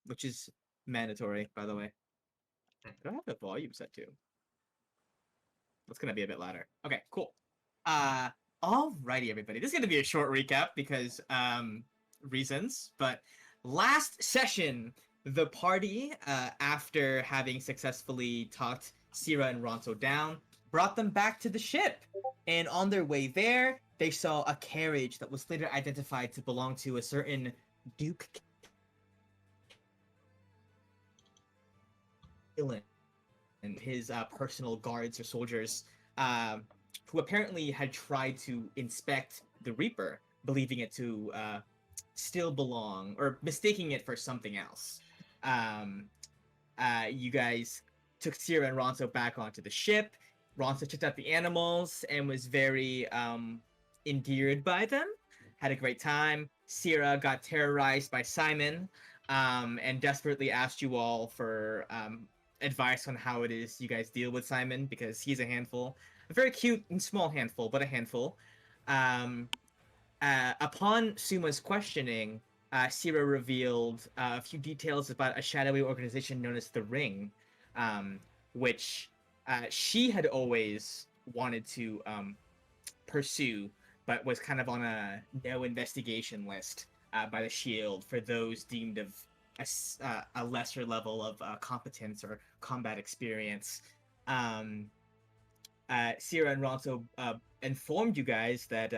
which is mandatory, by the way. Do I have the volume set too? That's gonna be a bit louder. Okay, cool. Alrighty, everybody. This is gonna be a short recap because reasons. But last session, the party, after having successfully talked Sierra and Ronto down, brought them back to the ship. And on their way there, they saw a carriage that was later identified to belong to a certain Duke Killen and his personal guards or soldiers, who apparently had tried to inspect the Reaper, believing it to still belong, or mistaking it for something else. You guys took Sierra and Ronso back onto the ship. Ronso checked out the animals and was very endeared by them. Had a great time. Sierra got terrorized by Simon, and desperately asked you all for advice on how it is you guys deal with Simon, because he's a handful. A very cute and small handful, but a handful. Upon Suma's questioning, Sierra revealed a few details about a shadowy organization known as the Ring, which she had always wanted to pursue, but was kind of on a no investigation list by the Shield for those deemed of a lesser level of competence or combat experience. Sierra and Ronto informed you guys that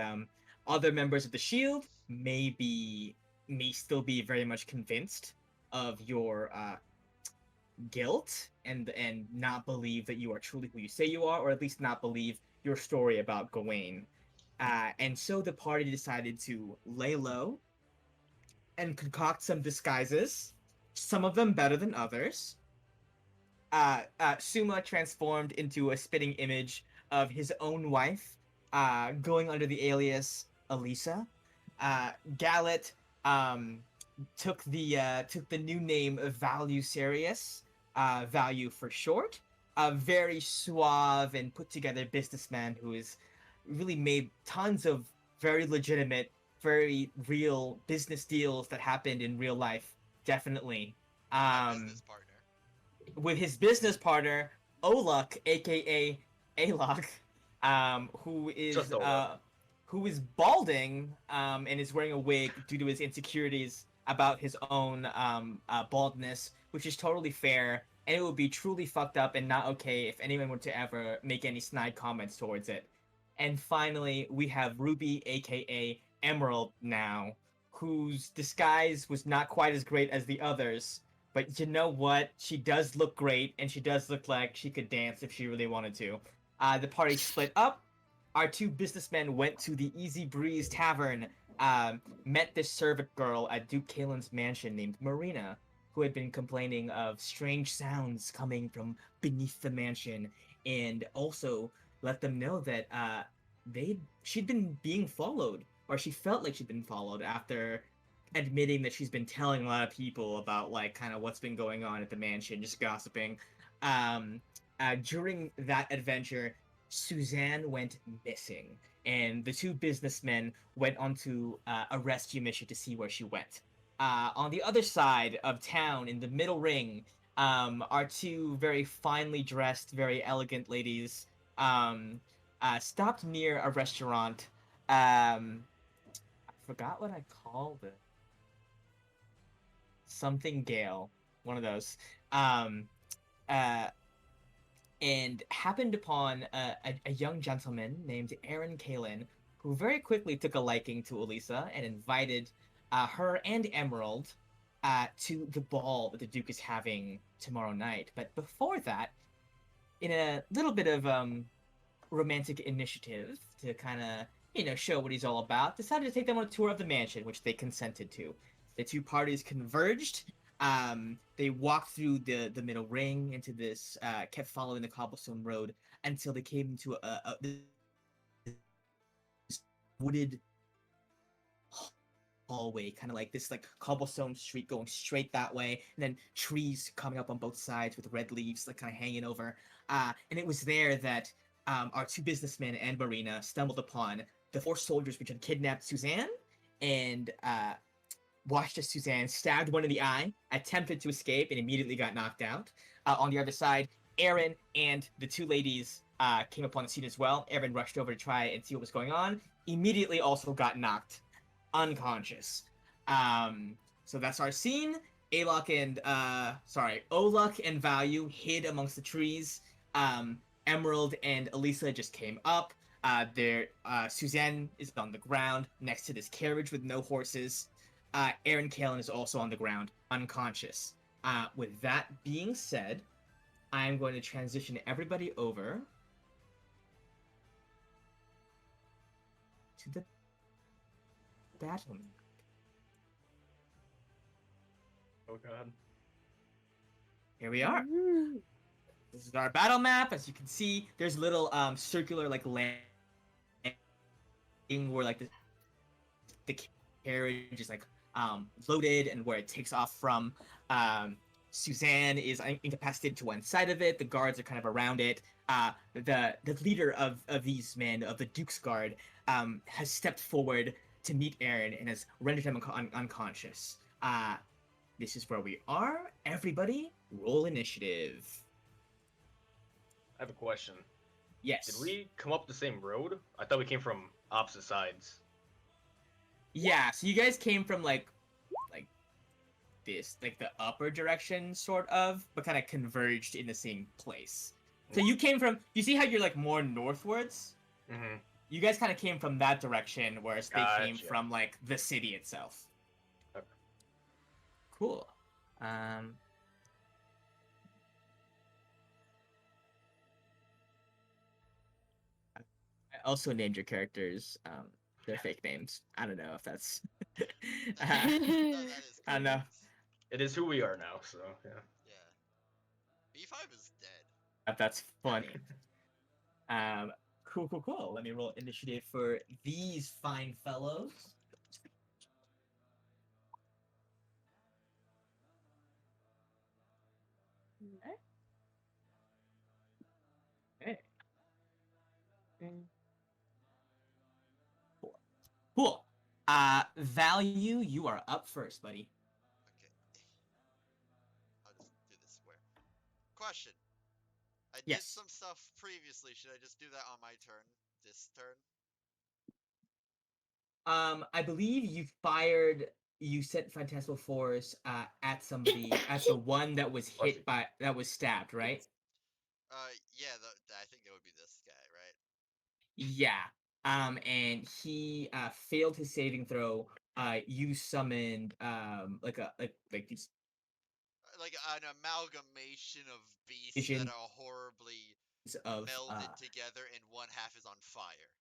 other members of the Shield may still be very much convinced of your guilt and not believe that you are truly who you say you are, or at least not believe your story about Gawain. And so the party decided to lay low and concoct some disguises, some of them better than others. Suma transformed into a spitting image of his own wife, going under the alias Elisa. Gallet took the new name of Value Serious, Value for short. A very suave and put together businessman who has really made tons of very legitimate, very real business deals that happened in real life. Definitely. Business partner. With his business partner Olak, aka Alok, who is balding and is wearing a wig due to his insecurities about his own baldness, which is totally fair, and it would be truly fucked up and not okay if anyone were to ever make any snide comments towards it. And finally, we have Ruby, aka Emerald, now, whose disguise was not quite as great as the others. But you know what? She does look great, and she does look like she could dance if she really wanted to. The party split up. Our two businessmen went to the Easy Breeze Tavern, met this servant girl at Duke Kalen's mansion named Marina, who had been complaining of strange sounds coming from beneath the mansion, and also let them know that she'd been being followed, or she felt like she'd been followed after admitting that she's been telling a lot of people about like kind of what's been going on at the mansion, just gossiping. During that adventure, Suzanne went missing, and the two businessmen went on to a rescue mission to see where she went. On the other side of town, in the middle ring, are two very finely dressed, very elegant ladies stopped near a restaurant. I forgot what I called it. Something Gale, one of those. Uh, and happened upon a young gentleman named Aaron Kalen, who very quickly took a liking to Elisa and invited her and Emerald to the ball that the Duke is having tomorrow night. But before that, in a little bit of romantic initiative to kind of show what he's all about, decided to take them on a tour of the mansion, which they consented to. The two parties converged. They walked through the middle ring into this, kept following the cobblestone road until they came into this wooded hallway, kind of like this like cobblestone street going straight that way, and then trees coming up on both sides with red leaves like kind of hanging over. And it was there that our two businessmen and Marina stumbled upon the four soldiers which had kidnapped Suzanne and watched as Suzanne stabbed one in the eye, attempted to escape, and immediately got knocked out. On the other side, Aaron and the two ladies came upon the scene as well. Aaron rushed over to try and see what was going on. Immediately also got knocked unconscious. So that's our scene. Oluk and Value hid amongst the trees. Emerald and Elisa just came up. Suzanne is on the ground next to this carriage with no horses. Aaron Kalen is also on the ground, unconscious. With that being said, I'm going to transition everybody over to the battle. Oh god. Here we are. This is our battle map. As you can see, there's little circular like landing where like the carriage is like loaded and where it takes off from. Suzanne is incapacitated to one side of it. The guards are kind of around it. The leader of these men, of the Duke's Guard, has stepped forward to meet Aaron and has rendered him unconscious. This is where we are. Everybody, roll initiative. I have a question. Yes. Did we come up the same road? I thought we came from opposite sides. Yeah, so you guys came from like this, like the upper direction, sort of, but kind of converged in the same place. So you came from. You see how you're like more northwards? Mm-hmm. You guys kind of came from that direction, whereas they came Gotcha. from like the city itself. Okay. Cool. I also named your characters their fake names. I don't know if that's. No, that is I don't know. It is who we are now, so yeah. Yeah. B5 is dead. That's funny. Cool. Let me roll initiative for these fine fellows. Okay. Cool. Value, you are up first, buddy. Okay. I'll just do this square. Question. I Yes. did some stuff previously. Should I just do that on my turn? This turn? I believe you sent Phantasmal Force at somebody, at the one that was hit that was stabbed, right? Yeah, I think it would be this guy, right? Yeah. And he failed his saving throw. You summoned like these Like an amalgamation of beasts that are horribly melded together, and one half is on fire.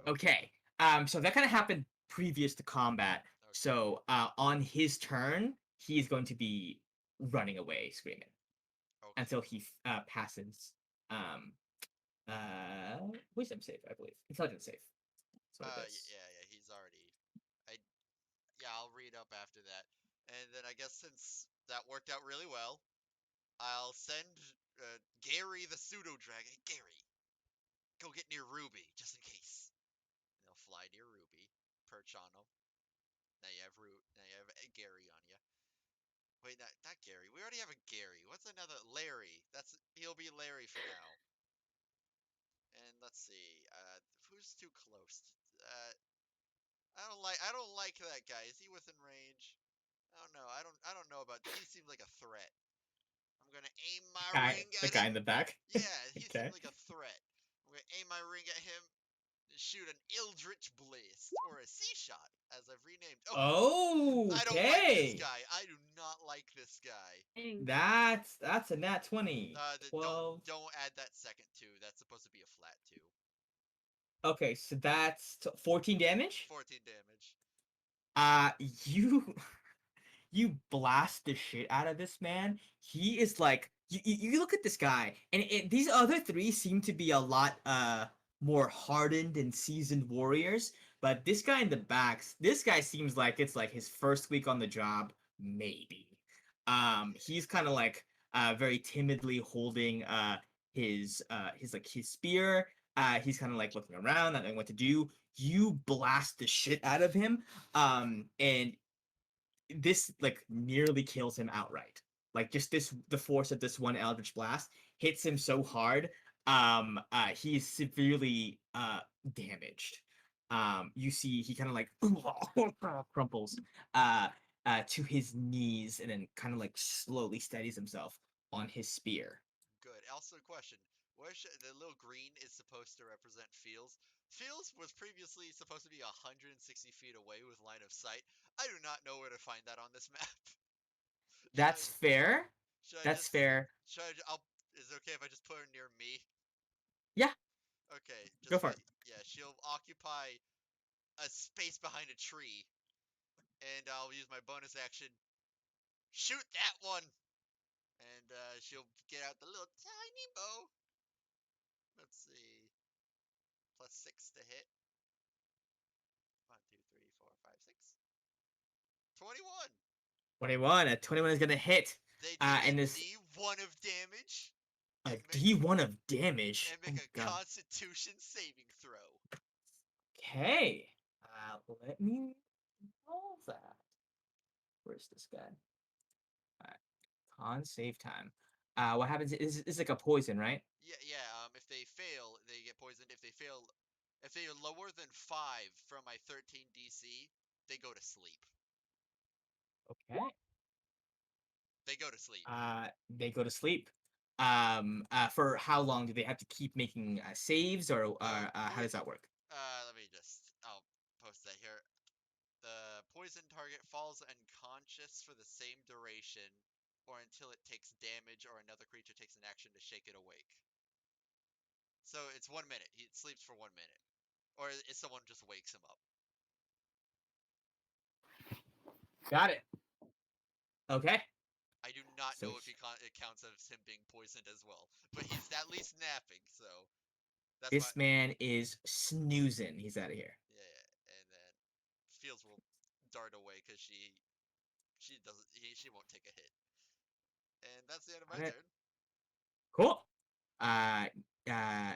Okay. So that kind of happened previous to combat. Okay. So on his turn, he's going to be running away, screaming, until he passes. Wisdom save, I believe. Intelligence save. Yeah, he's already. I'll read up after that, and then I guess since that worked out really well, I'll send Gary the pseudo dragon. Hey, Gary, go get near Ruby just in case. And they'll fly near Ruby, perch on him. Now you have Gary on you. Wait, not Gary. We already have a Gary. What's another Larry? He'll be Larry for now. And let's see, who's too close? I don't like that guy. Is he within range? I don't know. I don't know about. He seems like a threat. I'm gonna aim my ring at him. The guy in the back. Yeah, he seems like a threat. I'm gonna aim my ring at him and shoot an Eldritch Blast or a C shot, as I've renamed. Oh, I don't like this guy. I do not like this guy. That's a nat 20. 12. Don't add that second 2. That's supposed to be a flat 2. Okay, so that's 14 damage? 14 damage. You blast the shit out of this man. He is like you look at this guy, and these other 3 seem to be a lot more hardened and seasoned warriors, but this guy in the back, this guy seems like it's like his first week on the job, maybe. He's kind of like very timidly holding his spear. He's kind of like looking around, not knowing what to do. You blast the shit out of him, and this like nearly kills him outright. Like just the force of this one Eldritch Blast hits him so hard, he is severely damaged. You see he kind of like crumples to his knees and then kind of like slowly steadies himself on his spear. Good. Also, question: the little green is supposed to represent Fields? Fields was previously supposed to be 160 feet away with line of sight. I do not know where to find that on this map. should I? That's fair. Should I That's just? fair. Should I? I'll. Is it okay if I just put her near me? Yeah, Okay. go Just for it. yeah. She'll occupy a space behind a tree, and I'll use my bonus action. Shoot that one, and she'll get out the little tiny bow. Let's see. +6 to hit. 1, 2, 3, 4, 5, 6. 21. 21. A 21 is gonna hit. They take a And this D1 of damage a and D1 of damage. make Oh my a god. Constitution saving throw. Okay. Let me roll that. Where's this guy? Alright. Con save time. What happens is it's like a poison, right? Yeah, yeah. If they fail, they get poisoned. If they are lower than 5 from my 13 DC, they go to sleep. Okay. They go to sleep. They go to sleep. For how long do they have to keep making saves, or how does that work? Let me just. I'll post that here. The poison target falls unconscious for the same duration, or until it takes damage or another creature takes an action to shake it awake. So it's 1 minute. He sleeps for 1 minute, or if someone just wakes him up. Got it. Okay. I do not So know if it counts as him being poisoned as well, but he's at least napping, so that's why. this man is snoozing. He's out of here. Yeah, and then Fields will dart away because she doesn't she won't take a hit, and that's the end of my Got it. turn. Cool. Uh, uh,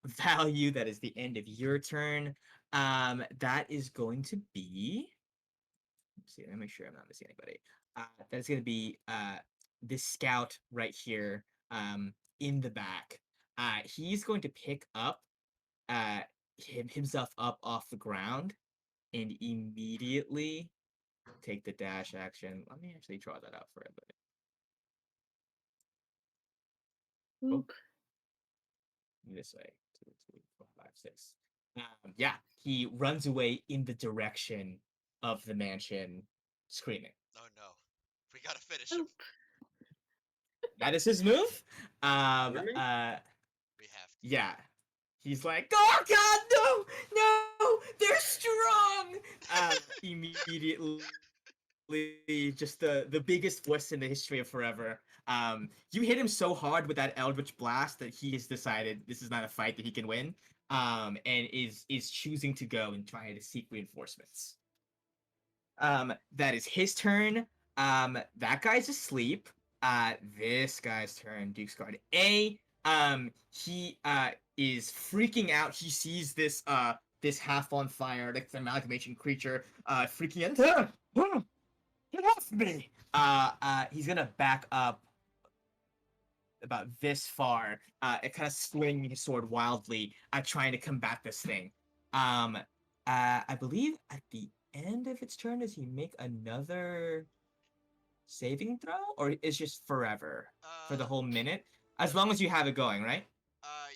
Value. That is the end of your turn. That is going to be. Let's see. Let me make sure I'm not missing anybody. That's going to be this scout right here. In the back. He's going to pick up uh himself up off the ground and immediately take the dash action. Let me actually draw that out for everybody. Oh, this way. 2, 3, 4, 5, 6. Yeah, he runs away in the direction of the mansion, screaming. Oh no, we gotta finish him. That is his move. Really? We have to. Yeah. He's like, oh god, no, they're strong. Immediately, just the biggest force in the history of forever. You hit him so hard with that Eldritch Blast that he has decided this is not a fight that he can win. And is choosing to go and try to seek reinforcements. That is his turn. That guy's asleep. This guy's turn. Duke's guard A. He is freaking out. He sees this half on fire, like amalgamation creature, freaking out. Get off me! He's gonna back up about this far, kind of swinging his sword wildly, trying to combat this thing. I believe at the end of its turn, does he make another saving throw, or is just forever for the whole minute? As long as you have it going, right?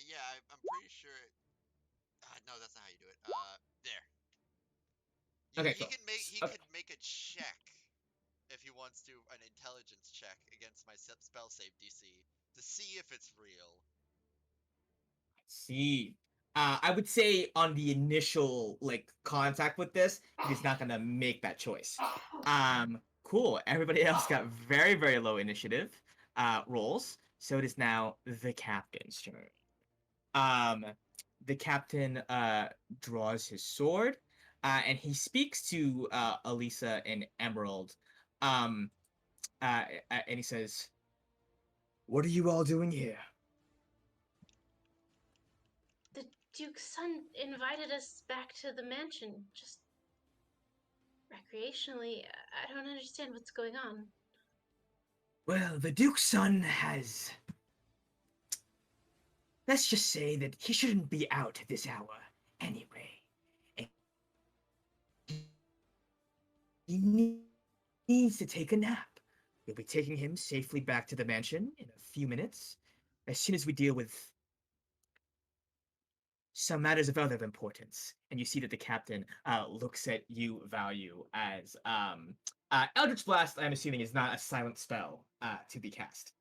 Yeah, I'm pretty sure. No, that's not how you do it. There. Okay, He cool. can make he Okay. could make a check if he wants to, an intelligence check against my spell save DC to see if it's real. See. I would say on the initial like contact with this, he's not gonna make that choice. Cool. Everybody else got very, very low initiative rolls. So it is now the captain's turn. Um, the captain draws his sword, and he speaks to Elisa and Emerald. Um, and he says, "What are you all doing here?" Duke's son invited us back to the mansion, just recreationally. I don't understand what's going on. Well, the Duke's son has. Let's just say that he shouldn't be out at this hour anyway. And he needs to take a nap. We'll be taking him safely back to the mansion in a few minutes, as soon as we deal with some matters of other importance. And you see that the captain looks at you, Value, as Eldritch Blast, I'm assuming, is not a silent spell to be cast.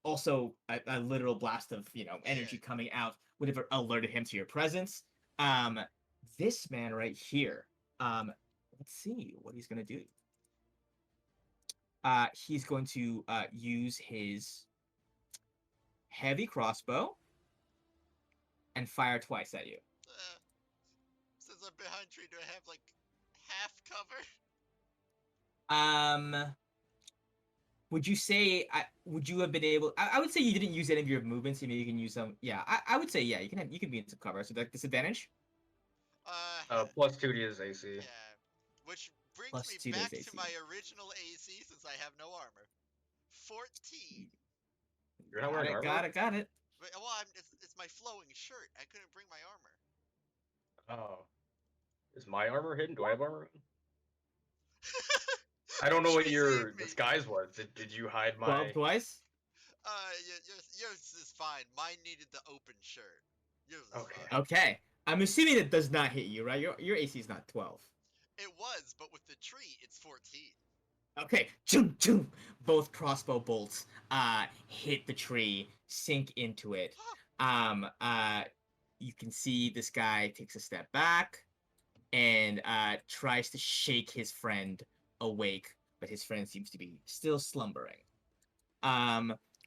Also, a literal blast of energy coming out would have alerted him to your presence. This man right here, let's see what he's gonna do. He's going to use his heavy crossbow and fire twice at you. Since I'm behind tree, do I have like half cover? Would you say? Would you have been able? I would say you didn't use any of your movements. So maybe you can use some. Yeah, I would say yeah. You can be in some cover. So like disadvantage. +2 to his AC. Yeah, which brings me +2 to back his to AC. my original AC since I have no armor. 14. You're not wearing armor? Got it. But, well, it's my flowing shirt. I couldn't bring my armor. Oh. Is my armor hidden? Do I have armor? I don't know what your disguise was. Did you hide my... Twice? Yours is fine. Mine needed the open shirt. Yours is Okay. fine. Okay. I'm assuming it does not hit you, right? Your AC is not 12. It was, but with the tree, it's 14. Okay. Chum, chum. Both crossbow bolts hit the tree, sink into it. You can see this guy takes a step back and tries to shake his friend awake, but his friend seems to be still slumbering.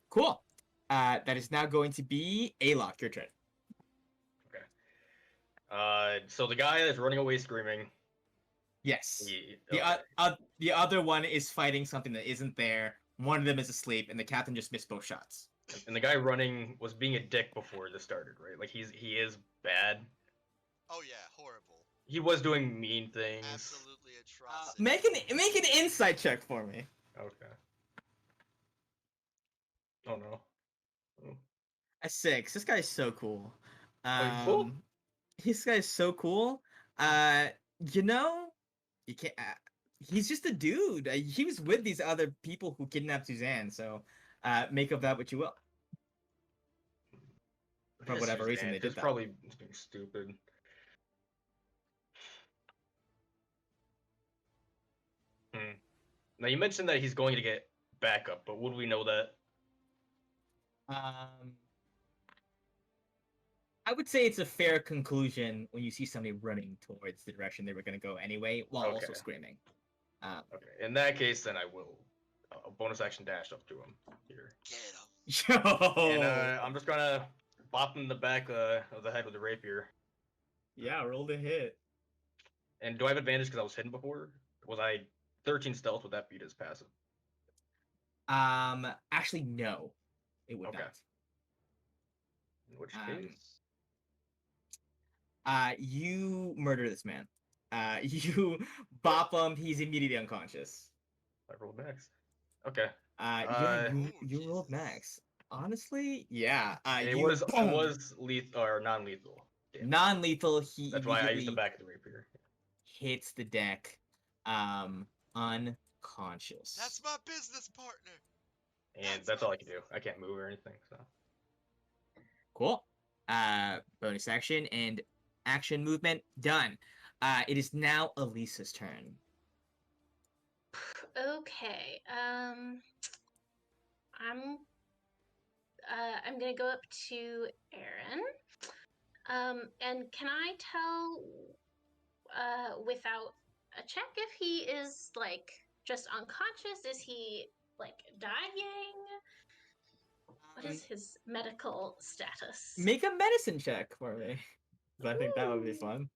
Cool. That is now going to be Alok. Your turn. Okay. So the guy that's running away screaming. Yes. The other one is fighting something that isn't there. One of them is asleep, and the captain just missed both shots. And the guy running was being a dick before this started, right? Like he is bad. Oh yeah, horrible. He was doing mean things. Absolutely atrocious. Make an insight check for me. Okay. Oh no. A 6. This guy's so cool. Cool? This guy's so cool. You can't. He's just a dude. He was with these other people who kidnapped Suzanne. So, make of that what you will. For whatever reason, they did that. Probably being stupid. Now you mentioned that he's going to get backup, but would we know that? I would say it's a fair conclusion when you see somebody running towards the direction they were going to go anyway, while also screaming. Okay. In that case, then I will bonus action dash up to him here. Get him. Yo! And I'm just gonna bop him in the back of the head with the rapier. Yeah, roll the hit. And do I have advantage because I was hidden before? Was I 13 stealth? Would that beat his passive? Actually, no, it would not. In which case, you murder this man. You bop him. He's immediately unconscious. I rolled max. Okay. You rolled max. Honestly, yeah. It was lethal or non-lethal. Non-lethal. That's why I used the back of the rapier. Hits the deck, unconscious. That's my business partner. And that's all I can do. I can't move or anything. So. Cool. Bonus action and action movement done. It is now Elisa's turn. Okay. I'm gonna go up to Aaron. And can I tell without a check if he is like just unconscious? Is he like dying? What is his medical status? Make a medicine check for me. I think that would be fun.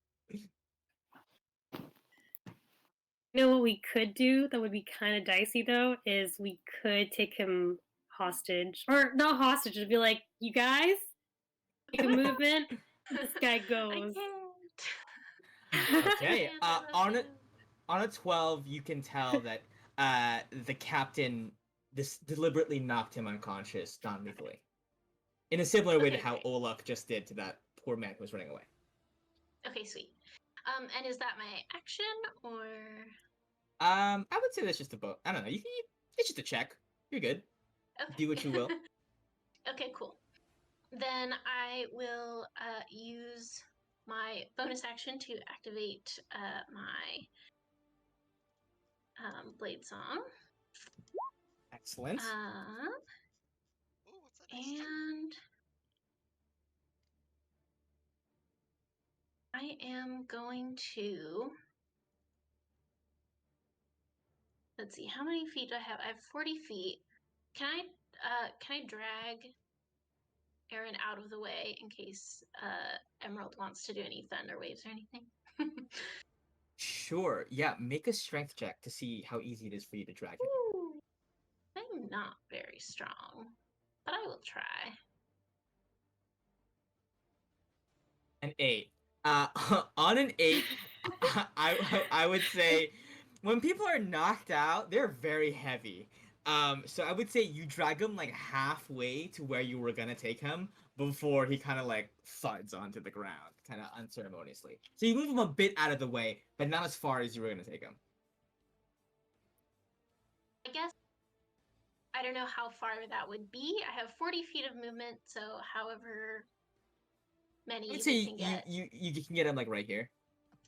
You know what we could do that would be kind of dicey though is we could take him hostage, or not hostage, it'd be like, you guys make a movement This guy I goes. can't. Okay. I love you. On a 12, you can tell that the captain deliberately knocked him unconscious non-lethally, in a similar way to Okay, how great. Olaf just did to that poor man who was running away. Okay, sweet. And is that my action or? I would say that's just a I don't know. It's just a check. You're good. Okay. Do what you will. Okay, cool. Then I will use my bonus action to activate my blade song. Excellent. Ooh, what's that next trigger? And I am going to. Let's see, how many feet do I have? I have 40 feet. Can I drag Aaron out of the way in case Emerald wants to do any thunder waves or anything? Sure. Yeah. Make a strength check to see how easy it is for you to drag him. Ooh, I'm not very strong, but I will try. An 8. On an 8, I would say when people are knocked out, they're very heavy. So I would say you drag him like halfway to where you were gonna take him before he kind of like thuds onto the ground, kind of unceremoniously. So you move him a bit out of the way, but not as far as you were gonna take him. I guess I don't know how far that would be. I have 40 feet of movement, so however I many would we say can get. you can get him like right here.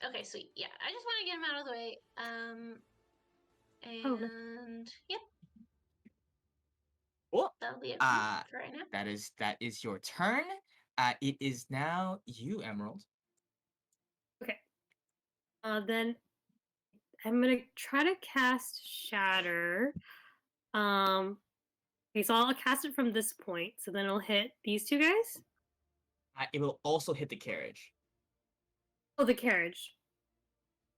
Okay, sweet. Yeah, I just want to get him out of the way. Oh, And yep, Cool. that'll be it for me for right now. That is your turn. It is now you, Emerald. Okay. Then I'm gonna try to cast Shatter. Okay, so I'll cast it from this point. So then it'll hit these two guys. It will also hit the carriage. Oh, the carriage.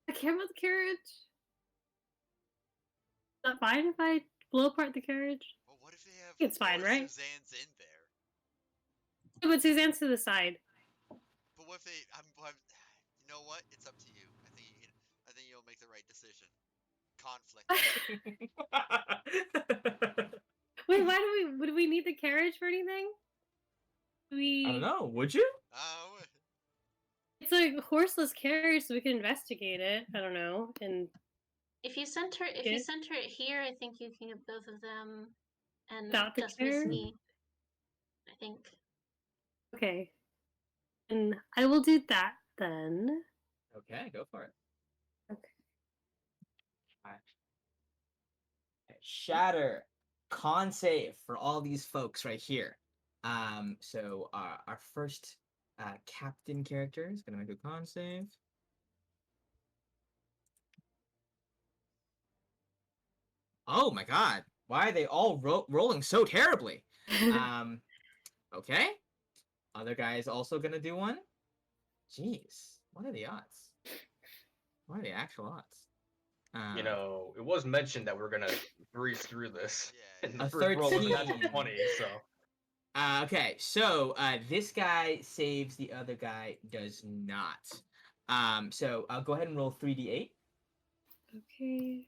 I care about the carriage. Is that fine if I blow apart the carriage? Well, what if they have It's fine, four right? Suzanne's in there? Yeah, but Suzanne's to the side. But what if they? You know what? It's up to you. I think you'll make the right decision. Conflict. Wait, why would we need the carriage for anything? I don't know. Would you? Oh, It's a horseless carriage, so we can investigate it. I don't know. And If you center it here, I think you can get both of them, and without the just miss carriage? me. I think. Okay. And I will do that then. Okay, go for it. Okay. Alright. Okay, Shatter. Con save for all these folks right here. So our first captain character is gonna make a con save. Oh my god. Why are they all rolling so terribly? Okay. Other guy is also gonna do one. Jeez. What are the odds? What are the actual odds? You know, it was mentioned that we're gonna breeze through this. yeah. And the A first roll was a natural 13. 20, so. Okay, so this guy saves, the other guy does not. So I'll go ahead and roll 3d8. Okay.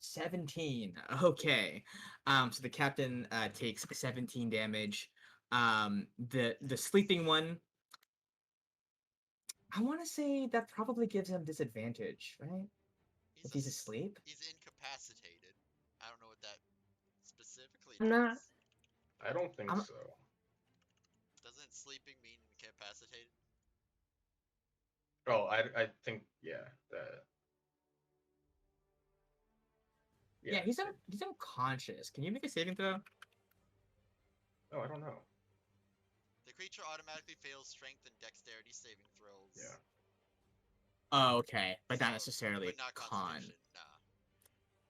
17. Okay. So the captain takes 17 damage. The sleeping one, I want to say that probably gives him disadvantage, right? If he's asleep. He's incapacitated. I don't know what that specifically I'm does. not. I don't think I'm- so. Doesn't sleeping mean incapacitated? Oh, I think, yeah, that. Yeah, he's unconscious. Can you make a saving throw? Oh, I don't know. The creature automatically fails strength and dexterity saving throws. Yeah. Oh, okay, but not So- necessarily But not con. constitution.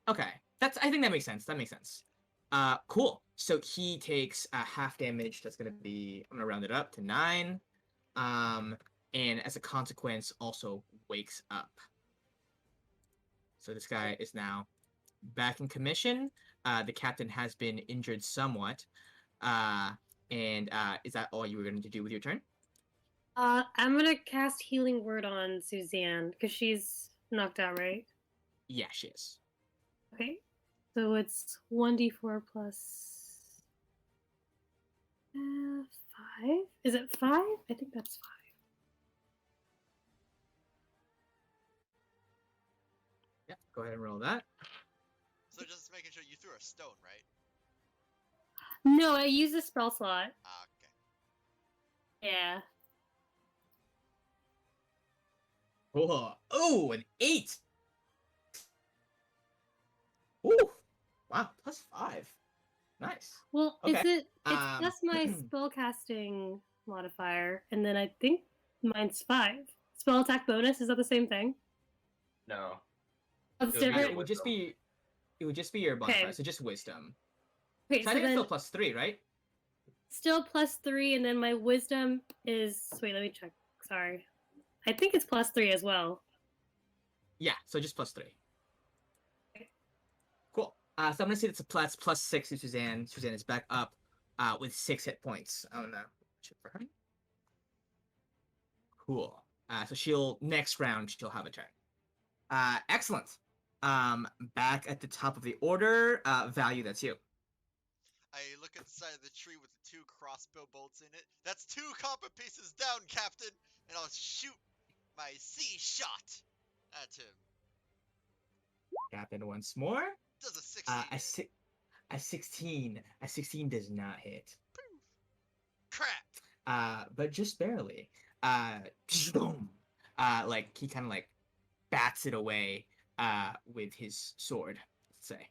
Nah. Okay, I think that makes sense. That makes sense. Cool. So he takes half damage. That's gonna be, I'm gonna round it up to 9. And as a consequence, also wakes up. So this guy is now back in commission. The captain has been injured somewhat. And is that all you were going to do with your turn? I'm gonna cast Healing Word on Suzanne because she's knocked out, right? Yeah, she is. Okay. So it's 1d4 plus 5. Is it 5? I think that's 5. Yeah, go ahead and roll that. So just making sure you threw a stone, right? No, I used a spell slot. Ah, okay. Yeah. Oh, an 8. Ooh, wow, +5. Nice. Well, Okay. it's plus my spellcasting modifier, and then I think mine's 5. Spell attack bonus, is that the same thing? No. Oh, it's It would be different? It would just be your modifier, Okay. so just wisdom. Okay, So I so think it's then still +3, right? still +3, and then my wisdom is. Wait, let me check. Sorry. I think it's +3 as well. Yeah, so just +3. Okay. Cool. So I'm gonna say it's a +6 to Suzanne. Suzanne is back up with 6 hit points. Oh no. Shit for her. Cool. So she'll next round she'll have a turn. Excellent. Back at the top of the order, Value, that's you. I look at the side of the tree with the 2 crossbow bolts in it. That's 2 copper pieces down, Captain! And I'll shoot my sea shot at him. Happen once more. Does a 16. A 16. A 16 does not hit. Poof. Crap! But just barely. Like he kind of like bats it away with his sword, let's say.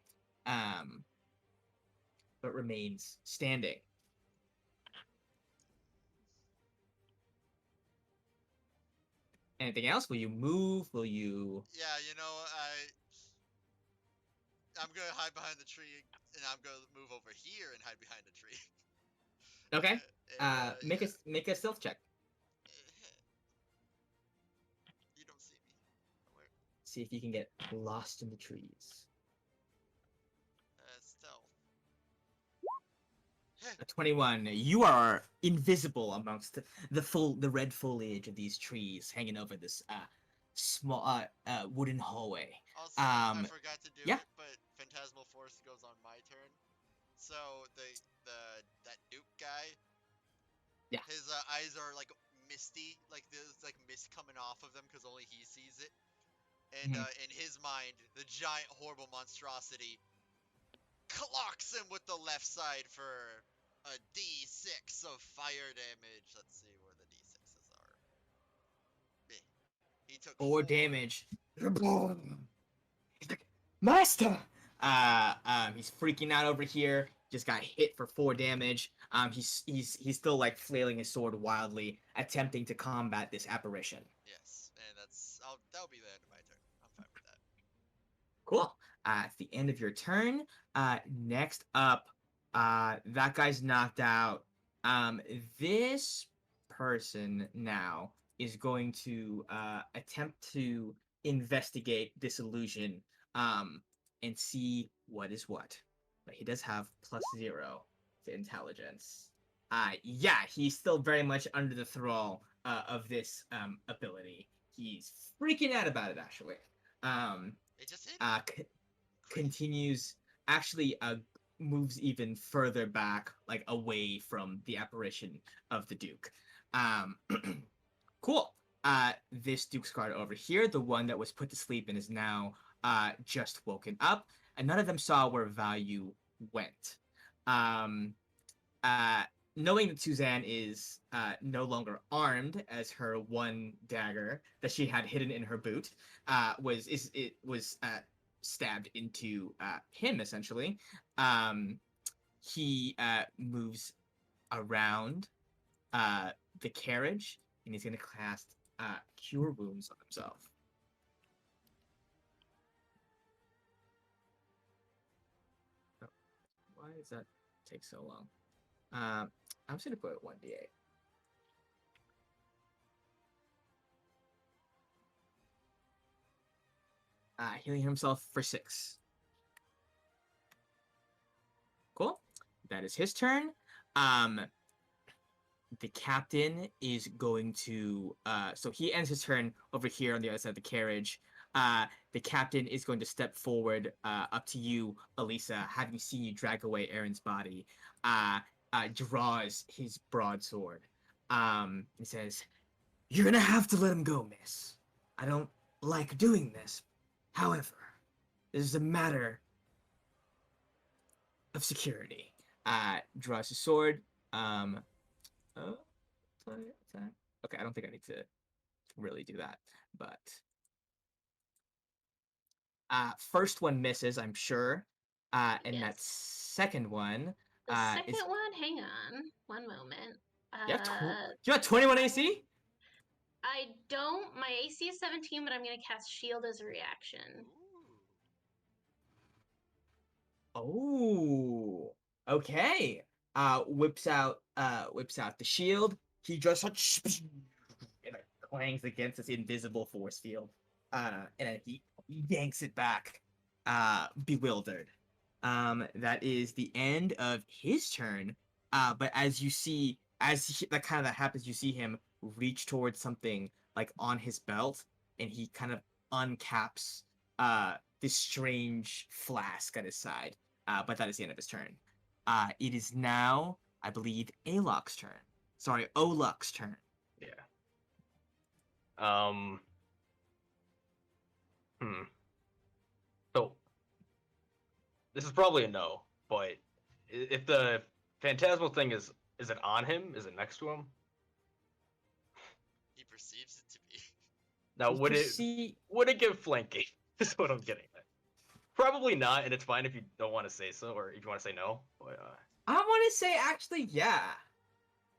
But remains standing. Anything else? Will you move? Will you? Yeah, you know, I'm gonna hide behind the tree, and I'm gonna move over here and hide behind the tree. Okay. Make Yeah. a stealth check. You don't see me. Where? See if you can get lost in the trees. Stealth. A 21. You are invisible amongst the red foliage of these trees hanging over this small wooden hallway. Also, I forgot to do yeah. it, but Phantasmal Force goes on my turn. So that Duke guy, Yeah. his eyes are like misty, like there's like mist coming off of them because only he sees it. And in his mind, the giant horrible monstrosity clocks him with the left side for a D6 of fire damage. Let's see where the D6s are. He took 4 damage. He's like, Master! He's freaking out over here. Just got hit for 4 damage. He's still like flailing his sword wildly, attempting to combat this apparition. Yes, and that'll be the end of my turn. I'm fine with that. Cool. At the end of your turn, next up, that guy's knocked out. This person now is going to attempt to investigate this illusion and see what is what. But he does have +0 to intelligence. Yeah, he's still very much under the thrall of this ability. He's freaking out about it, actually. It just hit. Continues, actually moves even further back, like away from the apparition of the Duke. Cool. This Duke's guard over here, the one that was put to sleep and is now just woken up, and none of them saw where Value went. Knowing that Suzanne is no longer armed, as her one dagger that she had hidden in her boot was stabbed into him, essentially. He moves around the carriage, and he's going to cast Cure Wounds on himself. Oh, why does that take so long? I'm just going to put it 1d8. healing himself for 6. Cool. That is his turn. The captain is going to so he ends his turn over here on the other side of the carriage. The captain is going to step forward up to you, Elisa, having seen you drag away Aaron's body. Draws his broadsword. He says, "You're gonna have to let him go, miss. I don't like doing this. However, this is a matter of security." Draws his sword. Oh, attack. Okay, I don't think I need to really do that, but first one misses, I'm sure. And that Yes. second one The second is one, hang on one moment. you have 21 AC? I don't. My AC is 17, but I'm gonna cast Shield as a reaction. Oh, okay. Whips out the shield. He just and it clangs against this invisible force field. And then he yanks it back, bewildered. That is the end of his turn. But as you see, that happens, you see him reach towards something like on his belt, and he kind of uncaps this strange flask at his side. But that is the end of his turn. It is now, I believe, Alok's turn. Sorry, Oluk's turn. Yeah. So this is probably a no, but if the phantasmal thing is it on him? Is it next to him? He perceives it to be. Now would it give flanking? Is what I'm getting at. Probably not, and it's fine if you don't want to say so, or if you want to say no. But I want to say actually, yeah.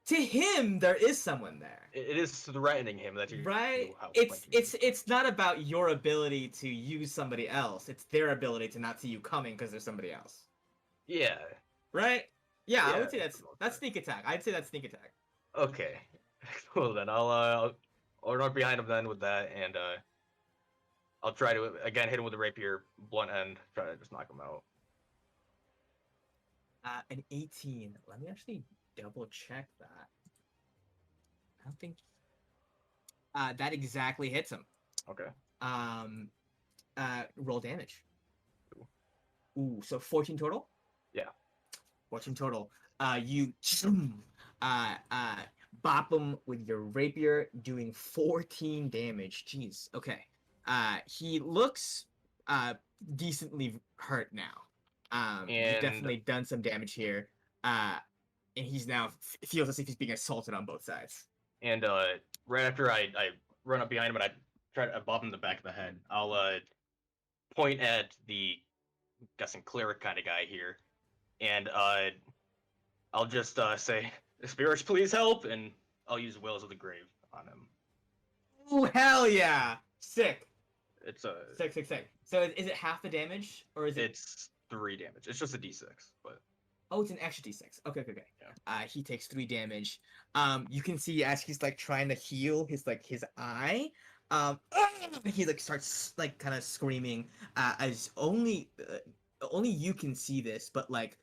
To him, there is someone there. it is threatening him that you right. know how It's not about your ability to use somebody else. It's their ability to not see you coming because there's somebody else. Yeah. Right. Yeah, I Yeah, would say that's sneak attack. I'd say that's sneak attack. Okay. Cool then. I'll run behind him then with that, and I'll try to again hit him with the rapier blunt end, try to just knock him out. An 18. Let me actually double check that. I don't think that exactly hits him. Okay. Roll damage. Ooh, so 14 total? Yeah. 14 total. You bop him with your rapier, doing 14 damage. Jeez. Okay. He looks decently hurt now. You've definitely done some damage here. And he's now feels as if he's being assaulted on both sides. And right after I run up behind him and I try to bop him in the back of the head, I'll point at the guessing cleric kind of guy here, and I'll just say, "Spirits, please help!" and I'll use Wills of the Grave on him. Oh hell yeah! Sick. It's a sick. So is it half the damage, or is it? It's 3 damage. It's just a d6, but. Oh, it's an extra d6. Okay. Yeah. He takes 3 damage. You can see as he's like trying to heal his eye. He like starts like kind of screaming. As only you can see this, but like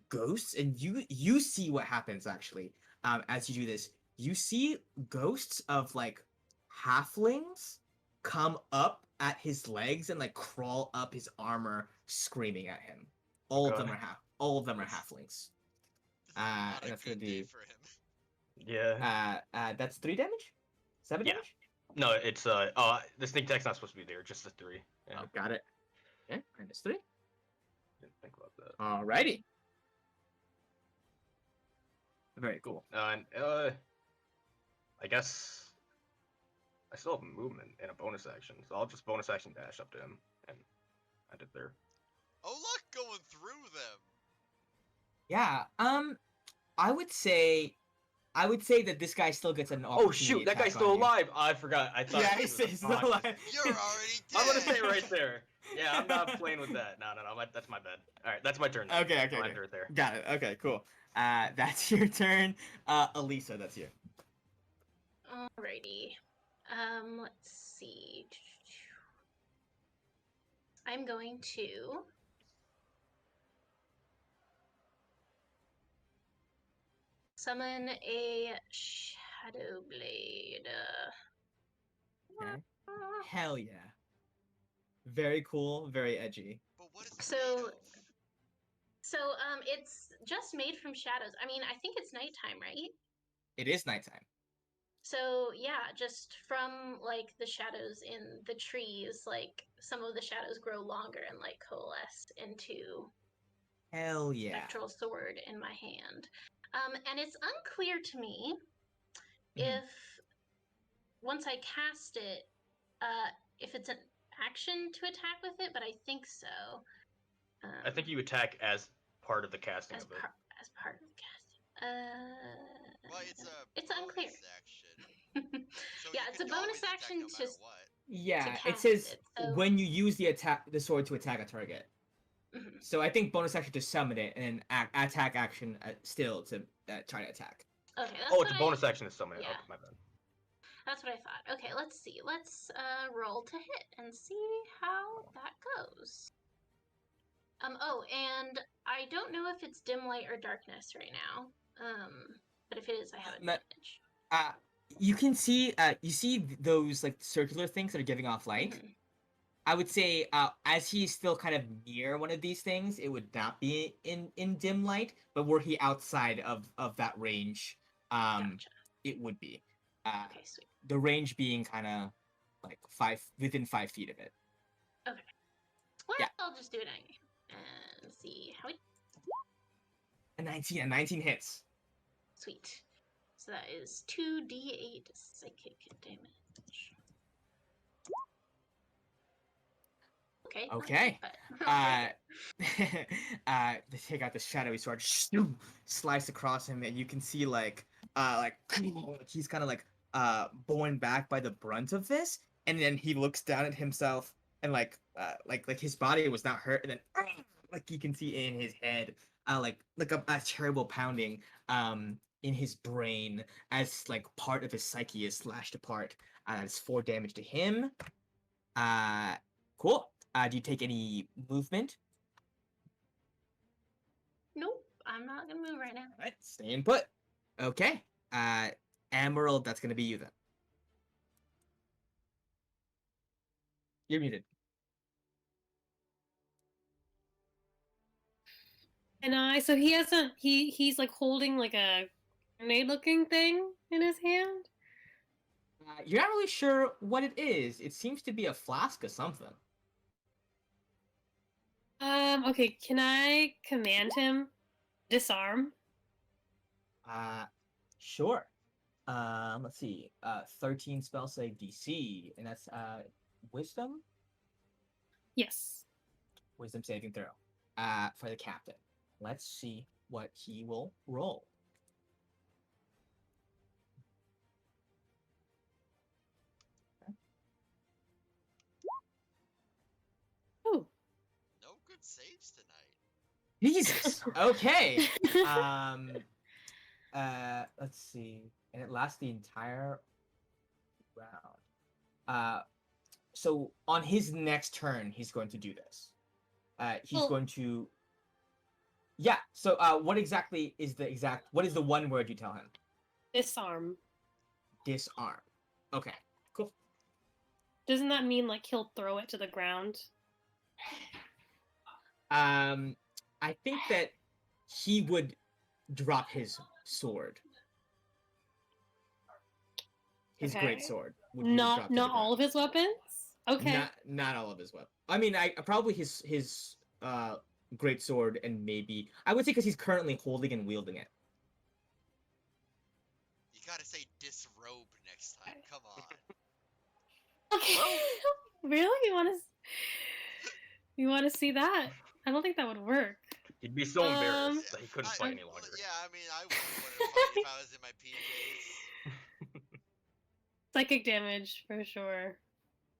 ghosts, and you see what happens actually. As you do this, you see ghosts of like halflings come up at his legs and like crawl up his armor, screaming at him. All of them are halflings. And that's gonna do for him. Yeah. That's 3 damage? 7 damage? No, it's the sneak attack's not supposed to be there, just the 3. Yeah. Oh, got it. Okay, -3. Didn't think about that. Alrighty. Very cool. And I guess I still have movement and a bonus action, so I'll just bonus action dash up to him and end it there. Oh, look, going through them. Yeah. I would say that this guy still gets an opportunity. Oh shoot, that guy's still alive. I forgot. I thought. Yeah, he's still alive. You're already dead. I'm gonna say right there. Yeah, I'm not playing with that. No. That's my bad. All right, that's my turn. Okay. Right there. Got it. Okay, cool. That's your turn. Elisa, that's you. Alrighty. Let's see. I'm going to summon a Shadow Blade. Okay. Hell yeah. Very cool, very edgy. But what is it So- made of? So, it's just made from shadows. I mean, I think it's nighttime, right? It is nighttime. So, yeah, just from, like, the shadows in the trees, like, some of the shadows grow longer and, like, coalesce into Hell yeah. spectral sword in my hand. And it's unclear to me Mhm. if, once I cast it, if it's an action to attack with it, but I think so. I think you attack as part of the casting as of it. as part of the casting. Well, it's a It's bonus unclear. action. So Yeah, you it's can a bonus always attack action no to matter what. Yeah, it cast says it, so- when you use the sword to attack a target. Mhm. So I think bonus action to summon it, and then attack action still to try to attack. Okay, that's Oh, what it's a bonus action to summon it. yeah. Okay, my bad. That's what I thought. Okay, let's see. Let's roll to hit and see how that goes. Oh, and I don't know if it's dim light or darkness right now. But if it is, I have advantage. You can see you see those like circular things that are giving off light. Mhm. I would say as he's still kind of near one of these things, it would not be in dim light, but were he outside of that range, Gotcha. it would be. Okay, sweet. The range being kind of like within 5 feet of it. Okay. Well, Yeah. I'll just do it anyway and see how it. A 19 hits. Sweet. So that is 2d8 psychic damage. Okay. Okay. But... They take out the shadowy sword, slice across him, and you can see like he's kind of like borne back by the brunt of this, and then he looks down at himself, and like his body was not hurt, and then like you can see in his head, like a terrible pounding in his brain as like part of his psyche is slashed apart. It's 4 damage to him. Cool. Do you take any movement? Nope, I'm not gonna move right now. All right, staying put. Okay. Emerald, that's gonna be you then. You're muted. And so he hasn't he's like holding like a grenade looking thing in his hand. You're not really sure what it is. It seems to be a flask or something. Okay, can I command him disarm? Sure. Let's see. 13 spell save DC, and that's wisdom? Yes. Wisdom saving throw. For the captain. Let's see what he will roll. Oh. No good saves tonight. Jesus. Okay. Let's see. And it lasts the entire round. So on his next turn, he's going to do this. He's Well- going to. Yeah. So, what exactly is what is the one word you tell him? Disarm. Disarm. Okay. Cool. Doesn't that mean like he'll throw it to the ground? I think that he would drop his sword. His great Okay. sword. Would drop Not to the not all of ground. his weapons? Okay. Not all of his weapons. I mean, probably his great sword, and maybe I would say because he's currently holding and wielding it. You gotta say disrobe next time. Come on. Okay. Really? You want to see that? I don't think that would work. He'd be so embarrassed Yeah, that he couldn't I- fight any well, longer. Yeah, I mean, I wouldn't want to fight if I was in my PJs. Psychic damage for sure,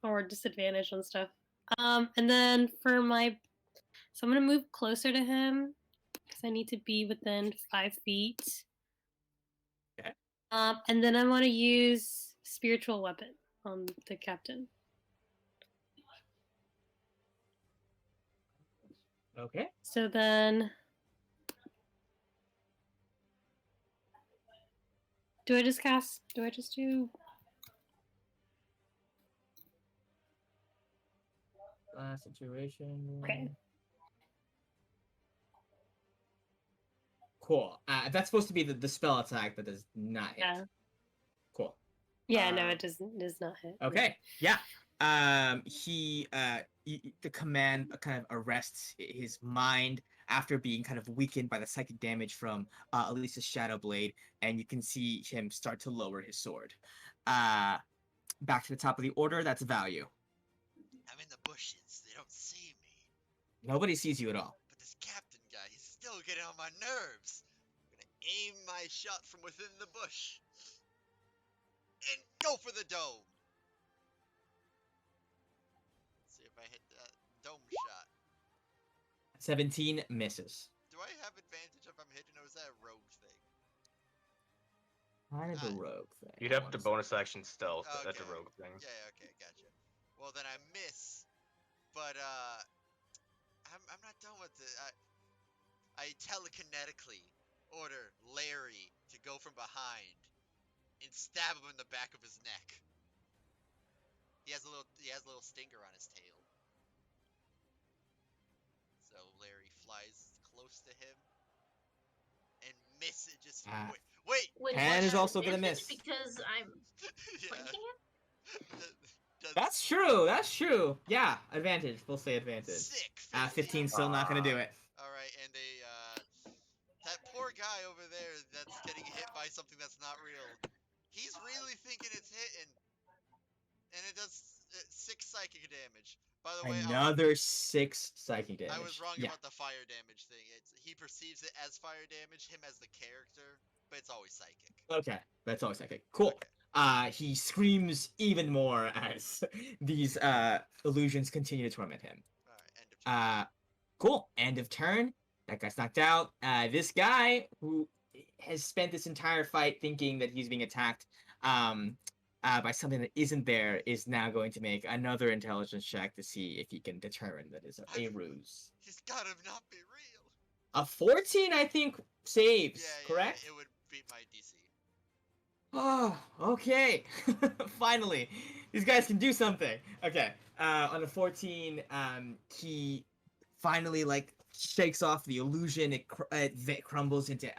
or disadvantage on stuff. And then so I'm gonna move closer to him because I need to be within 5 feet. Okay. And then I want to use spiritual weapon on the captain. Okay. So then, do I just cast? Do I just do? Situation. Okay. Cool. That's supposed to be the spell attack that does not hit. Yeah. Cool. Yeah. No, it does not hit. Okay. Yeah. The command kind of arrests his mind after being kind of weakened by the psychic damage from Elisa's Shadow Blade, and you can see him start to lower his sword. Back to the top of the order. That's value. I'm in the bushes. They don't see me. Nobody sees you at all. But this captain guy, he's still getting on my nerves. I'm gonna aim my shot from within the bush. And go for the dome. Let's see if I hit that dome shot. 17 misses. Do I have advantage if I'm hitting, or is that a rogue thing? Kind of a rogue thing. You'd have to bonus action stealth. Okay. That's a rogue thing. Yeah, okay, gotcha. Well, then I miss, but I'm not done with it. I telekinetically order Larry to go from behind and stab him in the back of his neck. He has a little stinger on his tail. So Larry flies close to him and misses. Just wait. Which Pan is also gonna advantage miss. because I'm Yeah. flanking him. That's true. That's true. Yeah, advantage. We'll say advantage. Sick. 15 still not gonna do it. All right, and that poor guy over there that's getting hit by something that's not real. He's really thinking it's hitting, and it does 6 psychic damage. By the way, Another 6 psychic damage. I was wrong Yeah. about the fire damage thing. He perceives it as fire damage, him as the character, but it's always psychic. Okay, that's always psychic. Cool. Okay. He screams even more as these illusions continue to torment him. All right, end of turn. Cool. End of turn. That guy's knocked out. This guy who has spent this entire fight thinking that he's being attacked by something that isn't there is now going to make another intelligence check to see if he can determine that is a ruse. He's gotta not be real. A 14, I think, saves. Yeah, correct? it would beat my DC. Oh, okay. Finally, these guys can do something. Okay. On a 14, he finally shakes off the illusion. It crumbles into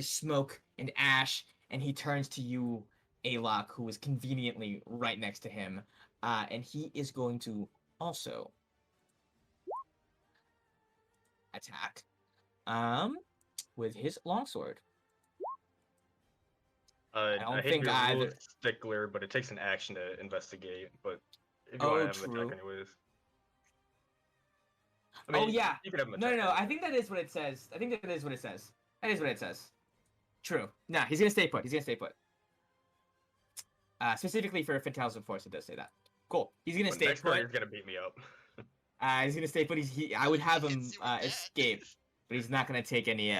smoke and ash, and he turns to you, Alok, who is conveniently right next to him, and he is going to also attack, with his longsword. I don't hate think to be a little either- stickler, but it takes an action to investigate. But if you want to have him true. attack anyways. Yeah. You could have him No, attack. I think that is what it says. That is what it says. True. Nah, he's gonna stay put. Specifically for Phantasm Force, it does say that. Cool. He's gonna But stay next turn, put. he's gonna beat me up. He's gonna stay put. I would have him Hits you with that. escape, but he's not gonna take any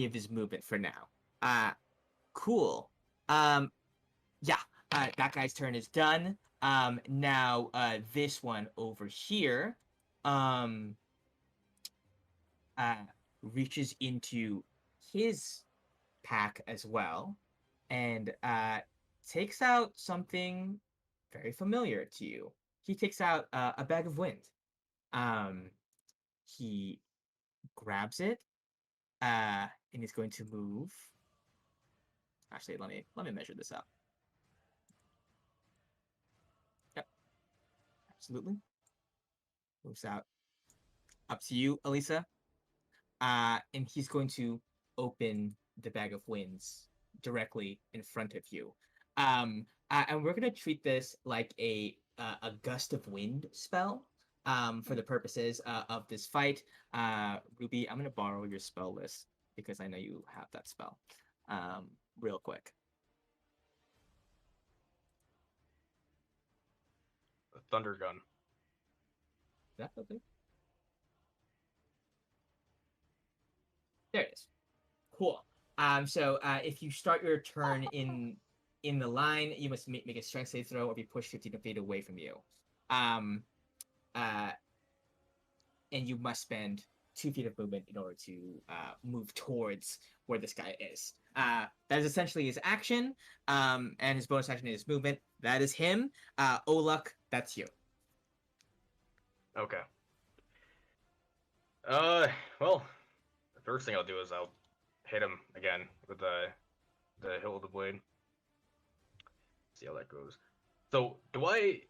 of his movement for now. Cool. Yeah. That guy's turn is done. Now this one over here, reaches into his pack as well, and takes out something very familiar to you. He takes out a bag of wind. He grabs it, and is going to move. Actually, let me measure this out. Yep, absolutely. Moves out up to you, Elisa. And he's going to open the bag of winds directly in front of you. And we're gonna treat this like a gust of wind spell. For the purposes of this fight. Ruby, I'm gonna borrow your spell list because I know you have that spell. Real quick. A thunder gun. Is that okay? There it is. Cool. So if you start your turn in the line, you must make a strength save throw or be pushed 15 feet away from you. and you must spend 2 feet of movement in order to move towards where this guy is. That is essentially his action, and his bonus action is movement. That is him. Oluk, that's you. Okay. Well, the first thing I'll do is I'll hit him again with the hilt of the blade. See how that goes. So do I?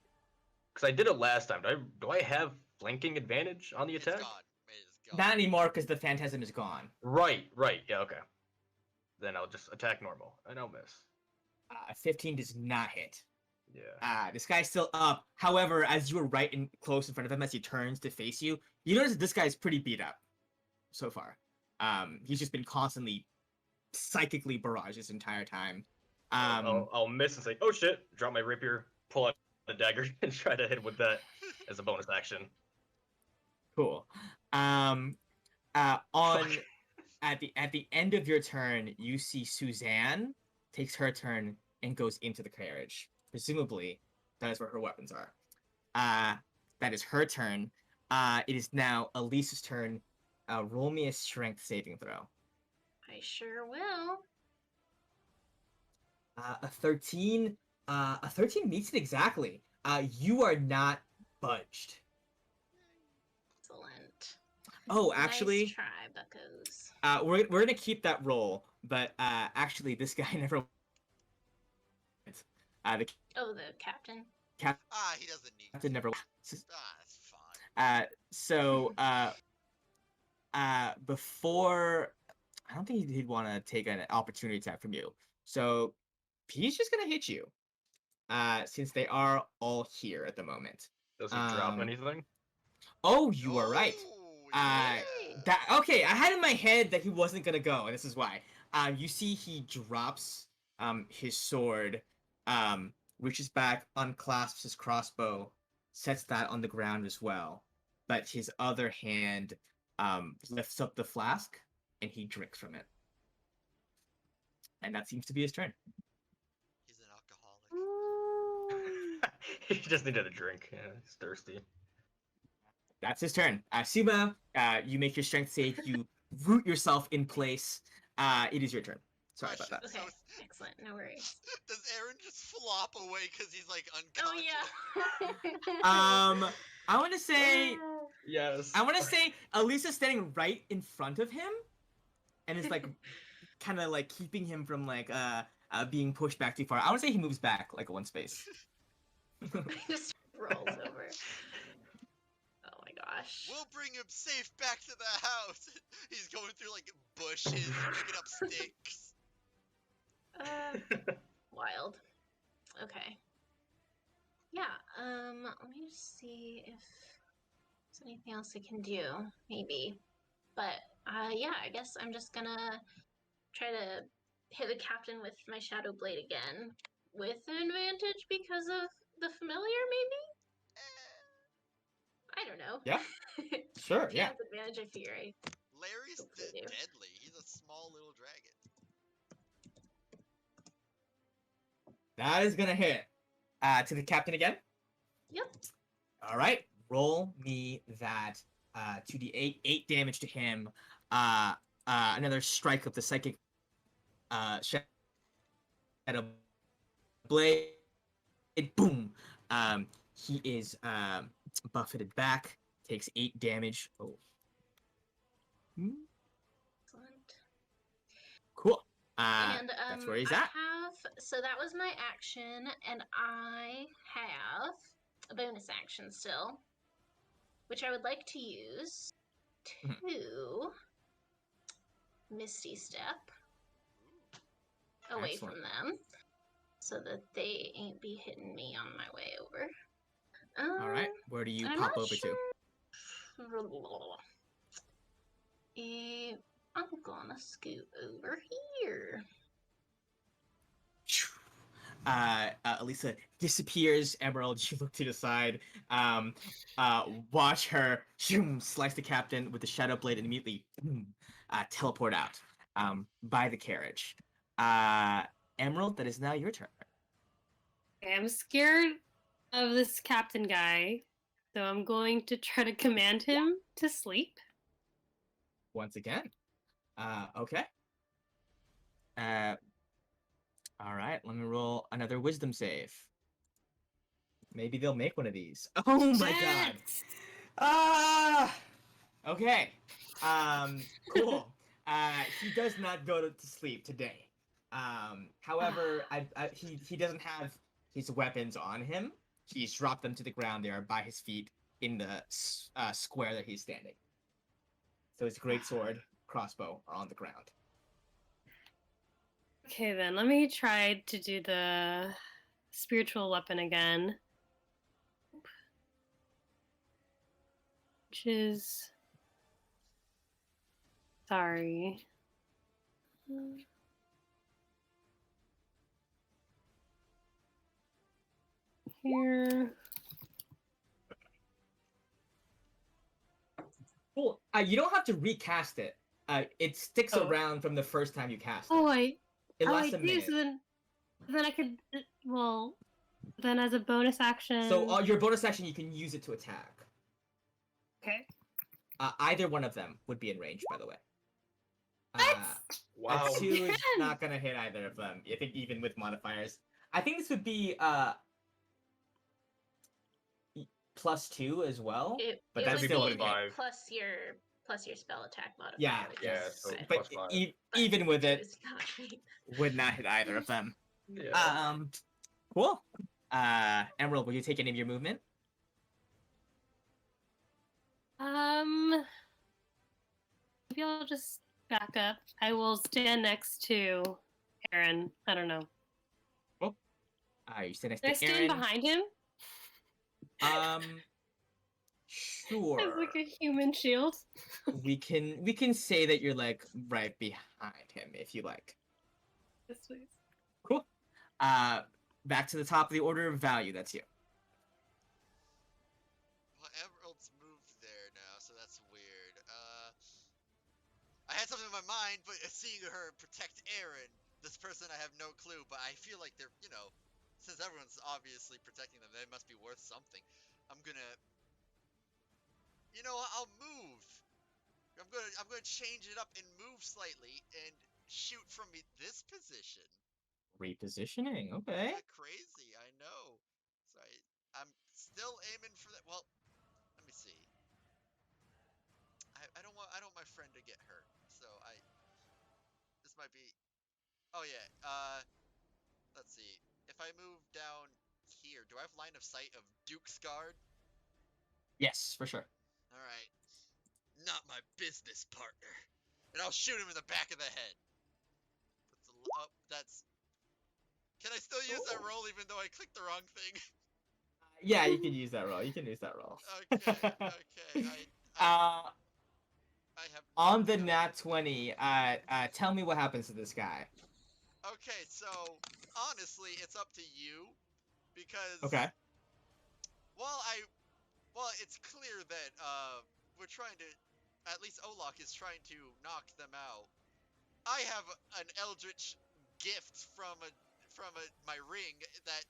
Because I did it last time. Do I have flanking advantage on the It's attack? gone. It is gone. Not anymore because the phantasm is gone. Right. Yeah. Okay. Then I'll just attack normal, and I'll miss. 15 does not hit. Yeah. This guy's still up. However, as you were right in close in front of him, as he turns to face you, you notice that this guy's pretty beat up so far. He's just been constantly psychically barraged this entire time. I'll miss and say, "Oh shit!" Drop my rapier, pull out the dagger, and try to hit him with that as a bonus action. Cool. On at the end of your turn, you see Suzanne takes her turn and goes into the carriage. Presumably, that is where her weapons are. That is her turn. It is now Elisa's turn. Roll me a strength saving throw. I sure will. A 13. A 13 meets it exactly. You are not budged. Excellent. Oh, actually, Nice try, buckos. we're gonna keep that roll, but actually, this guy never. The Oh, the captain. He doesn't need captain to. never. That's fine. So before, I don't think he'd want to take an opportunity attack from you. So he's just gonna hit you. Since they are all here at the moment. Does he drop anything? Oh, you are right. Yeah. Okay, I had in my head that he wasn't gonna go, and this is why. You see he drops his sword, reaches back, unclasps his crossbow, sets that on the ground as well. But his other hand lifts up the flask and he drinks from it. And that seems to be his turn. He's an alcoholic. He just needed a drink. Yeah, he's thirsty. That's his turn. Suma, you make your strength save. You root yourself in place. It is your turn. Sorry about that. Okay, excellent. No worries. Does Aaron just flop away because he's like Oh unconscious? yeah. I want to say, Yes. Elisa's standing right in front of him, and is like, kind of like keeping him from like being pushed back too far. I want to say he moves back like 1 space. Just rolls over. Oh my gosh. We'll bring him safe back to the house. He's going through like bushes, picking up sticks. Wild. Okay. Yeah, let me just see if there's anything else I can do, maybe. But, yeah, I guess I'm just gonna try to hit the captain with my Shadow Blade again. With an advantage because of the familiar, maybe? I don't know. Yeah. Sure, If he yeah. has advantage, I figure I... Larry's Hopefully do. deadly. He's a small little dragon. That is gonna hit. To the captain again. Yep. All right. Roll me that 2d8, 8 damage to him. Another strike of the psychic shadow blade. Boom. He is buffeted back. Takes 8 damage. Oh. Excellent. Cool. And that's where he's I at. so that was my action, and I have a bonus action still, which I would like to use to Misty Step away Excellent. from them, so that they ain't be hitting me on my way over. All right. Where do you I'm pop not over sure. to? I'm gonna scoot over here. Elisa disappears. Emerald, you look to the side. Watch her slice the captain with the shadow blade and immediately teleport out by the carriage. Emerald, that is now your turn. I'm scared of this captain guy. So I'm going to try to command him to sleep. Once again. Okay. All right. Let me roll another wisdom save. Maybe they'll make one of these. Oh my god. Yes! Ah. Okay. Cool. He does not go to sleep today. However, he doesn't have his weapons on him. He's dropped them to the ground. They are by his feet in the square that he's standing. So his greatsword, crossbow are on the ground. Okay, then let me try to do the spiritual weapon again. Which is. Sorry. Here. Cool. You don't have to recast it. It sticks Oh. around from the first time you cast it. Oh, I lasts a do. minute. So then I could. Well, then as a bonus action. So your bonus action, you can use it to attack. Okay. Either one of them would be in range, by the way. What? Wow. A 2 is Again? not gonna hit either of them. I think even with modifiers. I think this would be +2 as well. But It that's would still be wouldn't hit. plus your spell attack modifier. Yeah. Which Yeah, is so five. But +5. even with Two it, is not great. would not hit either of them. Yeah. Cool. Emerald, will you take any of your movement? Maybe I'll just back up. I will stand next to Aaron. I don't know. You stand next Can I to stand Aaron. behind him? Sure. As like a human shield. we can say that you're like right behind him if you like. Yes, please. Cool. Back to the top of the order of value. That's you. Well, Emerald's moved there now, so that's weird. I had something in my mind, but seeing her protect Aaron, this person I have no clue, but I feel like they're, since everyone's obviously protecting them, they must be worth something. I'm gonna, I'll move. I'm gonna change it up and move slightly and shoot from this position. Repositioning. Okay. Yeah, crazy. I know. So I'm still aiming for that. Well, let me see. I don't want my friend to get hurt. So this might be. Oh yeah. Let's see. If I move down here, do I have line of sight of Duke's guard? Yes, for sure. All right. Not my business partner. And I'll shoot him in the back of the head. That's. Can I still use that roll even though I clicked the wrong thing? Yeah, you can use that roll. You can use that roll. Okay. I have. On the nat 20, tell me what happens to this guy. Okay, so honestly, it's up to you because. Okay. Well, it's clear that we're trying to. At least Olak is trying to knock them out. I have an eldritch gift from my ring that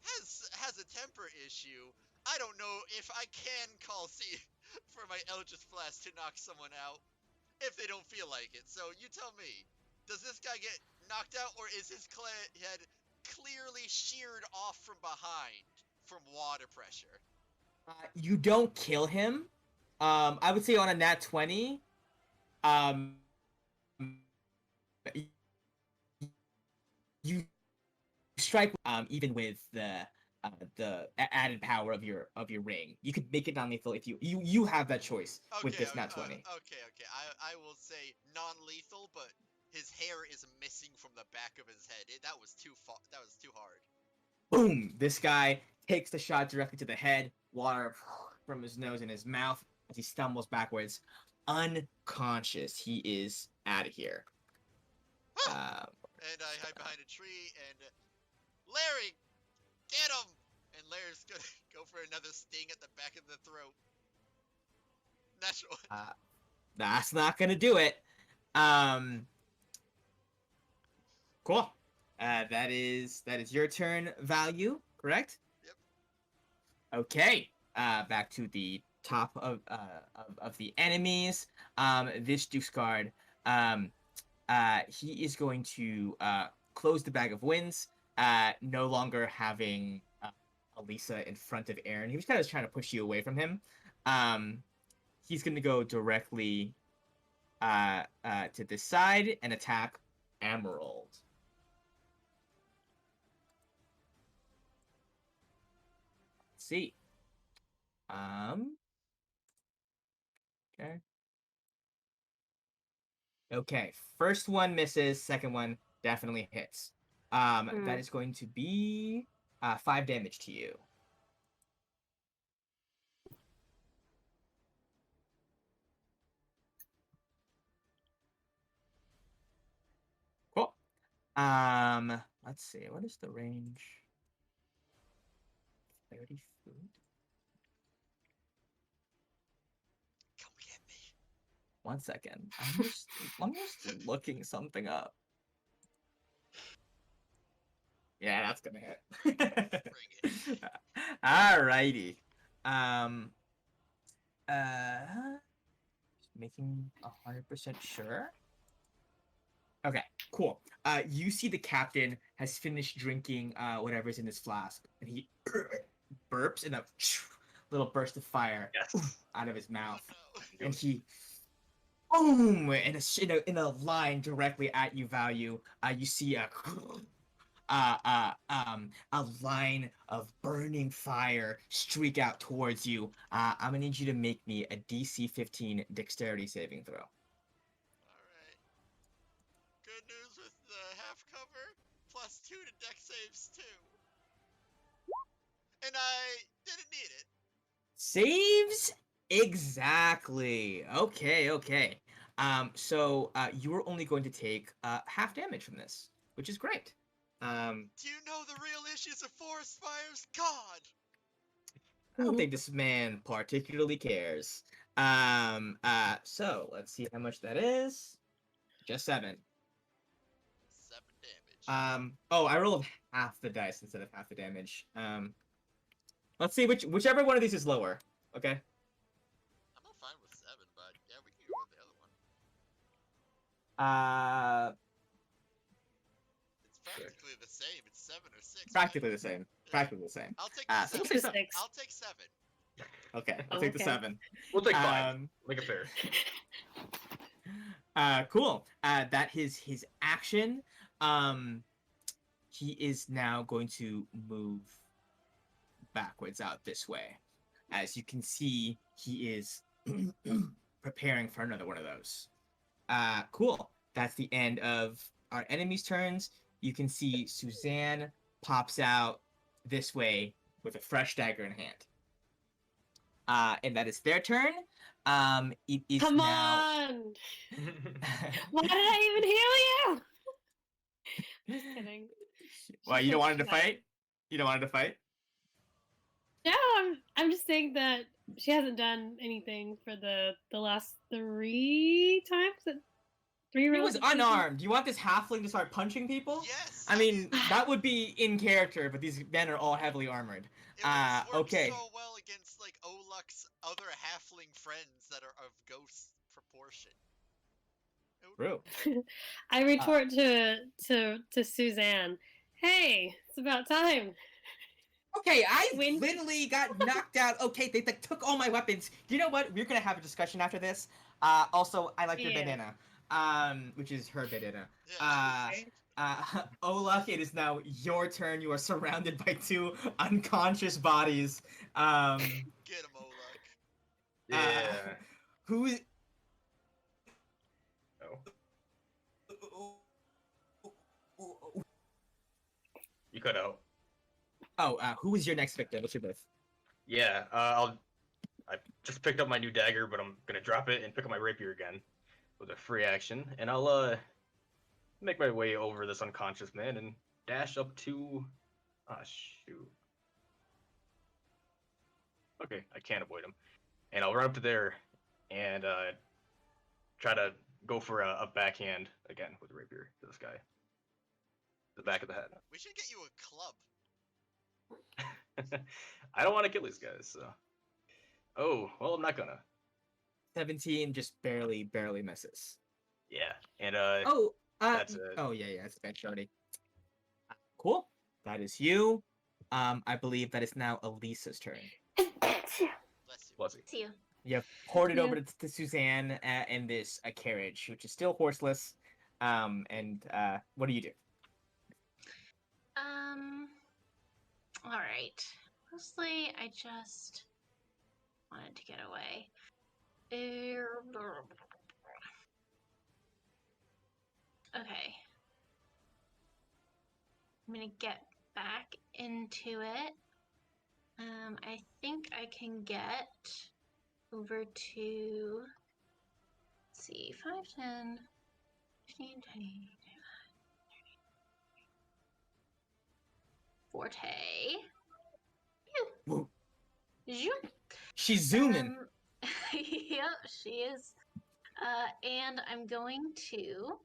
has a temper issue. I don't know if I can call for my eldritch blast to knock someone out if they don't feel like it. So you tell me, does this guy get knocked out, or is his head clearly sheared off from behind from water pressure? You don't kill him. I would say on a nat 20, you strike even with the added power of your ring. You could make it non-lethal if you have that choice with this nat 20. Okay. I will say non-lethal, but his hair is missing from the back of his head. That was too hard. Boom! This guy takes the shot directly to the head, water from his nose and his mouth as he stumbles backwards. Unconscious. He is out of here. And I hide behind a tree, and Larry, get him! And Larry's gonna go for another sting at the back of the throat. Natural. That's not gonna do it. Cool. That is your turn value, correct? Yep. Okay. back to the top of the enemies. This Duke's guard, he is going to close the bag of winds, no longer having Elisa in front of Aaron. He was kind of trying to push you away from him. He's going to go directly to this side and attack Emerald. Let's see. Okay. Okay. First one misses. Second one definitely hits. That is going to be 5 damage to you. Cool. Let's see. What is the range? 30 feet. Come get me. 1 second. I'm just looking something up. Yeah, that's gonna hit. Bring it. Alrighty. Making 100% sure. Okay, cool. You see the captain has finished drinking whatever's in his flask, and he burps in a little burst of fire out of his mouth, Oh, no. and he boom in a line directly at you, Value. You see a line of burning fire streak out towards you. I'm gonna need you to make me a DC 15 dexterity saving throw. Alright. Good news with the half cover. +2 to dex saves too. And I didn't need it. Saves? Exactly. Okay. So you are only going to take half damage from this, which is great. Do you know the real issues of forest fires? God! I don't think this man particularly cares. So let's see how much that is. Just 7. 7 damage. Oh, I rolled half the dice instead of half the damage. Let's see whichever one of these is lower. Okay. I'm not fine with 7, but yeah, we can go with the other one. It's practically the same. It's 7 or 6. Practically the same. Practically the same. I'll take So the we'll 7. say 6. I'll take 7. Okay, I'll take the 7. We'll take 5. Make it fair. Cool. That is his action. He is now going to move backwards out this way. As you can see, he is preparing for another one of those. Cool. That's the end of our enemies' turns. You can see Suzanne pops out this way with a fresh dagger in hand. And that is their turn. It is Come now... on! Why did I even heal you? Just kidding. Well, you don't want to fight? You don't want to fight? No, I'm just saying that she hasn't done anything for the last 3 times. 3 He rounds. was unarmed. You want this halfling to start punching people? Yes! I mean, that would be in character, but these men are all heavily armored. It would work Okay. so well against, like, Oluk's other halfling friends that are of ghost proportion. True. I retort to Suzanne. Hey, it's about time. Okay, I When- literally got knocked out. Okay, they took all my weapons. You know what? We're gonna have a discussion after this. Also, I like your Yeah. bandana. Which is her bandana. Yeah. Olaf, it is now your turn. You are surrounded by 2 unconscious bodies. Get him, Oluk. Yeah. Who is... You cut out. Who is your next victim? What's your move? Yeah. I just picked up my new dagger, but I'm gonna drop it and pick up my rapier again with a free action, and I'll make my way over this unconscious man and dash up to... Ah, shoot. Okay, I can't avoid him. And I'll run up to there and try to go for a backhand again with the rapier to this guy. The back of the head. We should get you a club. I don't want to kill these guys, so... Oh, well, I'm not gonna. 17 just barely misses. Yeah, and Oh, that's a oh yeah, it's advantage already. Cool. That is you. I believe that is now Elisa's turn. Bless you. bless you. See you. You have ported Yeah. over to Suzanne in this carriage, which is still horseless. And what do you do? All right. Mostly, I just wanted to get away. Okay. I'm gonna get back into it. I think I can get over to, let's see, 5, 10, 15, 20, Forte. Woo. Zoom. She's zooming. Yep, she is. And I'm going to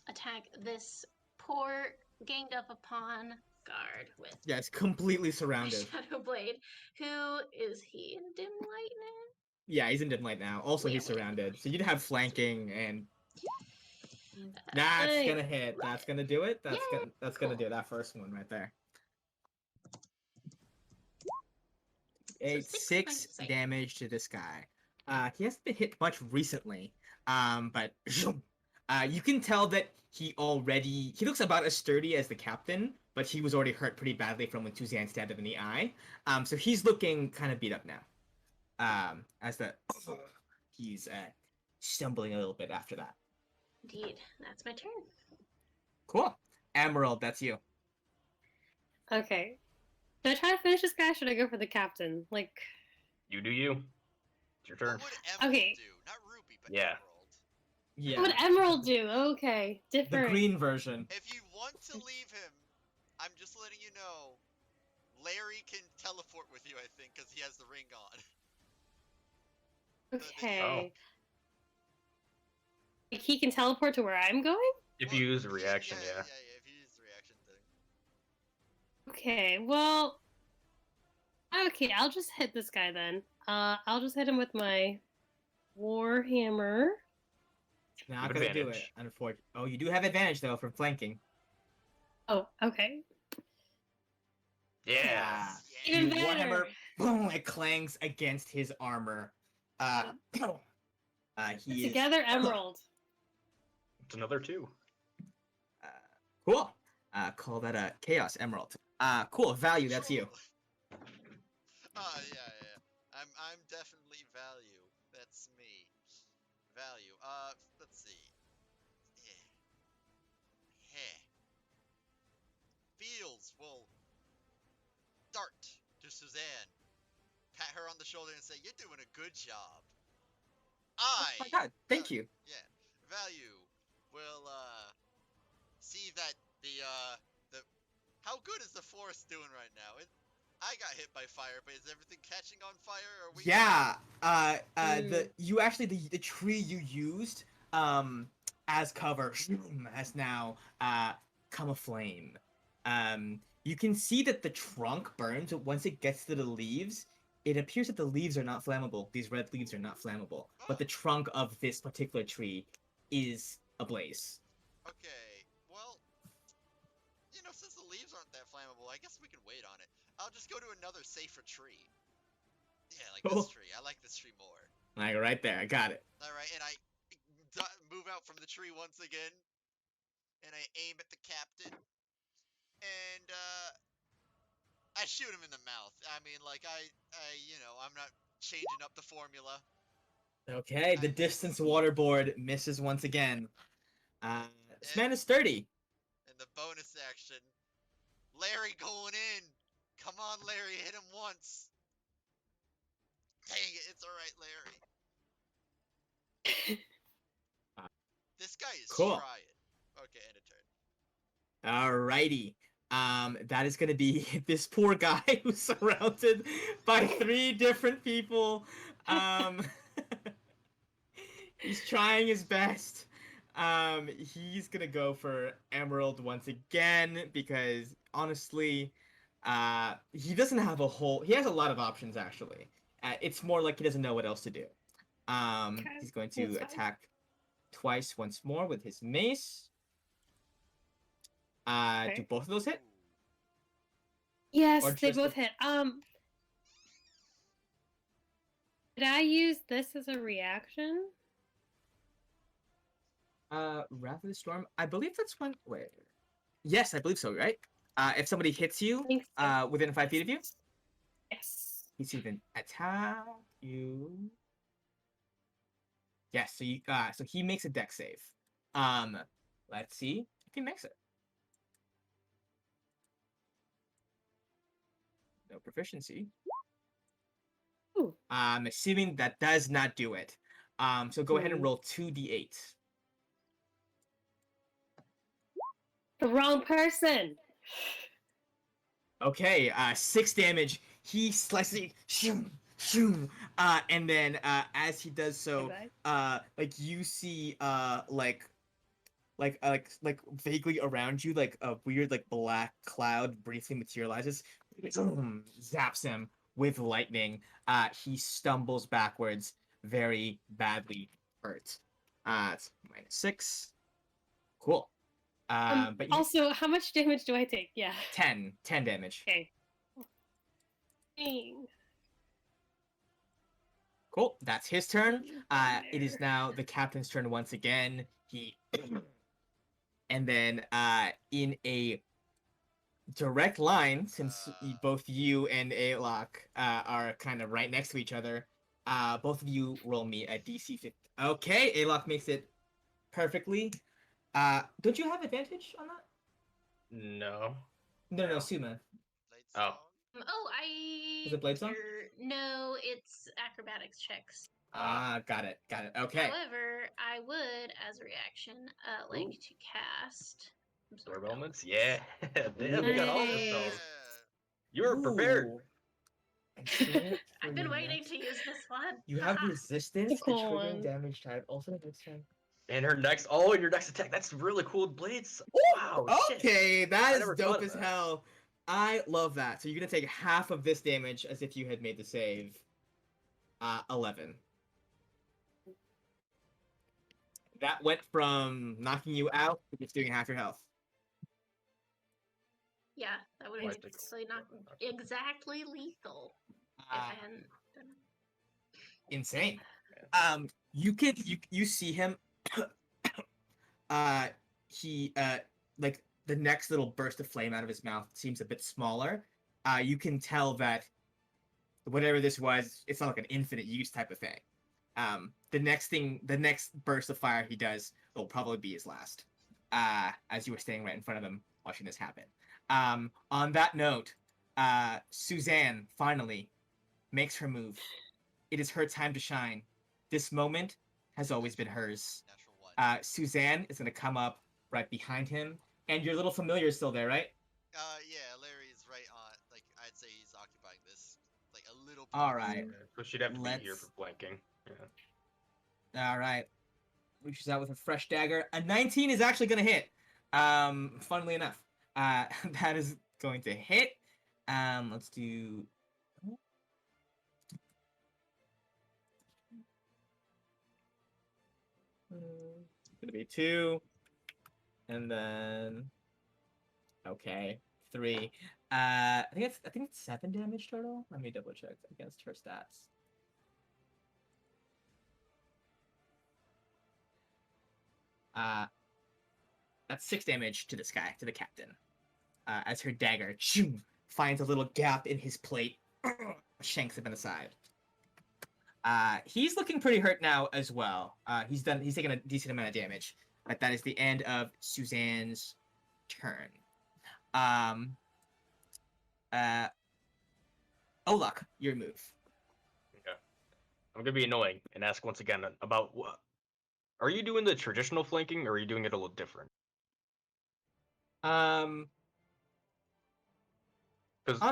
attack this poor ganged up upon guard with Yeah, it's completely my surrounded. Shadow Blade. Who is he in dim light now? Yeah, he's in dim light now. Also, he's Yeah. surrounded. So you'd have flanking, and that's Hey. gonna hit. That's gonna do it. That's Yay, gonna cool. do it. That first one right there. So 6 points of sight. damage to this guy. He hasn't been hit much recently. But you can tell that he looks about as sturdy as the captain, but he was already hurt pretty badly from when Suzanne stabbed him in the eye. So he's looking kind of beat up now. As he's stumbling a little bit after that. Indeed, that's my turn. Cool. Emerald, that's you. Okay. Should I try to finish this guy? Or should I go for the captain? Like, You do you. It's your turn. What would Emerald Okay. do? Not Ruby, but Yeah. Emerald. Yeah. what would Emerald do? Okay, The different. green version. If you want to leave him, I'm just letting you know, Larry can teleport with you, I think, because he has the ring on. Okay. Like he can teleport to where I'm going? If you use a reaction, yeah. Yeah, if you use the reaction thing. Okay, well. Okay, I'll just hit this guy then. I'll just hit him with my Warhammer. Not With gonna do it, advantage. unfortunately. Oh, you do have advantage though from flanking. Oh, okay. Yeah. Even Your better. Warhammer, boom! It clangs against his armor. He is Together, Emerald. It's another 2. cool. Call that a Chaos Emerald. Cool. Value. That's you. Yeah. I'm definitely value. That's me. Value. Let's see. Heh. Fields will dart to Suzanne, pat her on the shoulder, and say, "You're doing a good job." Oh my God! Thank you. Yeah. Value will see that the how good is the forest doing right now? I got hit by fire, but is everything catching on fire? Or are we? Yeah. The tree you used as cover has now come aflame. You can see that the trunk burns, but once it gets to the leaves, it appears that the leaves are not flammable. These red leaves are not flammable, but the trunk of this particular tree is ablaze. Okay. Well, since the leaves aren't that flammable, I guess we can wait on it. I'll just go to another safer tree. Yeah, like Cool. this tree. I like this tree more. Like right there, I got it. Alright, and I move out from the tree once again, and I aim at the captain, and I shoot him in the mouth. I mean, like, I'm not changing up the formula. Okay, the distance waterboard misses once again. This man is sturdy. And the bonus action, Larry going in. Come on, Larry, hit him once. Dang it, it's alright, Larry. This guy is Cool. trying. Okay, end of turn. Alrighty. That is gonna be this poor guy who's surrounded by 3 different people. He's trying his best. He's gonna go for Emerald once again because honestly, He doesn't have a whole. He has a lot of options actually. It's more like he doesn't know what else to do. Okay, He's going to that's fine. attack twice once more with his mace. Do Okay. both of those hit? Yes, Or they just both hit. Did I use this as a reaction? Wrath of the Storm. I believe that's one. Wait. Yes, I believe so. Right. If somebody hits you, I think so. within 5 feet of you, Yes. he's even attack you. Yes. So he makes a dex save. Let's see if he makes it. No proficiency. Ooh. I'm assuming that does not do it. So go ahead and roll 2d8. The wrong person. Okay, 6 damage. He slices it, shoom, shoom, and then as he does so, like you see, like vaguely around you, like a weird like black cloud briefly materializes, zaps him with lightning. He stumbles backwards, very badly hurt. It's -6. Cool. But you, Also, how much damage do I take? Yeah. 10 damage. Okay. Dang. Cool. That's his turn. It is now the captain's turn once again. He and then in a direct line, since both you and Aelok are kind of right next to each other, both of you roll me a DC 50. Okay, Aelok makes it perfectly. Don't you have advantage on that? No. No, Suma. Blade Oh. Song? Oh, I. Is it Blade Song? No, it's acrobatics checks. Got it. Okay. However, I would, as a reaction, like to cast Absorb Absorb elements? Yeah. Damn, you got all this Nice. stuff. You were prepared. Ooh. And Suma, for I've been your waiting next- to use this one. You have resistance Cool to triggering one. damage type. Also next time. And her next, your next attack. That's really cool blades. Wow. Shit. Okay, that I is never dope thought of as that. hell. I love that. So you're gonna take half of this damage as if you had made the save. 11. That went from knocking you out to just doing half your health. Yeah, that would have been exactly lethal if I hadn't done it. Insane. You see him. He like the next little burst of flame out of his mouth seems a bit smaller. You can tell that whatever this was, it's not like an infinite use type of thing. The next burst of fire he does will probably be his last. As you were standing right in front of him watching this happen. On that note, Suzanne finally makes her move. It is her time to shine. This moment has always been hers. Natural one. Suzanne is going to come up right behind him. And your little familiar is still there, right? Yeah, Larry's right on. Like, I'd say he's occupying this, like, a little bit. All right. So she'd have to be here for flanking. Yeah. All right. Reaches out with a fresh dagger. A 19 is actually going to hit. Funnily enough. That is going to hit. Let's do... It's going to be 2. And then... Okay. 3. I think it's 7 damage total. Let me double check against her stats. That's 6 damage to this guy, to the captain. As her dagger finds a little gap in his plate, shanks him in the side. He's looking pretty hurt now as well. He's taken a decent amount of damage. But that is the end of Suzanne's turn. Olak, your move. Okay. I'm gonna be annoying and ask once again about what. Are you doing the traditional flanking, or are you doing it a little different? Because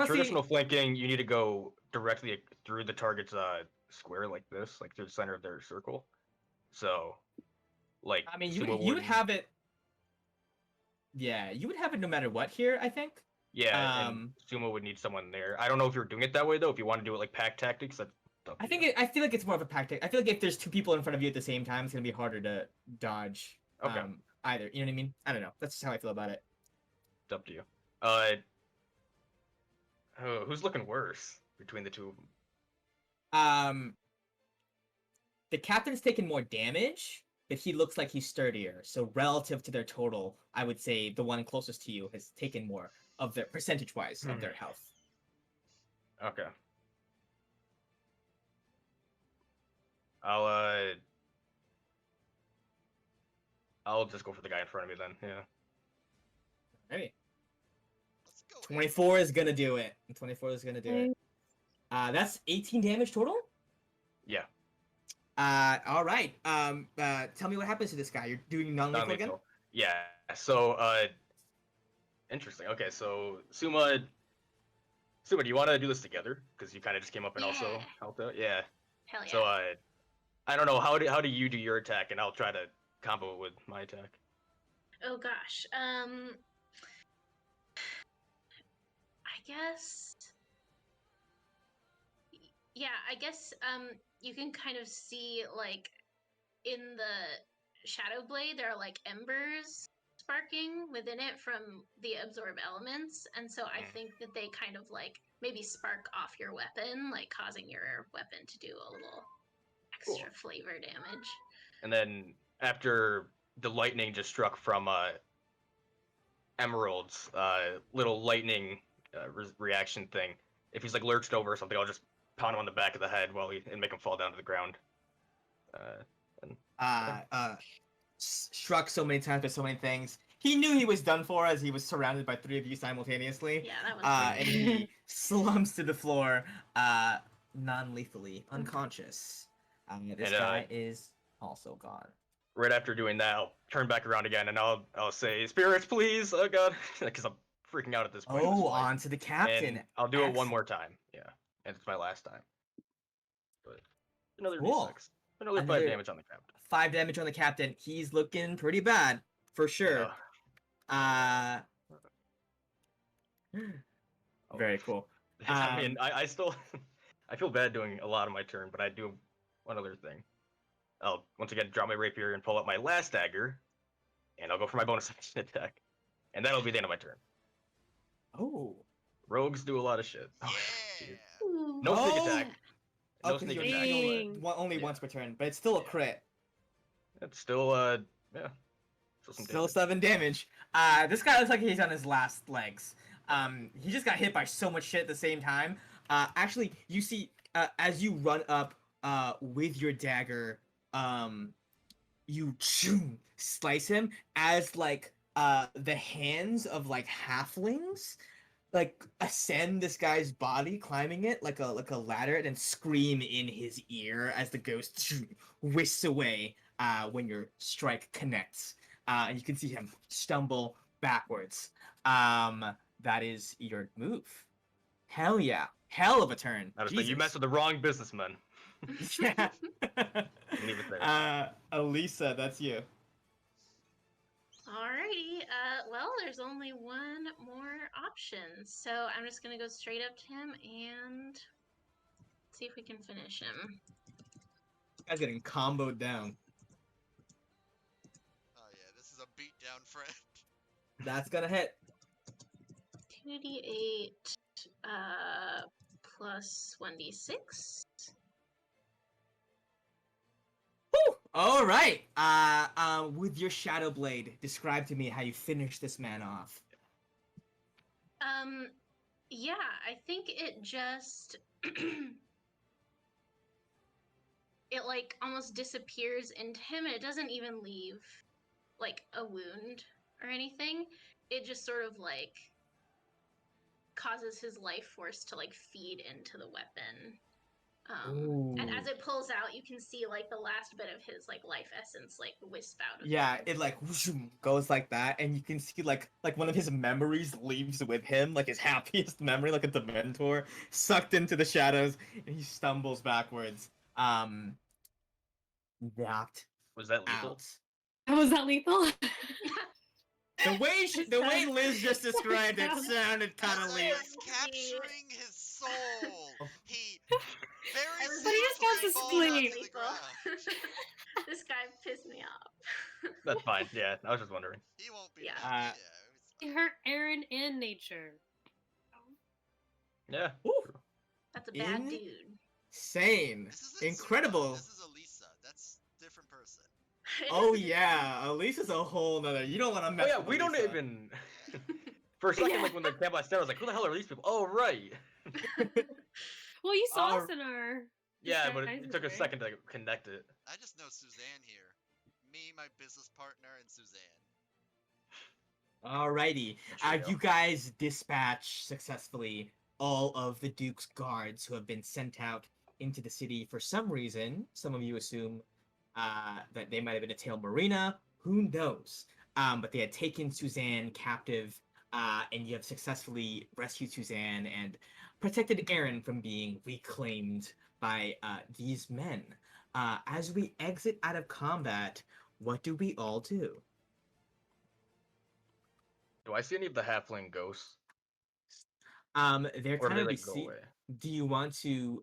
traditional flanking, you need to go directly through the target's square like this, like through the center of their circle. So, like, I mean, you would have it. Yeah, you would have it no matter what here, I think. Yeah, and Sumo would need someone there. I don't know if you're doing it that way though. If you want to do it like pack tactics, that's up to you. I feel like it's more of a pack tactic. I feel like if there's two people in front of you at the same time, it's gonna be harder to dodge. Okay. Either. You know what I mean? I don't know. That's just how I feel about it. It's up to you. Who's looking worse between the two of them? The captain's taken more damage, but he looks like he's sturdier. So relative to their total, I would say the one closest to you has taken more of their percentage-wise of their health. Okay. I'll just go for the guy in front of me then. Yeah. Hey. Let's go. 24 is gonna do it. 24 is gonna do it. That's 18 damage total? Yeah. All right. Tell me what happens to this guy. You're doing non-lethal again? Yeah. So, interesting. Okay, so Suma, do you want to do this together? Because you kind of just came up and also helped out. Yeah. Hell yeah. So, I don't know. How do you do your attack, and I'll try to combo it with my attack. Oh gosh. I guess. Yeah, I guess you can kind of see like in the Shadow Blade there are like embers sparking within it from the absorb elements, and so I think that they kind of like maybe spark off your weapon, like causing your weapon to do a little extra flavor damage. And then after the lightning just struck from Emerald's little lightning reaction thing, if he's like lurched over or something, I'll just pound him on the back of the head and make him fall down to the ground. Struck so many times by so many things. He knew he was done for as he was surrounded by 3 of you simultaneously. Yeah, that was and he slumps to the floor, non-lethally unconscious. This guy is also gone. Right after doing that, I'll turn back around again and I'll say, "Spirits, please!" Oh god, because I'm freaking out at this point. Oh, on to the captain. And I'll do it one more time. Yeah, and it's my last time. But another D6. Another 5 damage on the captain. 5 damage on the captain. He's looking pretty bad, for sure. Very cool. I mean, I still I feel bad doing a lot of my turn, but I do one other thing. I'll once again drop my rapier and pull out my last dagger, and I'll go for my bonus action attack, and that'll be the end of my turn. Oh. Rogues do a lot of shit. Yeah. No sneak attack. No sneak attack. Only once per turn, but it's still a crit. It's still yeah. Still 7 damage. This guy looks like he's on his last legs. He just got hit by so much shit at the same time. Actually, you see, as you run up with your dagger, you slice him as like the hands of like halflings like ascend this guy's body, climbing it like a ladder, and then scream in his ear as the ghost whisks away when your strike connects. And you can see him stumble backwards. That is your move. Hell yeah. Hell of a turn. You messed with the wrong businessman. Yeah. Leave it there. Elisa, that's you. Alrighty. Well, there's only one more option, so I'm just gonna go straight up to him and see if we can finish him. This guy's getting comboed down. Oh yeah, this is a beatdown, friend. That's gonna hit. 2d8 plus 1d6. Woo! All right. With your shadow blade, describe to me how you finish this man off. Yeah, I think it just it like almost disappears into him. It doesn't even leave like a wound or anything. It just sort of like causes his life force to like feed into the weapon. And as it pulls out, you can see like the last bit of his like life essence like wisp out of him. It like whoosh, goes like that, and you can see like one of his memories leaves with him, like his happiest memory, like a Dementor, sucked into the shadows, and he stumbles backwards. Knocked Was that lethal? out. Was that lethal? The way Liz just described it sounded kind of As I weird. was capturing his soul, he very I was But he just wants safely to falls onto sleep. the ground. This guy pissed me off. That's fine. Yeah, I was just wondering. He won't be Yeah. back. Yeah, it's He fine. hurt Aaron and nature. Yeah. Ooh. That's a bad dude. Insane. This isn't Incredible. Zuko, this is Elisa. That's a different person. Oh yeah, Elisa's a whole nother. You don't want to Oh mess yeah, with we don't Elisa. even. For a second, Yeah. like when the camp last I was like, "Who the hell are these people?" Oh right. Well, you saw Our- us in our. Yeah, but it took a disguise, second to connect it. I just know Suzanne here. Me, my business partner, and Suzanne. Alrighty. Trio. You guys dispatch successfully all of the Duke's guards who have been sent out into the city for some reason. Some of you assume that they might have been a Tail Marina. Who knows? But they had taken Suzanne captive, and you have successfully rescued Suzanne and protected Aaron from being reclaimed by these men. As we exit out of combat, what do we all do? Do I see any of the halfling ghosts, They're or do kind they of like go away? Do you want to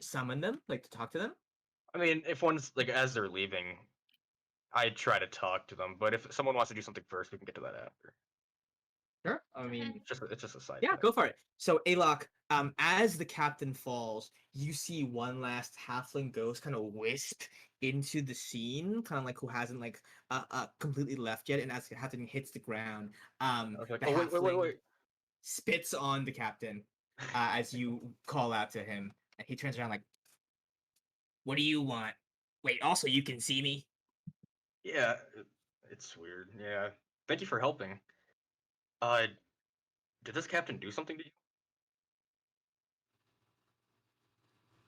summon them, like to talk to them? I mean, if one's like as they're leaving, I try to talk to them. But if someone wants to do something first, we can get to that after. Sure. I Go mean, ahead. It's just a side. yeah, thing. go for it. So, Alok, as the captain falls, you see one last halfling ghost kind of wisp into the scene, kind of like who hasn't like completely left yet. And as the captain hits the ground, I was like, the oh wait. halfling spits on the captain as you call out to him, and he turns around like, "What do you want? Wait, also you can see me." Yeah, it's weird. Yeah. Thank you for helping. Did this captain do something to you?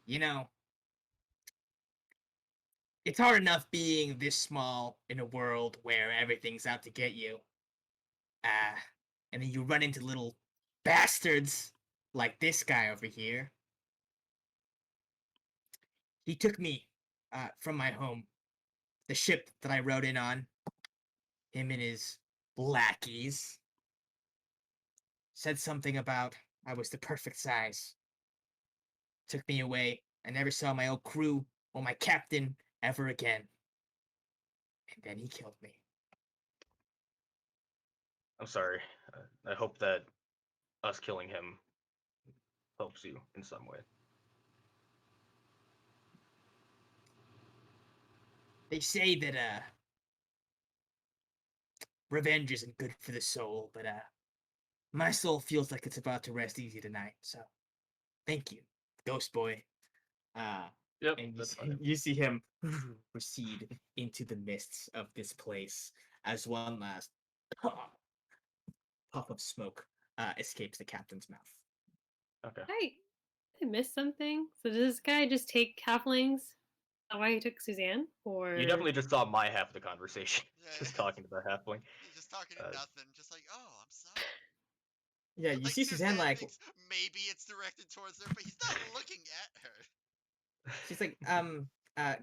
You know, it's hard enough being this small in a world where everything's out to get you. And then you run into little bastards like this guy over here. He took me from my home, the ship that I rode in on. Him and his lackeys. Said something about I was the perfect size. Took me away. I never saw my old crew or my captain ever again. And then he killed me. I'm sorry. I hope that us killing him helps you in some way. They say that revenge isn't good for the soul, but my soul feels like it's about to rest easy tonight. So, thank you, Ghost Boy. Yep, And that's fine. you see him recede into the mists of this place as one last puff of smoke escapes the captain's mouth. Okay. I missed something. So does this guy just take halflings? Is that why he took Suzanne? Or You definitely just saw my half of the conversation. Yeah. Just talking to the halfling. He's just talking to Uh, nothing, just like, oh, I'm sorry. Yeah, you Like, see Suzanne like thinks maybe it's directed towards her, but he's not looking at her. she's like,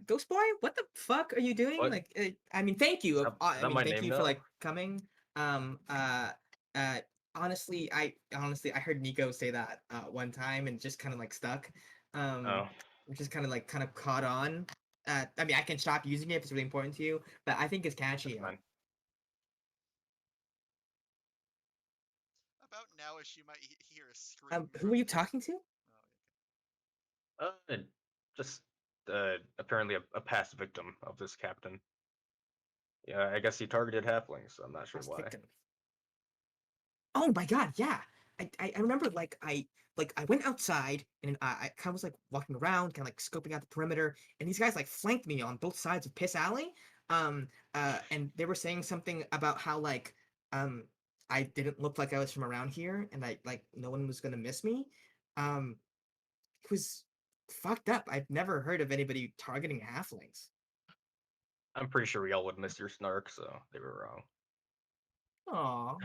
Ghost Boy, what the fuck are you doing? What? Like, I mean, thank you. Is that I mean, my thank name you now? for like coming. Honestly, I heard Nico say that one time and just kind of like stuck. Oh, Just kind of caught on. I mean, I can stop using it if it's really important to you, but I think it's catchy. that's fine. About now-ish, you might hear a scream. Who from are you him. talking to? Oh, Just apparently a past victim of this captain. Yeah, I guess he targeted halflings. So I'm not sure Past why. victim. Oh my god, yeah. I remember I went outside and I kind of was like walking around, kind of like scoping out the perimeter, and these guys like flanked me on both sides of Piss Alley. And they were saying something about how I didn't look like I was from around here, and no one was gonna miss me. It was fucked up. I've never heard of anybody targeting halflings. I'm pretty sure we all would miss your snark, so they were wrong. Aw.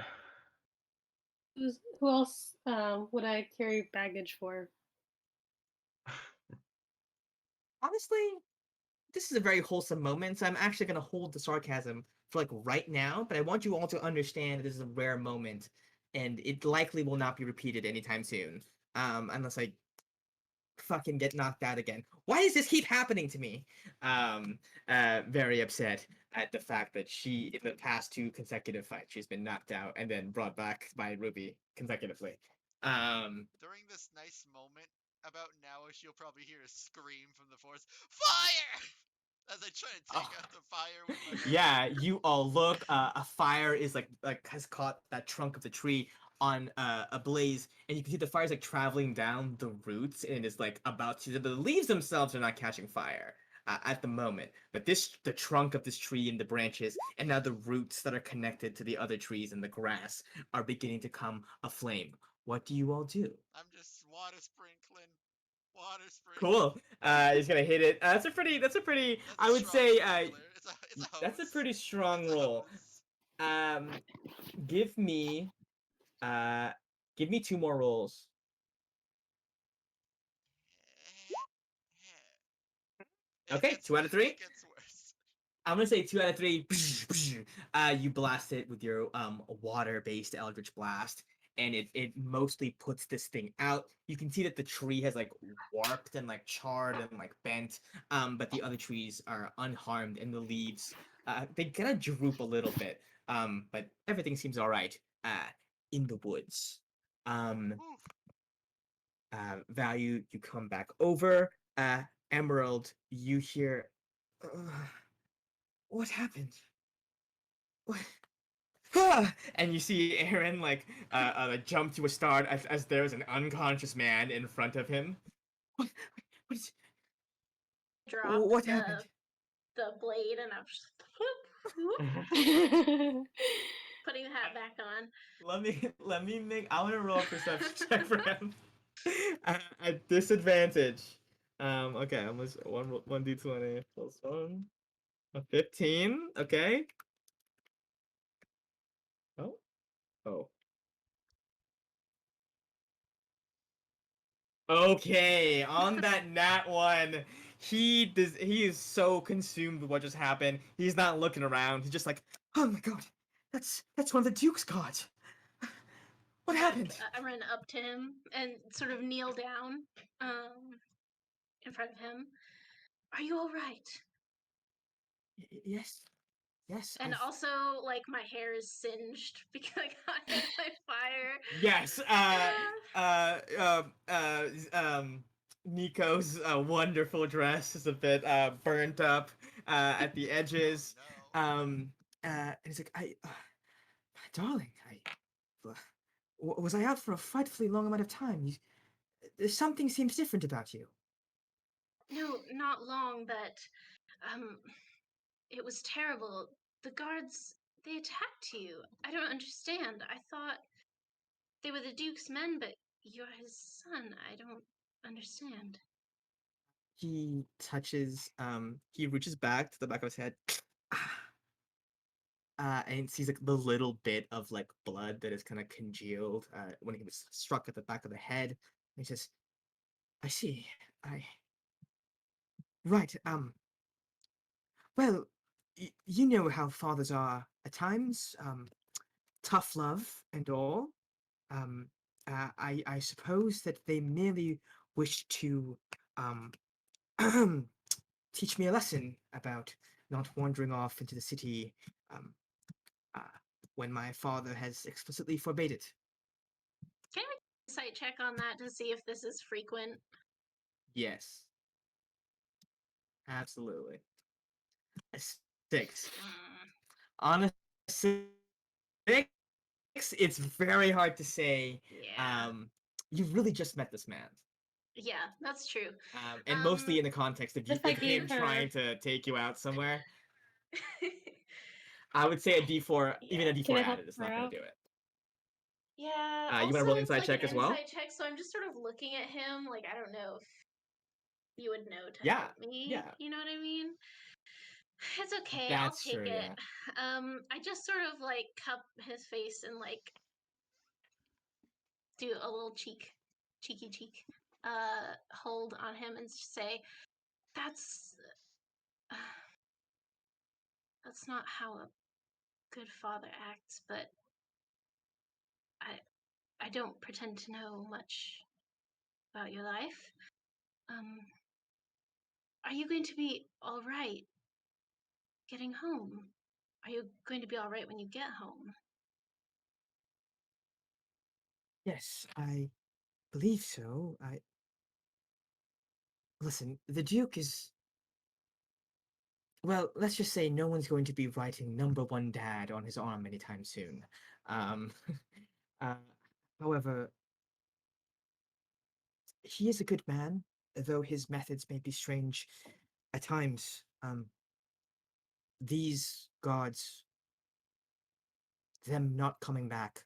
who else would I carry baggage for? Honestly, this is a very wholesome moment, so I'm actually gonna hold the sarcasm for like right now, but I want you all to understand this is a rare moment, and it likely will not be repeated anytime soon. Unless I fucking get knocked out again. Why does this keep happening to me? Very upset at the fact that she, in the past 2 consecutive fights, she's been knocked out and then brought back by Ruby consecutively. During this nice moment, about now, you'll probably hear a scream from the forest. Fire! As I try to take out the fire with my hand. Yeah, you all look. A fire is like has caught that trunk of the tree on a blaze, and you can see the fire's like traveling down the roots, and it's like about to. The leaves themselves are not catching fire at the moment, but the trunk of this tree and the branches, and now the roots that are connected to the other trees and the grass are beginning to come aflame. What do you all do? I'm just water sprinkling. Water sprinkling. Cool. He's gonna hit it. That's a pretty. That's I a would strong say. sprinkler. It's a hose. That's a pretty strong It's a roll. hose. Give me. Give me 2 more rolls. Okay, 2 out of 3. It gets worse. I'm gonna say 2 out of 3. You blast it with your water-based Eldritch Blast, and it mostly puts this thing out. You can see that the tree has like warped and like charred and like bent, but the other trees are unharmed, and the leaves they kind of droop a little bit, but everything seems all right in the woods. Um, Value, you come back over. Emerald, you hear. What happened? What? Ah! And you see Aaron like jump to a start as there's an unconscious man in front of him. What? What is? Drop What happened? the blade, and I'm just whoop, putting the hat back on. Let me make. I want to roll a perception check for him at disadvantage. Okay, almost one d20 plus 1. A 15. Okay. Oh. Oh. Okay, on that nat 1, he is so consumed with what just happened. He's not looking around. He's just like, "Oh my god. That's one of the Duke's cards. What happened?" I run up to him and sort of kneel down in front of him. Are you all right? Yes. Yes. And also, like, my hair is singed because I got hit by fire. Yes. Nico's wonderful dress is a bit burnt up at the edges. Oh, no. And he's like, darling, was I out for a frightfully long amount of time? Something seems different about you. No, not long, but it was terrible. The guards, they attacked you. I don't understand. I thought they were the Duke's men, but you're his son. I don't understand. He touches, he reaches back to the back of his head, and sees like the little bit of like blood that is kind of congealed when he was struck at the back of the head. And he says, "I see. Right. Well, you know how fathers are at times. Tough love and all. Um, I suppose that they merely wish to um teach me a lesson about not wandering off into the city um, uh, when my father has explicitly forbade it." Can I make a insight check on that to see if this is frequent? Yes, absolutely. A 6. Mm, On a 6, it's very hard to say. yeah. You really just met this man. Yeah, that's true. And mostly in the context of If I him gave her- trying to take you out somewhere. I would say a D4, even a Yeah. Can I D4 help added is her not going to out? do it. Yeah. You want to Also, roll it's inside like check an as well? insight check, so I'm just sort of looking at him. Like, I don't know if you would know to Yeah, help me. yeah. You know what I mean? It's okay. I'll That's take true, it. yeah. I just sort of like cup his face and like do a little cheeky cheek, hold on him and say, "That's, that's not how a good father acts, but I don't pretend to know much about your life. Are you going to be all right getting home? Are you going to be all right when you get home? Yes, I believe so. Listen, the Duke is. Well, let's just say no one's going to be writing number one dad on his arm anytime soon. Um, uh, however, he is a good man, though his methods may be strange at times. These gods, them not coming back,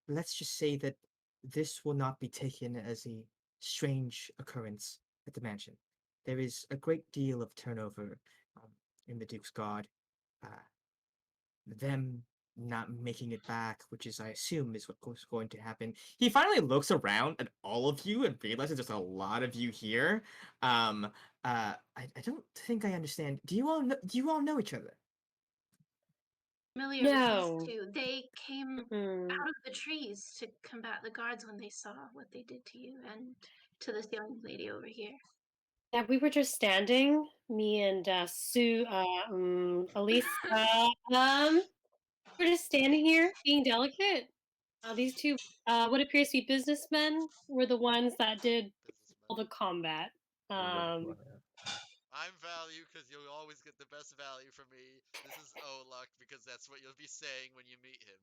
let's just say that this will not be taken as a strange occurrence at the mansion. There is a great deal of turnover in the Duke's Guard. Uh, them not making it back, which is, I assume, is what's going to happen. He finally looks around at all of you and realizes there's a lot of you here. I don't think I understand. Do you all know each other? Familiar with No. these two. They came Mm. out of the trees to combat the guards when they saw what they did to you and to this young lady over here. Yeah, we were just standing, me and Sue, Elise. We're just standing here, being delicate. These two, what appears to be businessmen, were the ones that did all Businessman. the combat. Um, I'm value because you'll always get the best value from me. This is Olak because that's what you'll be saying when you meet him.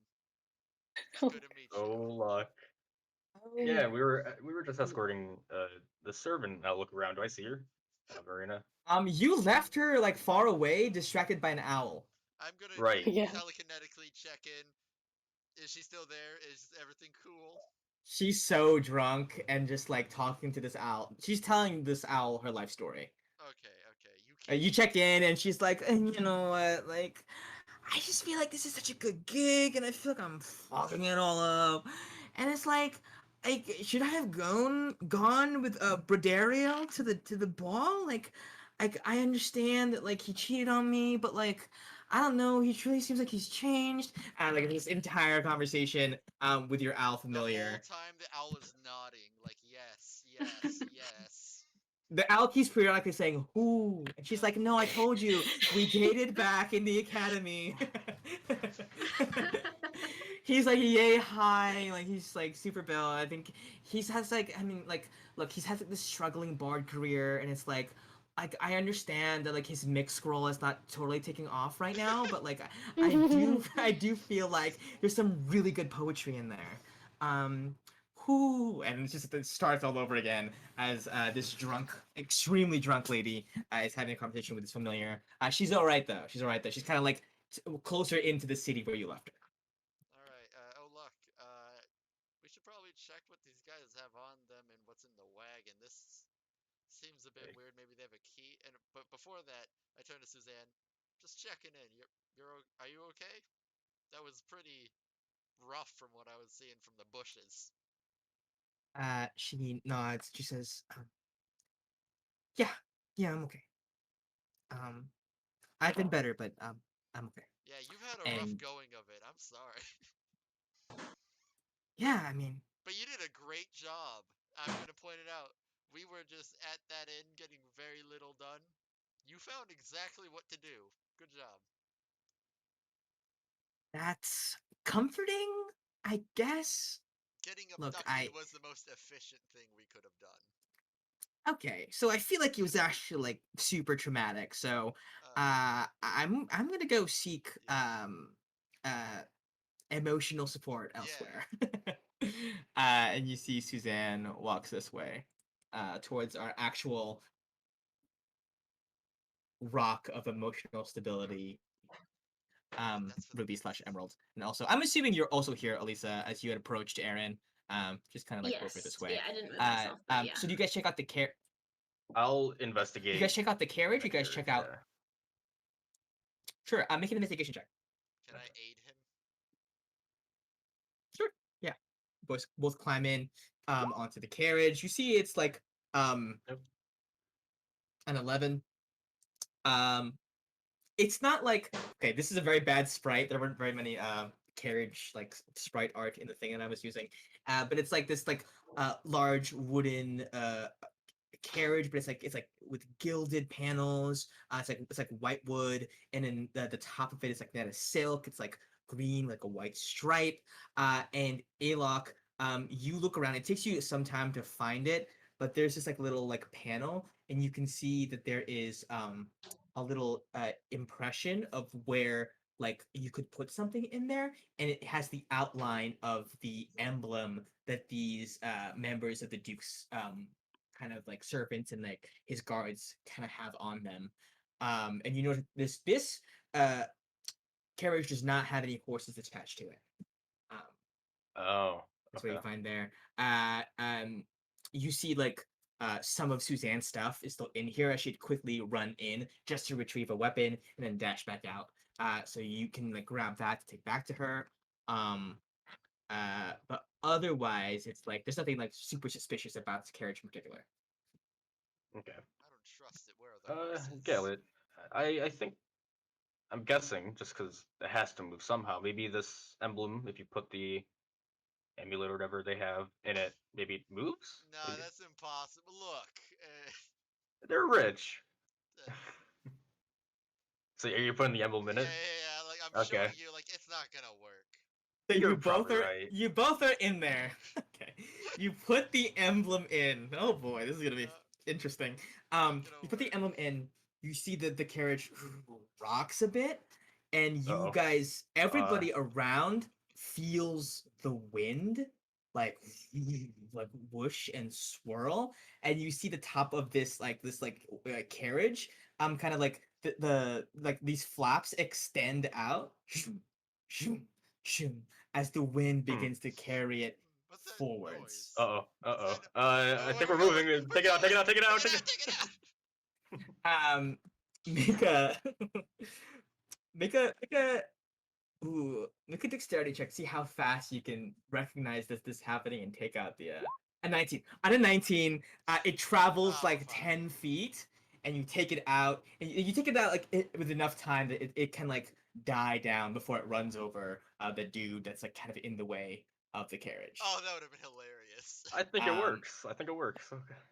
It's good to meet you. Oh, luck. Yeah, we were just escorting the servant. Now look around. Do I see her, Marina? You left her like far away, distracted by an owl. I'm gonna Right. yeah. telekinetically check in. Is she still there? Is everything cool? She's so drunk and just like talking to this owl. She's telling this owl her life story. Okay, okay. You can't. You check in and she's like, you know what, like, I just feel like this is such a good gig and I feel like I'm fucking it all up. And it's like, should I have gone with Bradario to the ball? Like I understand that like he cheated on me, but like I don't know, he truly seems like he's changed. And like this entire conversation with your owl The whole familiar. time the owl is nodding, like yes, yes, yes. The owl keeps periodically saying "who," and she's like, "No, I told you, we dated back in the academy." He's like yay high, like he's like super built. I think he's has like I mean like look, he's had like, this struggling bard career, and it's like I understand that like his mix scroll is not totally taking off right now, but like I do feel like there's some really good poetry in there. Um, who and it's just it starts all over again as this drunk, extremely drunk lady is having a conversation with this familiar. She's all right though. She's all right though. She's kind of like closer into the city where you left her. Alright, oh look, we should probably check what these guys have on them and what's in the wagon. This seems a bit weird. Maybe they have a key. And but before that, I turn to Suzanne. Just checking in. Are you okay? That was pretty rough from what I was seeing from the bushes. She nods. She says, "Yeah, yeah, I'm okay. Um, I've been better, but I'm okay." Yeah, you've had a rough And going of it. I'm sorry. yeah, I mean, But you did a great job. I'm going to point it out. We were just at that inn getting very little done. You found exactly what to do. Good job. that's comforting, I guess. Getting Look, abducted was the most efficient thing we could have done. okay, so I feel like it was actually like super traumatic. So, I'm gonna go seek Yeah. uh emotional support Yeah. elsewhere. And you see Suzanne walks this way, towards our actual rock of emotional stability, That's for the Ruby slash best. Emerald. And also, I'm assuming you're also here, Elisa, as you had approached Aaron, just kind of like over Yes. this way. Yeah, I didn't move myself, but yeah. So do you guys check out the I'll You investigate guys check out the carriage? the You guys check carriage. out? Yeah. Sure. I'm making an investigation check. Can I aid him? Sure. Yeah. Both climb in onto the carriage. You see it's like Yep. an 11. Um it's not like okay, this is a very bad sprite. There weren't very many carriage like sprite art in the thing that I was using. But it's like this like large wooden carriage, but it's like with gilded panels. It's like white wood, and then the top of it is like that of silk. It's like green, like a white stripe. And Alok, you look around. It takes you some time to find it, but there's this like little like panel, and you can see that there is a little impression of where like you could put something in there, and it has the outline of the emblem that these members of the Duke's kind of like servants and like his guards kind of have on them. And you know this uh carriage does not have any horses attached to it. Um, Oh, that's what okay. you find there. You see like some of Suzanne's stuff is still in here as she'd quickly run in just to retrieve a weapon and then dash back out. So you can like grab that to take back to her. But otherwise, it's like there's nothing like super suspicious about this carriage in particular. Okay. I don't trust it. Where are the horses? Gallet. I think I'm guessing just because it has to move somehow. Maybe this emblem, if you put the amulet or whatever they have in it, maybe it moves. No, Maybe. that's impossible. Look. They're rich. Uh, So are you putting the emblem in yeah, it? yeah, yeah. Like I'm Okay. showing you, like it's not gonna work. So You're you both probably are right. you both are in there. Okay. You put the emblem in. Oh boy, this is gonna be interesting. Knock it You put over. the emblem in, you see that the carriage rocks a bit, and you Uh-oh. guys, everybody around feels the wind like like whoosh and swirl, and you see the top of this carriage kind of like the like these flaps extend out as the wind begins to carry it What's that forwards. noise? Uh-oh. Uh-oh. What's that? I Where think we're we're going? moving. We're Take it out, take going. it out, take it out, Take take it it out. Take it out. Make a make a make a dexterity check. See how fast you can recognize this happening and take out the a 19. On a 19, it travels Oh, like fuck. 10 feet, and you take it out, and you take it out like with enough time that it can like die down before it runs over the dude that's like kind of in the way of the carriage. Oh, that would have been hilarious. I think it Um, works. I think it works. Okay.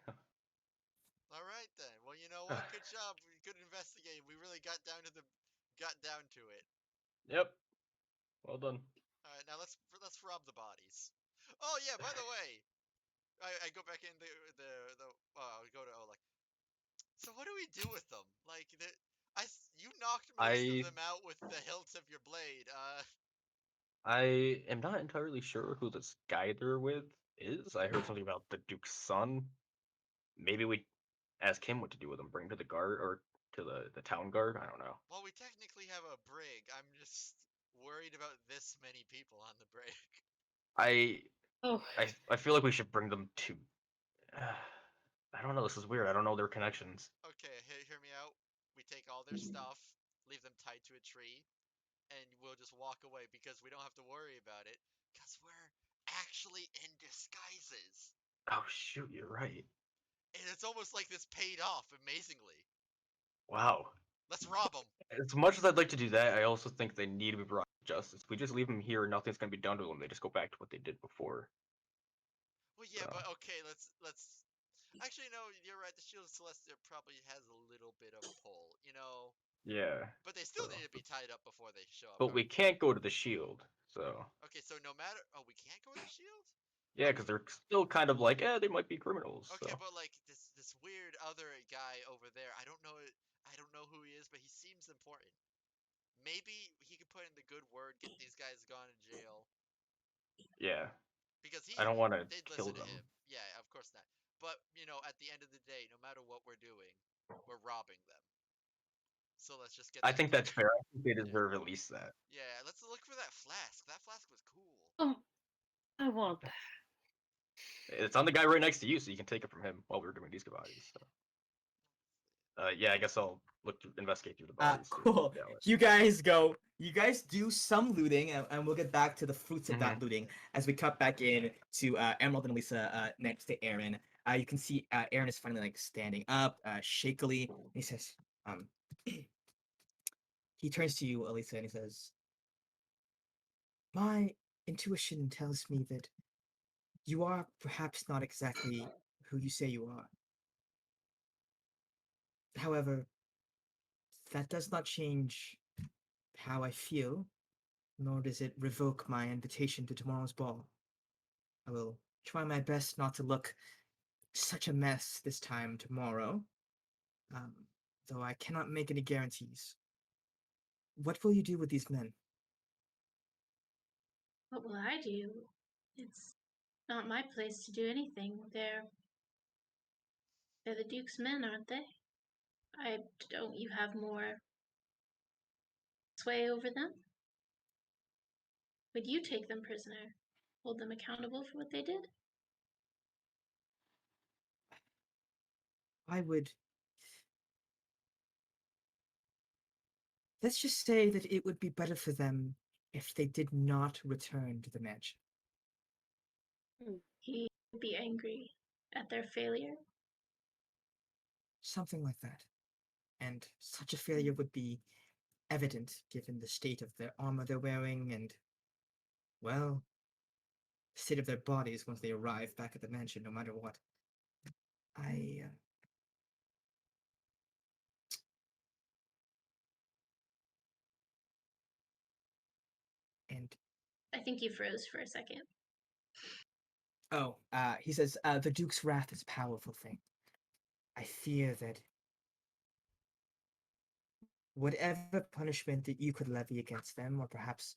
All right then. Well, you know what? Good job. Good investigating. We really got down to it. Yep. Well done. All right, now let's rob the bodies. Oh yeah. By the way, I go back in the I go to like. So what do we do with them? Like you knocked most of I them out with the hilt of your blade. I am not entirely sure who this guy they're with is. I heard something about the Duke's son. Maybe we ask him what to do with him. Bring to the guard or to the town guard. I don't know. Well, we technically have a brig. I'm just worried about this many people on the brig. I Oh, I feel like we should bring them to. I don't know. This is weird. I don't know their connections. Okay, hear me out. We take all their stuff, leave them tied to a tree, and we'll just walk away because we don't have to worry about it because we're actually in disguises. Oh shoot, you're right. And it's almost like this paid off amazingly. Wow. Let's rob them. As much as I'd like to do that, I also think they need to be brought to justice. If we just leave them here, nothing's gonna be done to them. They just go back to what they did before. Well, yeah, So. but okay, let's. Actually, no, you're right. The Shield of Celestia probably has a little bit of pull, you know. Yeah. But they still So. need to be tied up before they show up. But we can't go to the shield. So. Okay, so no matter. Oh, we can't go to the Shield. Yeah, because they're still kind of like, they might be criminals. Okay, So. but like this weird other guy over there, I don't know who he is, but he seems important. Maybe he could put in the good word, get these guys gone to jail. Yeah. Because I don't want to they'd kill listen them. to him. Yeah, of course not. But at the end of the day, no matter what we're doing, we're robbing them. So let's just get. I That think that's clear. fair. I think they deserve at least that. Yeah, let's look for that flask. That flask was cool. I want that. It's on the guy right next to you, so you can take it from him while we're doing these bodies. So. Yeah, I guess I'll investigate through the bodies. Cool. You guys do some looting, and we'll get back to the fruits of that looting as we cut back in to Emerald and Lisa next to Aaron. You can see Aaron is finally like standing up, shakily. He says, He turns to you, Elisa, and he says, "My intuition tells me that you are perhaps not exactly who you say you are. However, that does not change how I feel, nor does it revoke my invitation to tomorrow's ball. I will try my best not to look such a mess this time tomorrow, um, though I cannot make any guarantees. What will you do with these men?" What will I do? It's not my place to do anything. They're the Duke's men, aren't they? Don't you have more sway over them? Would you take them prisoner? Hold them accountable for what they did? I would. Let's just say that it would be better for them if they did not return to the mansion. He would be angry at their failure. Something like that. And such a failure would be evident given the state of the armor they're wearing and, well, the state of their bodies once they arrive back at the mansion, no matter what. I. And. I think you froze for a second. Oh, he says, the Duke's wrath is a powerful thing. I fear that whatever punishment that you could levy against them, or perhaps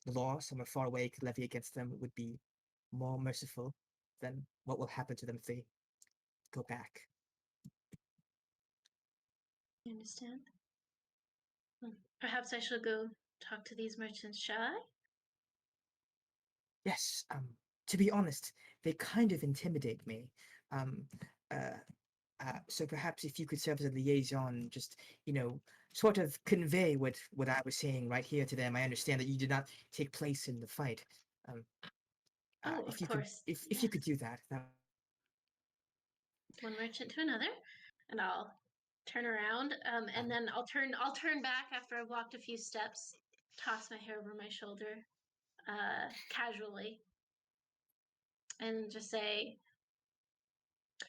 the law somewhere far away could levy against them, would be more merciful than what will happen to them if they go back. You understand? Perhaps I shall go talk to these merchants, shall I? Yes, to be honest, they kind of intimidate me. Um, so perhaps if you could serve as a liaison, just, sort of convey what I was saying right here to them. I understand that you did not take place in the fight. Um, Oh, if of you course. could, if you could do that, One merchant to another, and I'll turn around, and then I'll turn back after I've walked a few steps, toss my hair over my shoulder, casually, and just say,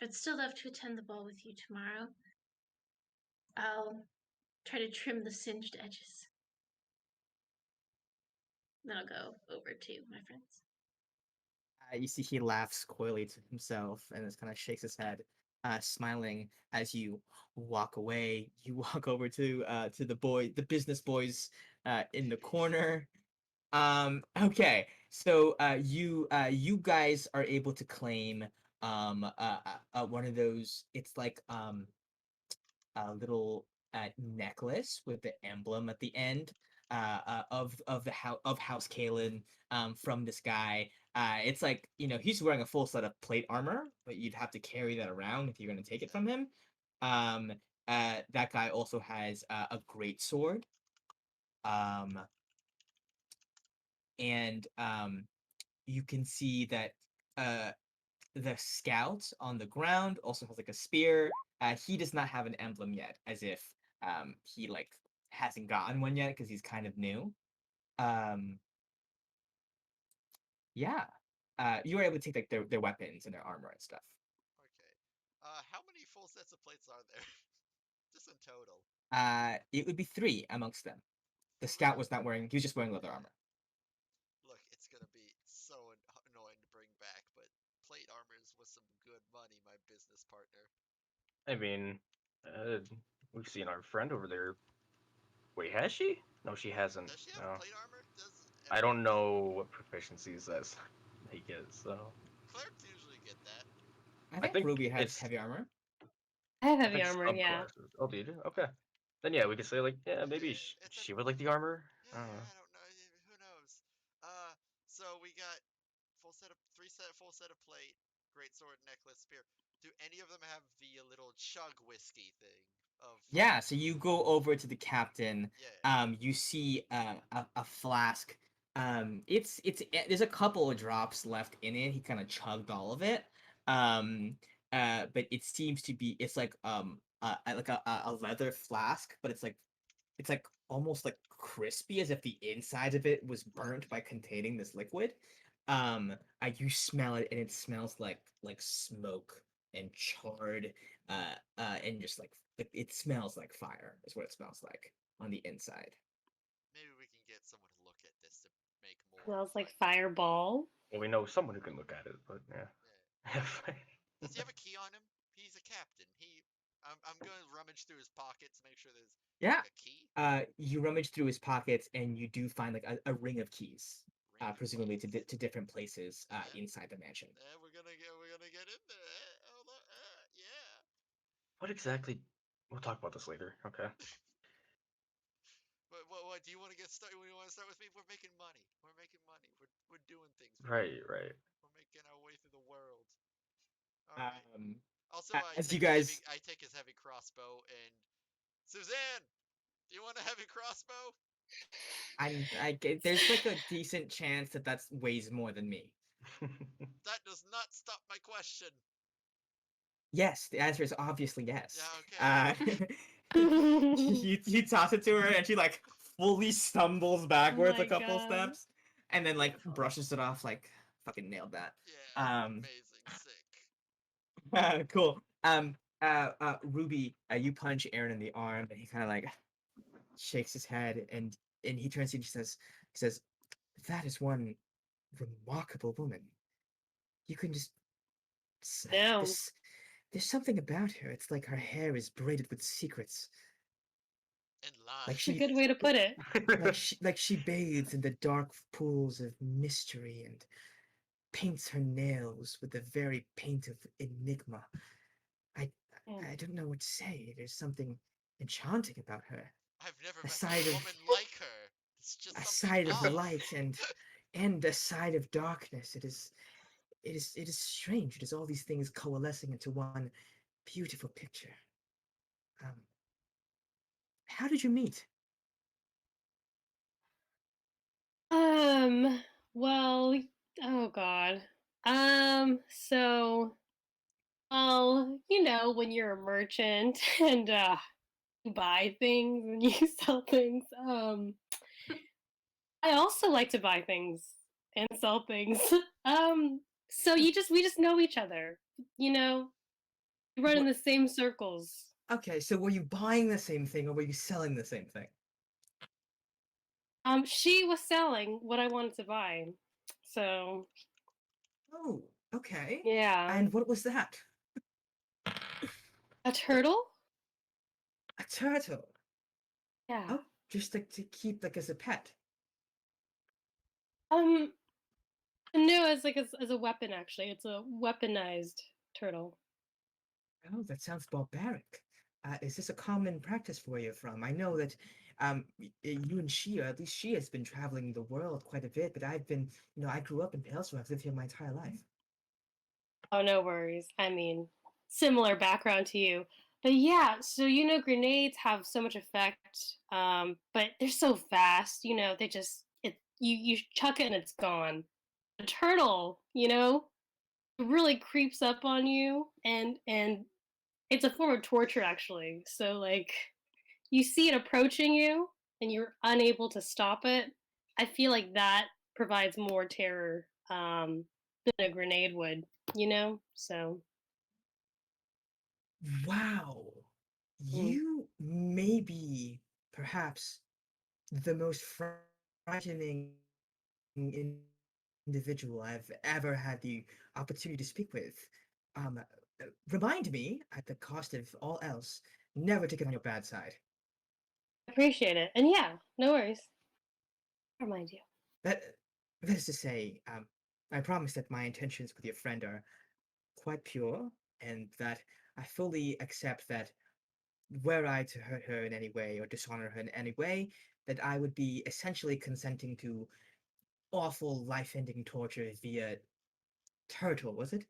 "I'd still love to attend the ball with you tomorrow. I'll try to trim the singed edges." Then I'll go over to my friends. you see he laughs coyly to himself and just kind of shakes his head, smiling as you walk away. You walk over to the business boys in the corner. Okay, so you guys are able to claim one of those. It's like a little necklace with the emblem at the end of the house of House Kalen from this guy. It's like, he's wearing a full set of plate armor, but you'd have to carry that around if you're going to take it from him. Um, that guy also has a great sword. Um, and you can see that the scout on the ground also has like a spear. He does not have an emblem yet, as if he like hasn't gotten one yet because he's kind of new. Um, yeah, you were able to take like their weapons and their armor and stuff. Okay. How many full sets of plates are there? Just in total. It would be 3 amongst them. The Three. scout was not wearing; he was just wearing leather armor. Look, it's gonna be so annoying to bring back, but plate armors was some good money, my business partner. I mean, uh, we've seen our friend over there. Wait, has she? No, she hasn't. Does she have No. plate armor? Does I Emerald? don't know what proficiencies that's he gets, so. Clerics usually get that. I I think think Ruby has it's heavy armor. I have I heavy think armor, yeah. subclasses. Oh, do you? Okay. Then yeah, we could say like, yeah, maybe It's a she would like the armor. I don't know. I don't know. Who knows? So we got full set of plate, great sword, necklace, spear. Do any of them have the little chug whiskey thing of? Yeah, so you go over to the captain. Yeah. You see a flask. There's a couple of drops left in it. He kind of chugged all of it. Um, but it seems to be it's like like a leather flask, but it's like almost like crispy, as if the inside of it was burnt by containing this liquid. You smell it, and it smells like smoke and charred, and just like it smells like fire is what it smells like on the inside. Maybe we can get someone to look at this to make more. Smells like findings. fireball. Well, we know someone who can look at it, but yeah. Yeah. Does he have a key on him? He's a captain. I'm going to rummage through his pockets, make sure there's Yeah. like a key. You rummage through his pockets, and you do find like a ring of keys, Ring of presumably keys. to different places Yeah. inside the mansion. We're gonna get in there. Hold on. Yeah. What exactly? We'll talk about this later. Okay. What do you want to get started? You want to start with me? We're making money. We're making money. We're doing things. Right. We're making our way through the world. All right. Um, Also, as you guys, I take his heavy crossbow and Suzanne, do you want a heavy crossbow? there's like a decent chance that weighs more than me. That does not stop my question. Yes, the answer is obviously yes. Yeah, okay. You toss it to her, and she like fully stumbles backwards my a couple God. steps, and then like brushes it off like fucking nailed that. Yeah, amazing, sick. Cool. Ruby, you punch Aaron in the arm, and he kind of like shakes his head, and he turns to you and he says, "That is one remarkable woman. You can just Damn. there's something about her. It's like her hair is braided with secrets. And lies. Like That's a good way to put it. like she bathes in the dark pools of mystery and paints her nails with the very paint of enigma. I Yeah. I don't know what to say. There's something enchanting about her. I've never A met side a of woman like her. It's just a something side of the off. light and a side of darkness. It is strange. It is all these things coalescing into one beautiful picture. Um, how did you meet? Well, oh God. So, well, when you're a merchant and you buy things and you sell things, I also like to buy things and sell things. So we just know each other, We run in What? the same circles. Okay, so were you buying the same thing or were you selling the same thing? She was selling what I wanted to buy. So, Oh, okay. yeah. And what was that? A turtle? A turtle. Yeah. Oh, just like to keep like as a pet. Um, no, as a weapon actually. It's a weaponized turtle. Oh, that sounds barbaric. Is this a common practice for where you're from? I know that you and Shia, at least Shia, has been traveling the world quite a bit, but I grew up in Palestine. I've lived here my entire life. Oh, no worries. I mean, similar background to you. But yeah, so grenades have so much effect, but they're so fast. They just you chuck it and it's gone. A turtle, it really creeps up on you, and it's a form of torture actually. So like, you see it approaching you, and you're unable to stop it. I feel like that provides more terror than a grenade would. So. Wow. Mm. You may be perhaps the most frightening individual I've ever had the opportunity to speak with. Remind me, at the cost of all else, never to get on your bad side. Appreciate it. And yeah, no worries. I'll remind you. That, that is to say, I promise that my intentions with your friend are quite pure, and that I fully accept that were I to hurt her in any way or dishonor her in any way, that I would be essentially consenting to awful life-ending torture via turtle, was it?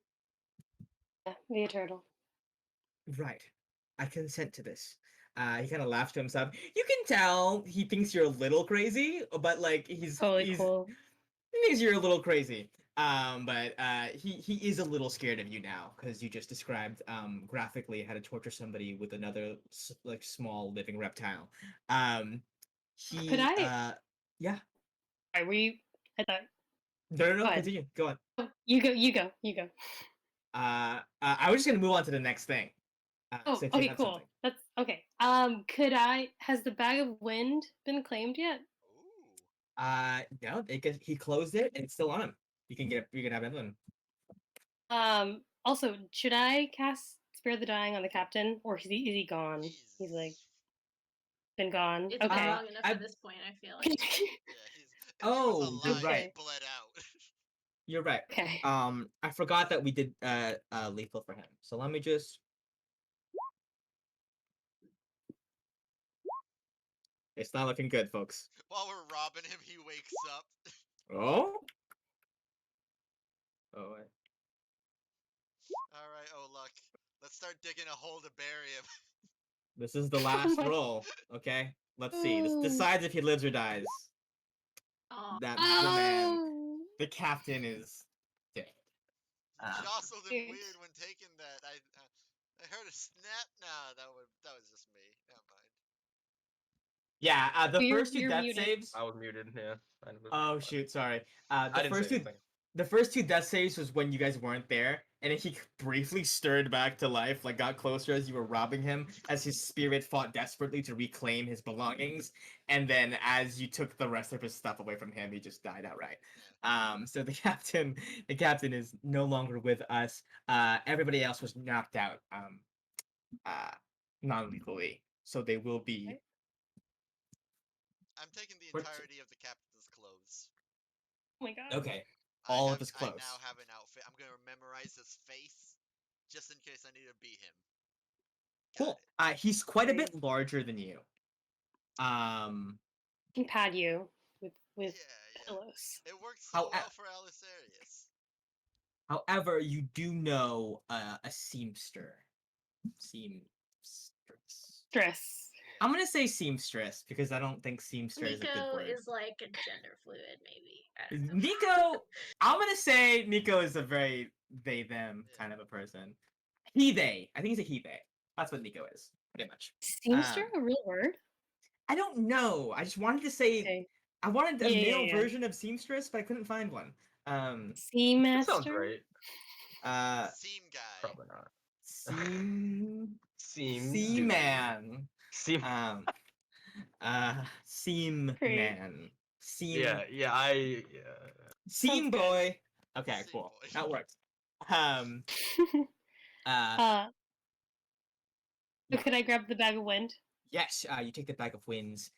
Yeah, be a turtle. Right. I consent to this. He kind of laughs to himself. You can tell he thinks you're a little crazy, but like Totally cool. he thinks you're a little crazy. But he is a little scared of you now because you just described graphically how to torture somebody with another like small living reptile. Um, He, Could I? yeah. Are we? I thought. No, Go ahead. continue. Go on. Oh, you go. You go. You go. I was just gonna move on to the next thing. Oh, So if you okay, have cool. something. That's okay. Could I? Has the bag of wind been claimed yet? Ooh. No, he closed it and it's still on him. You can have another one. Also, should I cast Spare the Dying on the captain, or is he gone? He's like been gone. It's Okay. been long enough at this point, I feel like. Yeah, if he was Oh, you're alive, right. he bled out. You're right. Okay. I forgot that we did lethal for him. So let me just. It's not looking good, folks. While we're robbing him, he wakes up. Oh. Oh. Alright, oh luck. Let's start digging a hole to bury him. This is the last roll. Okay. Let's see. This Oh. decides if he lives or dies. Oh, That the man, Oh. the captain is dead. Jostled him Weird. weird when taking that. I heard a snap. Nah, that was just me. Never mind. Yeah. The You're- first two you're death muted. saves. I was muted. Yeah. Oh shoot! Sorry. I The didn't first say two. anything. The first two death saves was when you guys weren't there, and then he briefly stirred back to life, like got closer as you were robbing him, as his spirit fought desperately to reclaim his belongings, and then as you took the rest of his stuff away from him, he just died outright. So the captain is no longer with us. Everybody else was knocked out, non-lethally, so they will be. Okay. I'm taking the What's- entirety of the captain's clothes. Oh my god. Okay, all of his I clothes. now have an outfit. I'm gonna memorize his face, just in case I need to beat him. Got Cool. it. He's quite a bit larger than you. I can pad you with Yeah. pillows. It worked so How- well for Alicerius. However, you do know a seamster. Seamstress. Stress. I'm gonna say seamstress because I don't think seamster is a good Nico word. is like a gender fluid, maybe. I don't know. Nico, I'm gonna say Nico is a very they them kind of a person. He they. I think he's a he they. That's what Nico is, pretty much. Seamster, a real word? I don't know. I just wanted to say Okay. I wanted a Yeah, male yeah. version of seamstress, but I couldn't find one. Seamaster? That sounds right. Seam guy. Probably not. Seaman. Seam. Seam Great. man. Seam. Yeah. Seam Sounds good. boy. Okay, Seam cool. boy. That works. So yeah. Could I grab the bag of wind? Yes, you take the bag of winds.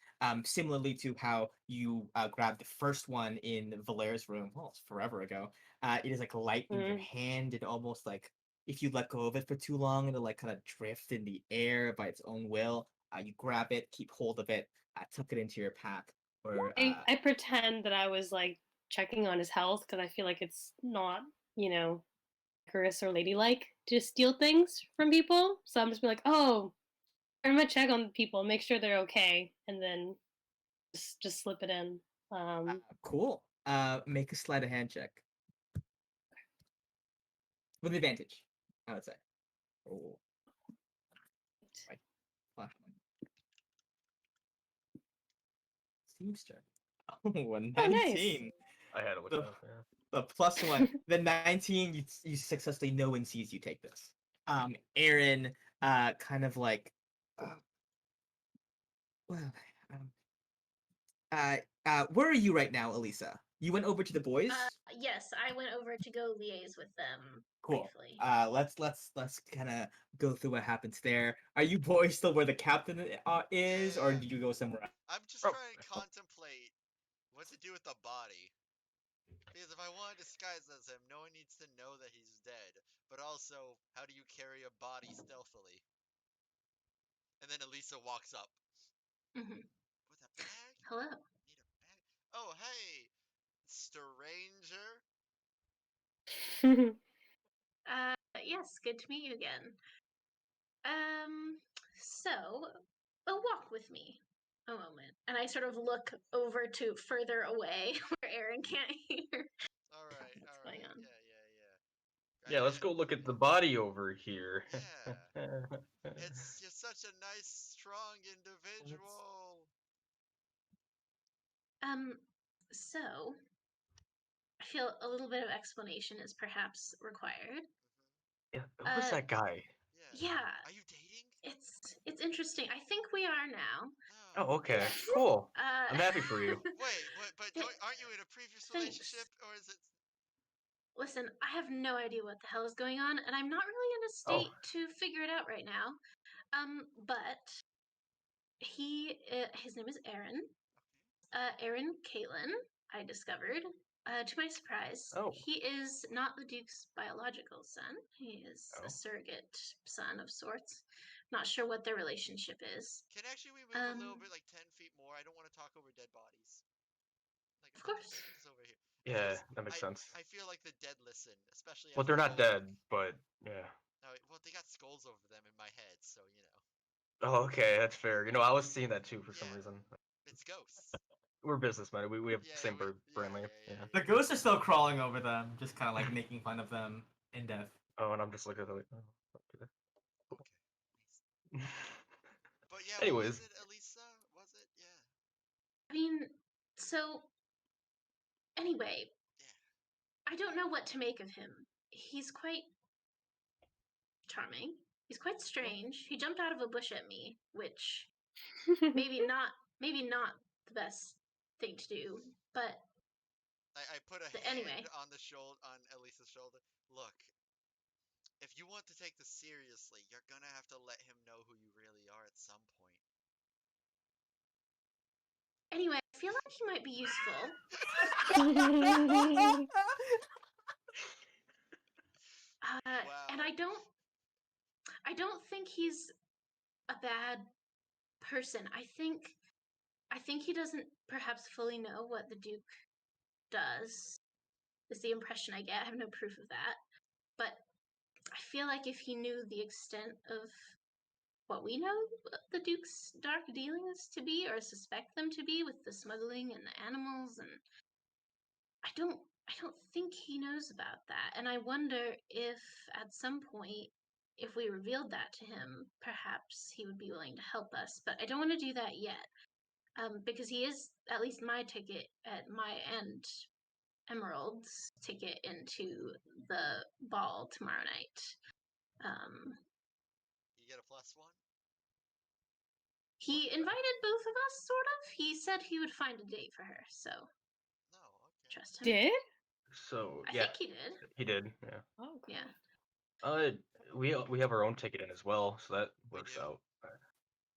Similarly to how you grabbed the first one in Valaire's room. Well, it's forever ago. It is like light in your hand and almost like if you let go of it for too long, it'll like kind of drift in the air by its own will. You grab it, keep hold of it, tuck it into your pack. Or I pretend that I was like checking on his health because I feel like it's not, decorous or ladylike to steal things from people. So I'm just be like, oh, I'm gonna check on people, make sure they're okay, and then just slip it in. Cool. Make a sleight of hand check with advantage, I would say. Oh. Seamster. Oh, a 19. Oh, nice. I had to look The- it up. Yeah. The +1. The 19, you successfully no one sees you take this. Aaron, kind of like, well, where are you right now, Elisa? You went over to the boys. Yes, I went over to go liaise with them Cool. briefly. Let's kind of go through what happens there. Are you boys still where the captain is, or Yeah. did you go somewhere else? I'm just Oh. trying to contemplate what to do with the body. Because if I want to disguise as him, no one needs to know that he's dead. But also, how do you carry a body stealthily? And then Elisa walks up. Mhm. With a bag? Hello. Need a bag? Oh, hey! Stranger? Yes, good to meet you again. So, walk with me a moment. And I sort of look over to further away where Aaron can't hear. Alright, What's going on? Yeah. Yeah, let's go look at the body over here. It's just such a nice, strong individual. So I feel a little bit of explanation is perhaps required. Yeah, who's that guy? Yeah. Are you dating? It's interesting. I think we are now. No. Oh, okay, cool. Uh, I'm happy for you. Wait, but aren't you in a previous Thanks. relationship, or is it? Listen, I have no idea what the hell is going on, and I'm not really in a state to figure it out right now. But his name is Aaron. Aaron Caitlin, I discovered. To my surprise, Oh. he is not the Duke's biological son. He is Oh. a surrogate son of sorts. Not sure what their relationship is. Can actually we move a little bit, like 10 feet more? I don't want to talk over dead bodies. Like, Of course. This over here. Yeah, Because that makes sense. I feel like the dead listen, especially. Well, after they're not Olaf. dead, but yeah. No, well, they got skulls over them in my head, so you know. Oh, okay, that's fair. You know, I was seeing that too for some reason. It's ghosts. We're businessmen. We have Yeah, same we- brain yeah, length. yeah, Yeah. The ghosts are still crawling over them, just kind of like making fun of them in death. Oh, and I'm just looking at it like, oh, okay. Okay. Nice. But yeah, what Anyways. was it, Elisa? Was it? Yeah. I mean, so anyway, Yeah. I don't know what to make of him. He's quite charming. He's quite strange. He jumped out of a bush at me, which maybe not the best thing to do, but I put a hand anyway. on on Elisa's shoulder. Look, if you want to take this seriously, you're gonna have to let him know who you really are at some point. Anyway, I feel like he might be useful. Wow. And I don't think he's a bad person. I think he doesn't perhaps fully know what the Duke does. Is the impression I get. I have no proof of that. But I feel like if he knew the extent of what we know the Duke's dark dealings to be, or suspect them to be, with the smuggling and the animals, and I don't think he knows about that. And I wonder if at some point, if we revealed that to him, perhaps he would be willing to help us. But I don't want to do that yet. Because he is at least my ticket at my end, Emerald's ticket into the ball tomorrow night. You get a +1? He invited both of us, sort of. He said he would find a date for her, so No, okay. trust him. Did? So I yeah, think he did. he did. Yeah. Oh, cool. Yeah. We have our own ticket in as well, so that works do? out.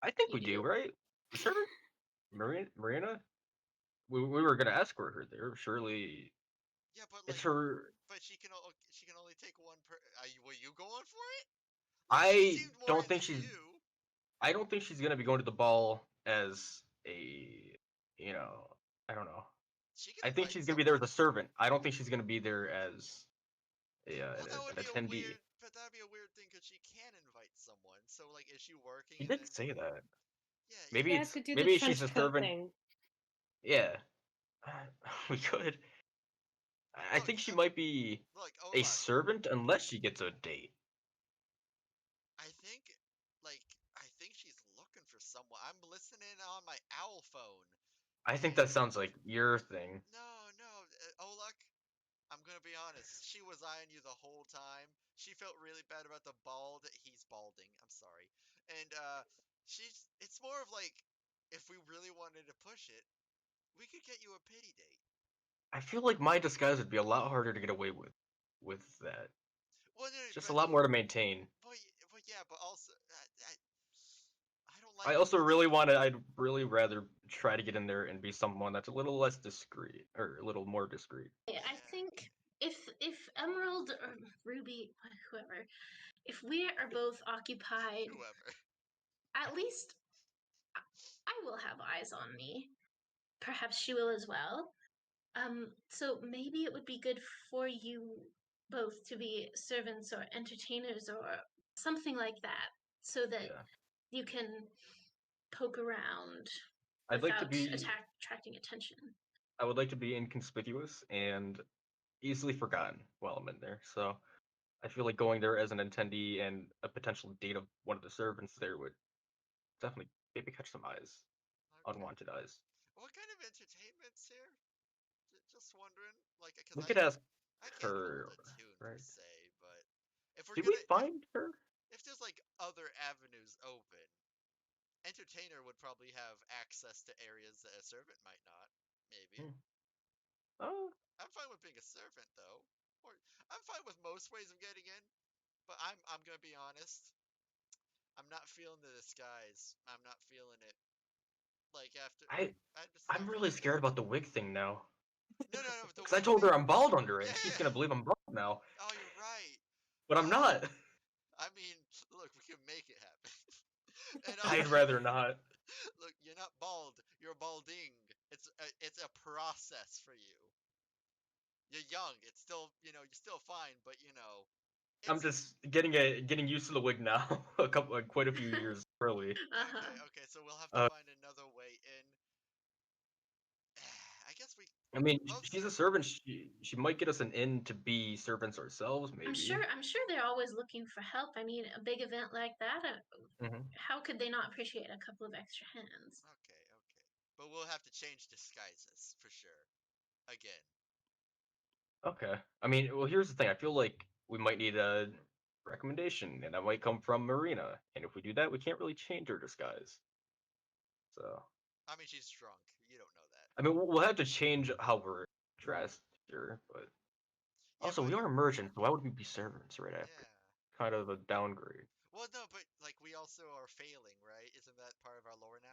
I think You we do, do? right? You sure? Marina? We were gonna escort her there. Surely Yeah, but like, it's her. but she can only take one per. Were you going for it? I She seemed more don't think into she's. you. I don't think she's gonna be going to the ball as a. You know, I don't know. She can I think invite she's gonna be there as someone. a servant. I don't think she's gonna be there as Well, that would an be a attendee. weird, but that'd be a weird thing because she can invite someone. So like, is she working? He and did then... say that. Yeah. Maybe You guys it's could do maybe the she's a trench coat servant. thing. Yeah, we could. I Look, think she might be Look, a Olaf, servant unless she gets a date. I think, I think she's looking for someone. I'm listening on my owl phone. I think that sounds like your thing. No, Olaf, I'm gonna be honest. She was eyeing you the whole time. She felt really bad about the bald. He's balding. I'm sorry. And it's more of like, if we really wanted to push it, we could get you a pity date. I feel like my disguise would be a lot harder to get away with that. Well, no, Just a but, lot more to maintain. but yeah, but also, I don't like. I also really want to. I'd really rather try to get in there and be someone that's a little less discreet or a little more discreet. I think if Emerald or Ruby, whoever, if we are both occupied, Whoever. at least I will have eyes on me. Perhaps she will as well. So maybe it would be good for you both to be servants or entertainers or something like that, so that Yeah. you can poke around I'd like to without be. attracting attention. I would like to be inconspicuous and easily forgotten while I'm in there. So I feel like going there as an attendee and a potential date of one of the servants there would definitely maybe catch some eyes, Okay. unwanted eyes. What kind of entertainments Just wondering, like, because We could ask I can't her, hold a tune per right? se, but if we're Did we gonna, find her? if there's like other avenues open, entertainer would probably have access to areas that a servant might not. Maybe. Oh, I'm fine with being a servant though, or I'm fine with most ways of getting in. But I'm gonna be honest. I'm not feeling the disguise. I'm not feeling it. Like after, I'm just not I'm really feeling it. scared about the wig thing now. No. The Because I wig told thing. her I'm bald under it, Yeah. and she's gonna believe I'm bald now. Oh, you're right. But I'm not. I mean, look, we can make it happen. And I'd also, rather not. look, you're not bald. You're balding. It's a process for you. You're young. It's still, you're still fine, but I'm it's just getting used to the wig now. Quite a few years early. okay. So we'll have to Uh, find another way in. I guess we I mean, most she's a servant. She might get us an in to be servants ourselves, I'm maybe. sure they're always looking for help. I mean, a big event like that, Hmm. how could they not appreciate a couple of extra hands? okay. But we'll have to change disguises for sure. Again. Okay. I mean, well, here's the thing. I feel like we might need a recommendation, and that might come from Marina. And if we do that, we can't really change her disguise. So, I mean, she's drunk. You don't know that. I mean, we'll have to change how we're dressed, sure, but Yeah, also but we are merchants, so why would we be servants right after? yeah. Kind of a downgrade. Well, no, but like we also are failing, right? Isn't that part of our lore now?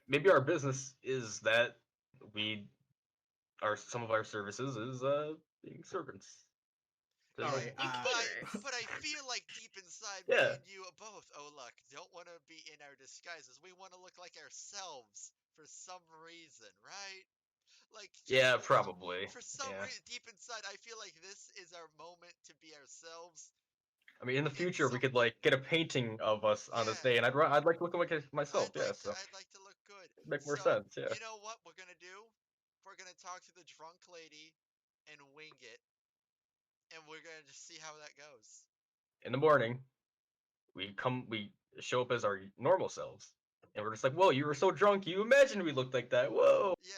Maybe our business is that we some of our services is being servants. All right. And caterers. But I feel like deep inside, me Yeah. and you both, oh look, don't want to be in our disguises. We want to look like ourselves for some reason, right? Like just Yeah, probably. for some Yeah. reason, deep inside, I feel like this is our moment to be ourselves. I mean, in the In future, we some, could like get a painting of us on this yeah, day, and I'd like to look like myself. Yeah, so I'd like to look good. make more So sense. Yeah. you know what we're gonna do? We're gonna talk to the drunk lady and wing it, and we're gonna just see how that goes. In the morning, we show up as our normal selves, and we're just like, "Whoa, you were so drunk, you imagined we looked like that? Whoa!" Yeah,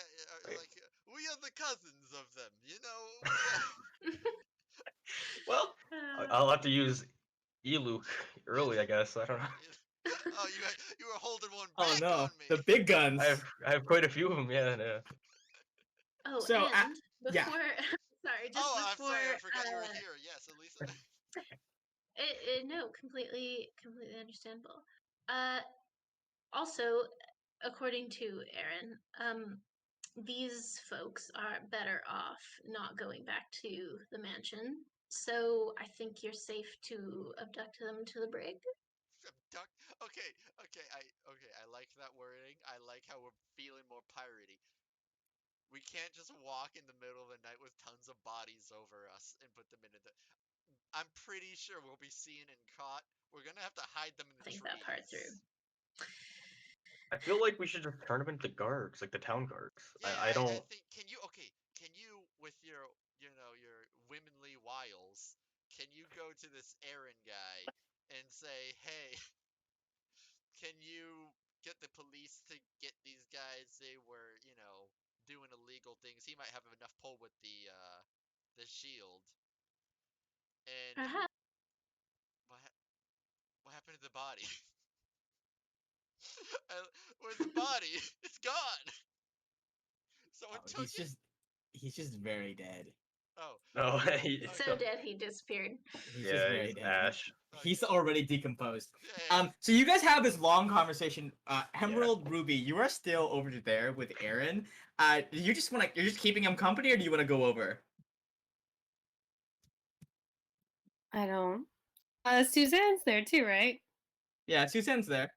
Right. like we are the cousins of them, Well, Uh, I'll have to use Luke early, I guess. I don't know. Oh, you were holding one Oh back no, on me. the big guns. I have quite a few of them. Yeah, yeah. oh, So, and yeah. before, sorry, just Oh, I'm before, sorry, I forgot you were here. Yes, Elisa. no, completely understandable. Uh, Also, according to Aaron, these folks are better off not going back to the mansion. So I think you're safe to abduct them to the brig. Duck. Okay, I like that wording. I like how we're feeling more piratey. We can't just walk in the middle of the night with tons of bodies over us and put them into the. I'm pretty sure we'll be seen and caught. We're gonna have to hide them in the Think trees. that part through. I feel like we should just turn them into guards, like the town guards. Yeah, I don't. I think. Can you with your your womanly wiles, can you go to this Aaron guy and say, hey, can you get the police to get these guys? They were doing illegal things. He might have enough pull with the shield. And Perhaps. what happened to the body? Where's the body? It's gone. Someone Oh, took it. he's just very dead. Oh, No. So dead he disappeared. He's just Yeah, very he's dead. Ash. He's okay. already decomposed. Yeah. So you guys have this long conversation. Emerald, Ruby, you are still over there with Aaron. You just you're just keeping him company, or do you want to go over? I don't. Suzanne's there too, right? Yeah, Suzanne's there.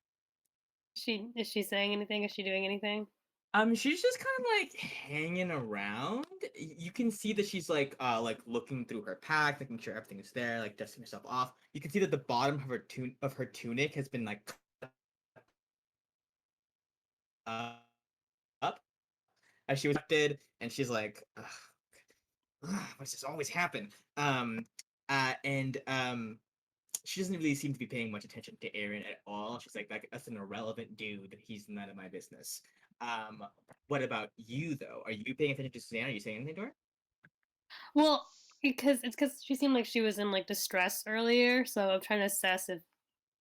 Is she saying anything? Is she doing anything? She's just kind of like hanging around. You can see that she's like looking through her pack, making sure everything is there, like dusting herself off. You can see that the bottom of her tunic has been like cut up as she was abducted, and she's like, ugh, why does this always happen? And she doesn't really seem to be paying much attention to Aaron at all. She's like that's an irrelevant dude. He's none of my business. What about you though? Are you paying attention to Suzanne? Are you saying anything to her? Well, because she seemed like she was in like distress earlier, so I'm trying to assess if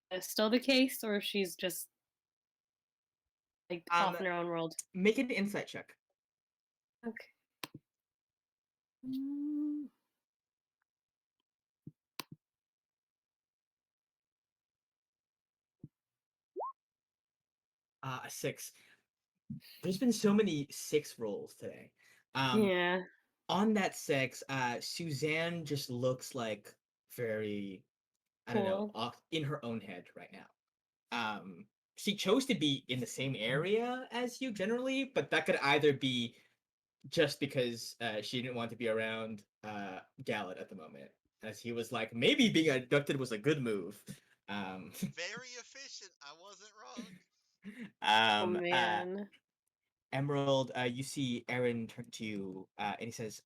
that's still the case or if she's just like Um, off in her own world. make an insight check. Okay. Mm, 6. There's been so many 6 rolls today. yeah. On that 6, Suzanne just looks like very, I don't know, Cool. in her own head right now. She chose to be in the same area as you generally, but that could either be just because she didn't want to be around Gallet at the moment, as he was like, maybe being abducted was a good move. Um, Very efficient. I wasn't wrong. Oh um, uh, man. Emerald, you see Aaron turn to you, and he says,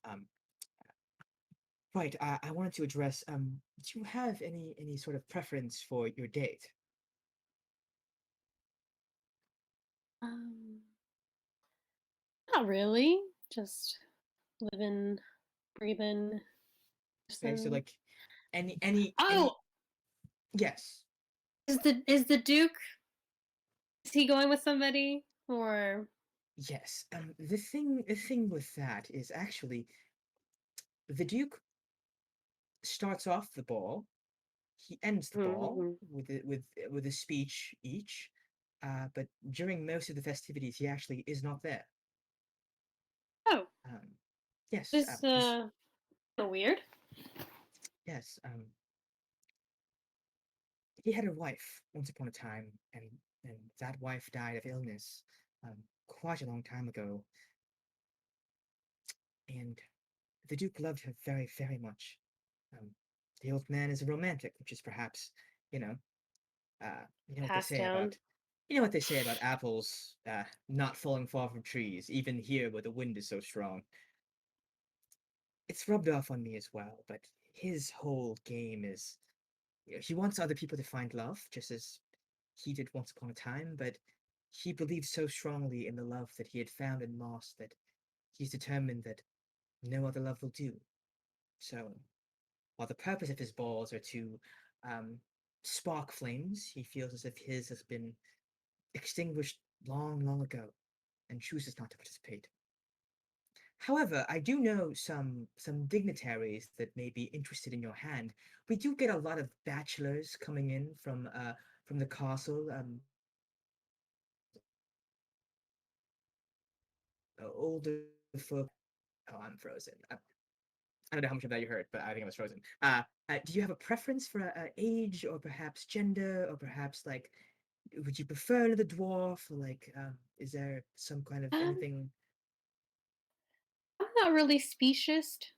"Right, I wanted to address. Do you have any sort of preference for your date?" Um, Not really. Just living, breathing. Okay, so Person. like, any Oh, yes, is the Duke? Is he going with somebody or? yes. The thing with that is actually the Duke starts off the ball. He ends the ball Mm-hmm. with a speech each. But during most of the festivities, he actually is not there. Oh, Um, yes, this just weird. yes. He had a wife once upon a time, and that wife died of illness quite a long time ago. And the Duke loved her very, very much. Um, the old man is a romantic, which is perhaps, you know, you know what they Passed say down. about, you know what they say about apples not falling far from trees, even here where the wind is so strong. It's rubbed off on me as well, but his whole game is, he wants other people to find love, just as he did once upon a time, but he believed so strongly in the love that he had found and lost that he's determined that no other love will do. So, while the purpose of his balls are to um, spark flames, he feels as if his has been extinguished long, long ago and chooses not to participate. However, I do know some dignitaries that may be interested in your hand. We do get a lot of bachelors coming in from the castle. Older folk. Oh, I'm frozen. I don't know how much of that you heard, but I think I was frozen. Do you have a preference for age, or perhaps gender, or perhaps like, would you prefer the dwarf, or like, is there some kind of Um, anything? I'm not really speciest.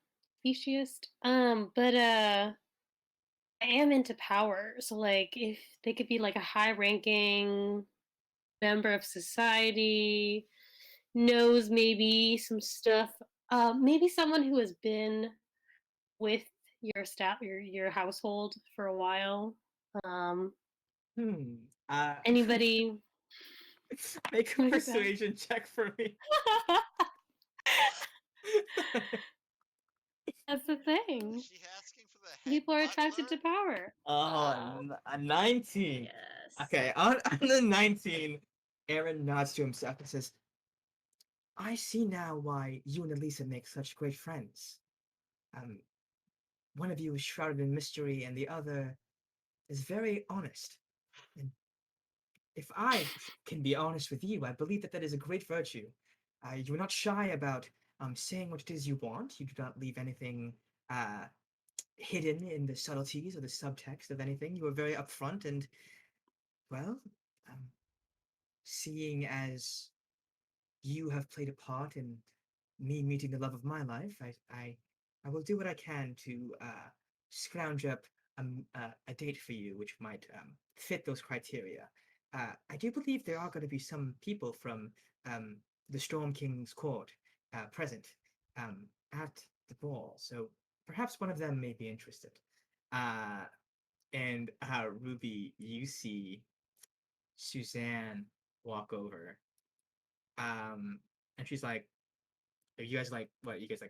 But I am into power. So like, if they could be like a high-ranking member of society, knows maybe some stuff. Maybe someone who has been with your staff, your household for a while. Um, Hmm. Uh, Anybody make a like that? persuasion check for me. That's the Is thing. she asking for the head People are attracted butler? to power. Oh, a 19. Yes. Okay, on the 19, Aaron nods to himself and says, I see now why you and Elisa make such great friends. Um, one of you is shrouded in mystery, and the other is very honest. And if I can be honest with you, I believe that that is a great virtue. You are not shy about saying what it is you want. You do not leave anything uh, hidden in the subtleties or the subtext of anything. You are very upfront and, well, um, seeing as you have played a part in me meeting the love of my life, I will do what I can to scrounge up a date for you which might fit those criteria. I do believe there are going to be some people from um, the Storm King's court present at the ball, so perhaps one of them may be interested. Uh, and Ruby, you see Suzanne walk over And she's like, "Are you guys like what? You guys are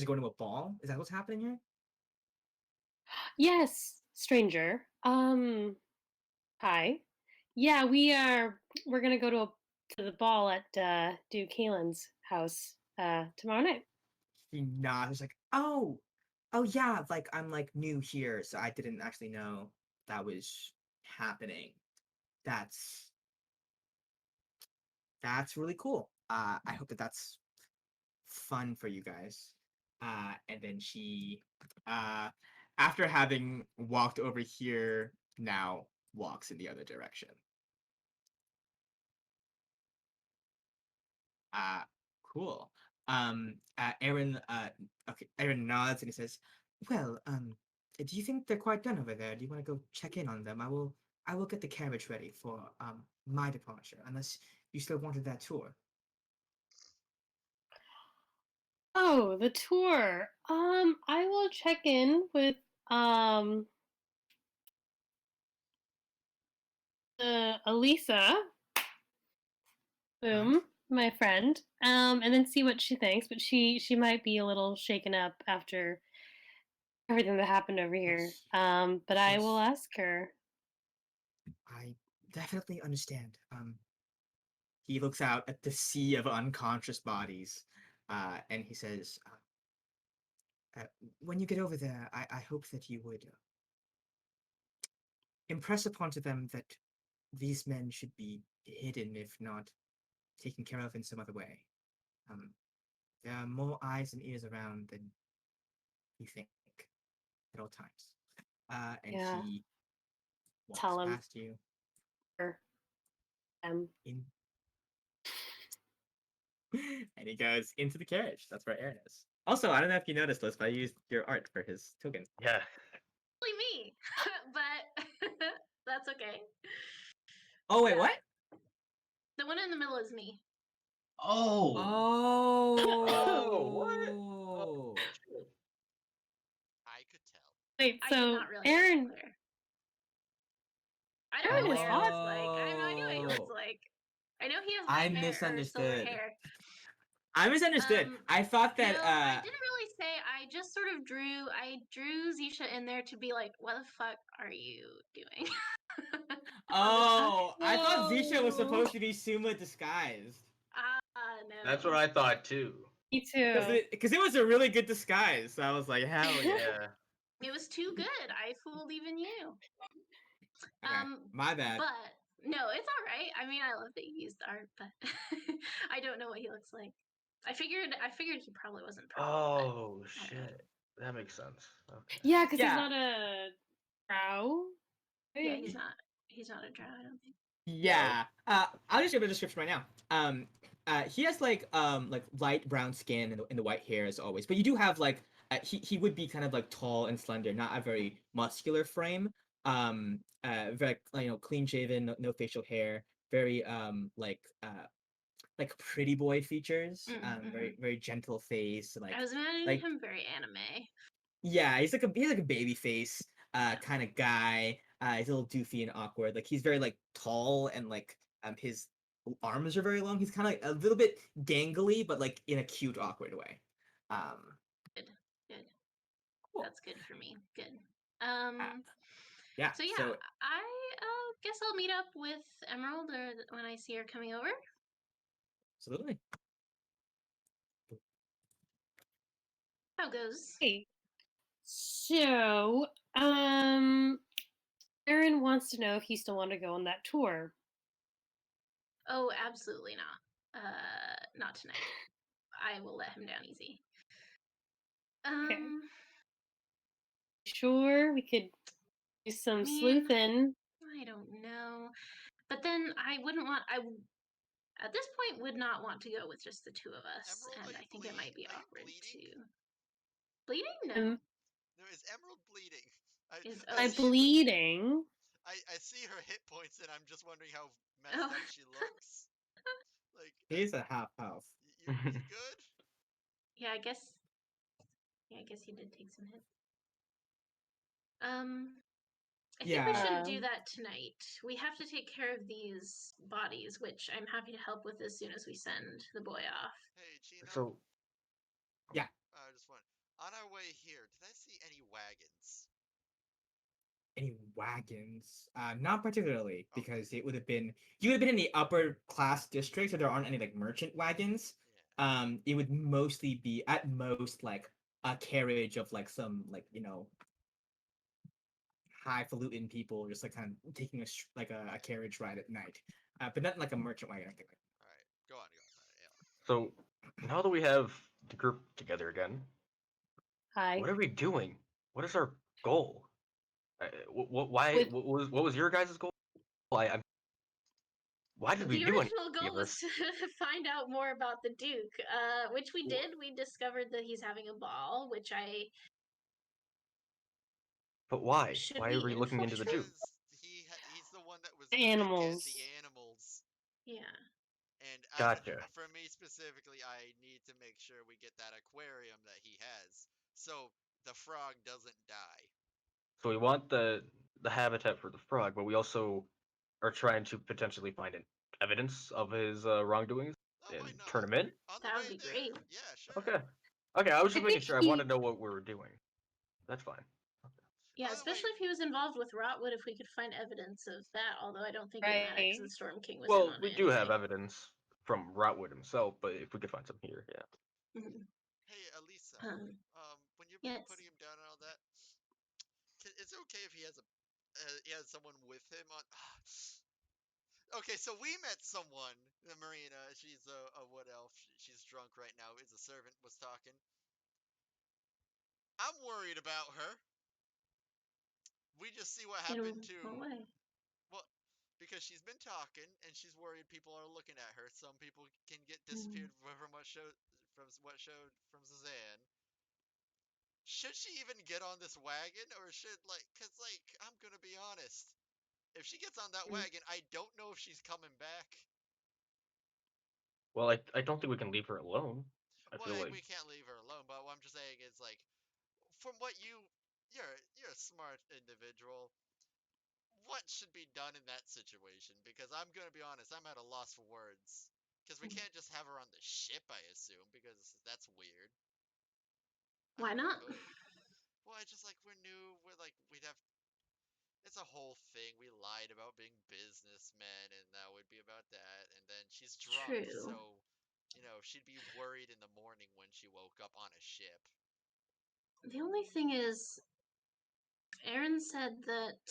going to a ball? Is that what's happening here?" Yes, stranger. Hi. Yeah, we're gonna go to the ball at Duke Kalen's house tomorrow night. He nods. He's like, oh yeah, like I'm like new here, so I didn't actually know that was happening. That's that's really cool. I hope that that's fun for you guys. And then she, uh, after having walked over here, now walks in the other direction. Uh, cool. Aaron, okay, Aaron nods and he says, "Well, do you think they're quite done over there? Do you want to go check in on them? I will get the carriage ready for my departure, unless you still wanted that tour." Oh, the tour. I will check in with um Elisa, Right? boom, my friend, and then see what she thinks. But she might be a little shaken up after everything that happened over here. Yes. But I will Yes. ask her. I definitely understand. He looks out at the sea of unconscious bodies, and he says, "When you get over there, I hope that you would impress upon to them that these men should be hidden, if not taken care of in some other way. Um, there are more eyes and ears around than you think at all times." And Yeah, he walks tell him. past you Or them. in, and he goes into the carriage. That's where Aaron is. Also, I don't know if you noticed this, but I used your art for his token. Yeah. Really me, but that's okay. Oh wait, Yeah. what? The one in the middle is me. Oh. Oh, what? Oh. Shit. I could tell. Wait, I did so not really make it Aaron clear. I don't know Aaron what is Aaron hot. looks like. I have no idea what he looks Oh. like. I know he has I white hair or silver misunderstood. hair. I misunderstood. I thought No, that I didn't really say. I just sort of drew. I drew Zisha in there to be like, "What the fuck are you doing?" On the side. Oh, I thought Zisha was Whoa. supposed to be Suma disguised. No. That's what I thought too. Me too. Because it was a really good disguise. So I was like, hell yeah. Yeah. It was too good. I fooled even you. Okay, my bad. But no, it's all right. I mean, I love that you used art, but I don't know what he looks like. I figured he probably wasn't purple. Oh I don't know. shit. That makes sense. Okay. Yeah, because he's Yeah. not a drow. Yeah, Right? he's not. He's not a drow. I don't think. Yeah. I'll just give a description right now. He has like light brown skin and the white hair as always, but you do have like he would be kind of like tall and slender, not a very muscular frame. Very clean shaven, no facial hair, very like pretty boy features. Very gentle face, I was imagining him very anime. yeah, he's like a baby face kind of guy. He's a little doofy and awkward. Like he's very like tall and like his arms are very long. He's kind of a little bit gangly, but like in a cute, awkward way. Good. Cool. That's good for me. Good. Yeah. So yeah, I guess I'll meet up with Emerald or when I see her coming over. Absolutely. How goes? Hey. So, Aaron wants to know if you still want to go on that tour. Oh, absolutely not. Not tonight. I will let him down easy. Okay. Sure, we could do some sleuthing. I don't know. But then I wouldn't want at this point would not want to go with just the two of us. Emerald, and I think it might be awkward bleeding? too. Bleeding? No. No, is Emerald bleeding? By bleeding. I see her hit points and I'm just wondering how messed up she looks. Like He's a half elf. You good? Yeah, I guess he did take some hits. I think we Yeah. shouldn't do that tonight. We have to take care of these bodies, which I'm happy to help with as soon as we send the boy off. Hey, Chino. So I just want. On our way here, did I see any wagons? Any wagons? Not particularly, Okay. because it would have been you would have been in the upper class district, so there aren't any like merchant wagons. Yeah. It would mostly be at most like a carriage of like some like highfalutin people just like kind of taking a carriage ride at night, but not like a merchant wagon. I think. All right. Go on. Yeah. so now that we have the group together again, Hi. what are we doing? What is our goal? Why? With- What was your guys' goal? Why did we The do any original goal of was this? to find out more about the Duke, which we did. We discovered that he's having a ball, which I But why? should Why are we we looking into the infiltrate? Duke? Because he's the one that was Animals. at the animals. Yeah. And Gotcha. for me specifically, I need to make sure we get that aquarium that he has, so the frog doesn't die. So we want the habitat for the frog, but we also are trying to potentially find evidence of his wrongdoings Oh, and why not? turn him in. On the That way would be there. great. Yeah, sure. Okay. Okay, I was just I making think sure. I he- wanted to know what we were doing. That's fine. Yeah, By the especially if he was involved with Rotwood, if we could find evidence of that, although I don't think it mattered because the Right. Storm King was in Well, on we it do have anyway. evidence from Rotwood himself, but if we could find some here, yeah. Mhm. Hey, Elisa. When you're Yes. putting him down and all that, is it okay if he has someone with him on? Okay, so we met someone, Marina. She's a wood elf. She's drunk right now. Is a servant was talking. I'm worried about her. We just see what happened In to. what way? Well, because she's been talking and she's worried people are looking at her. Some people can get disappeared from what showed from Suzanne. Should she even get on this wagon, or should cause I'm gonna be honest. If she gets on that wagon, I don't know if she's coming back. Well, I don't think we can leave her alone. I Well, feel like we can't leave her alone. But what I'm just saying is from what you're a smart individual. What should be done in that situation? Because I'm gonna be honest, I'm at a loss for words. Because we can't just have her on the ship, I assume, because that's weird. Why not? Well, I just we're new. We'd have. It's a whole thing. We lied about being businessmen, and that would be about that. And then she's drunk, True. so she'd be worried in the morning when she woke up on a ship. The only thing is, Aaron said that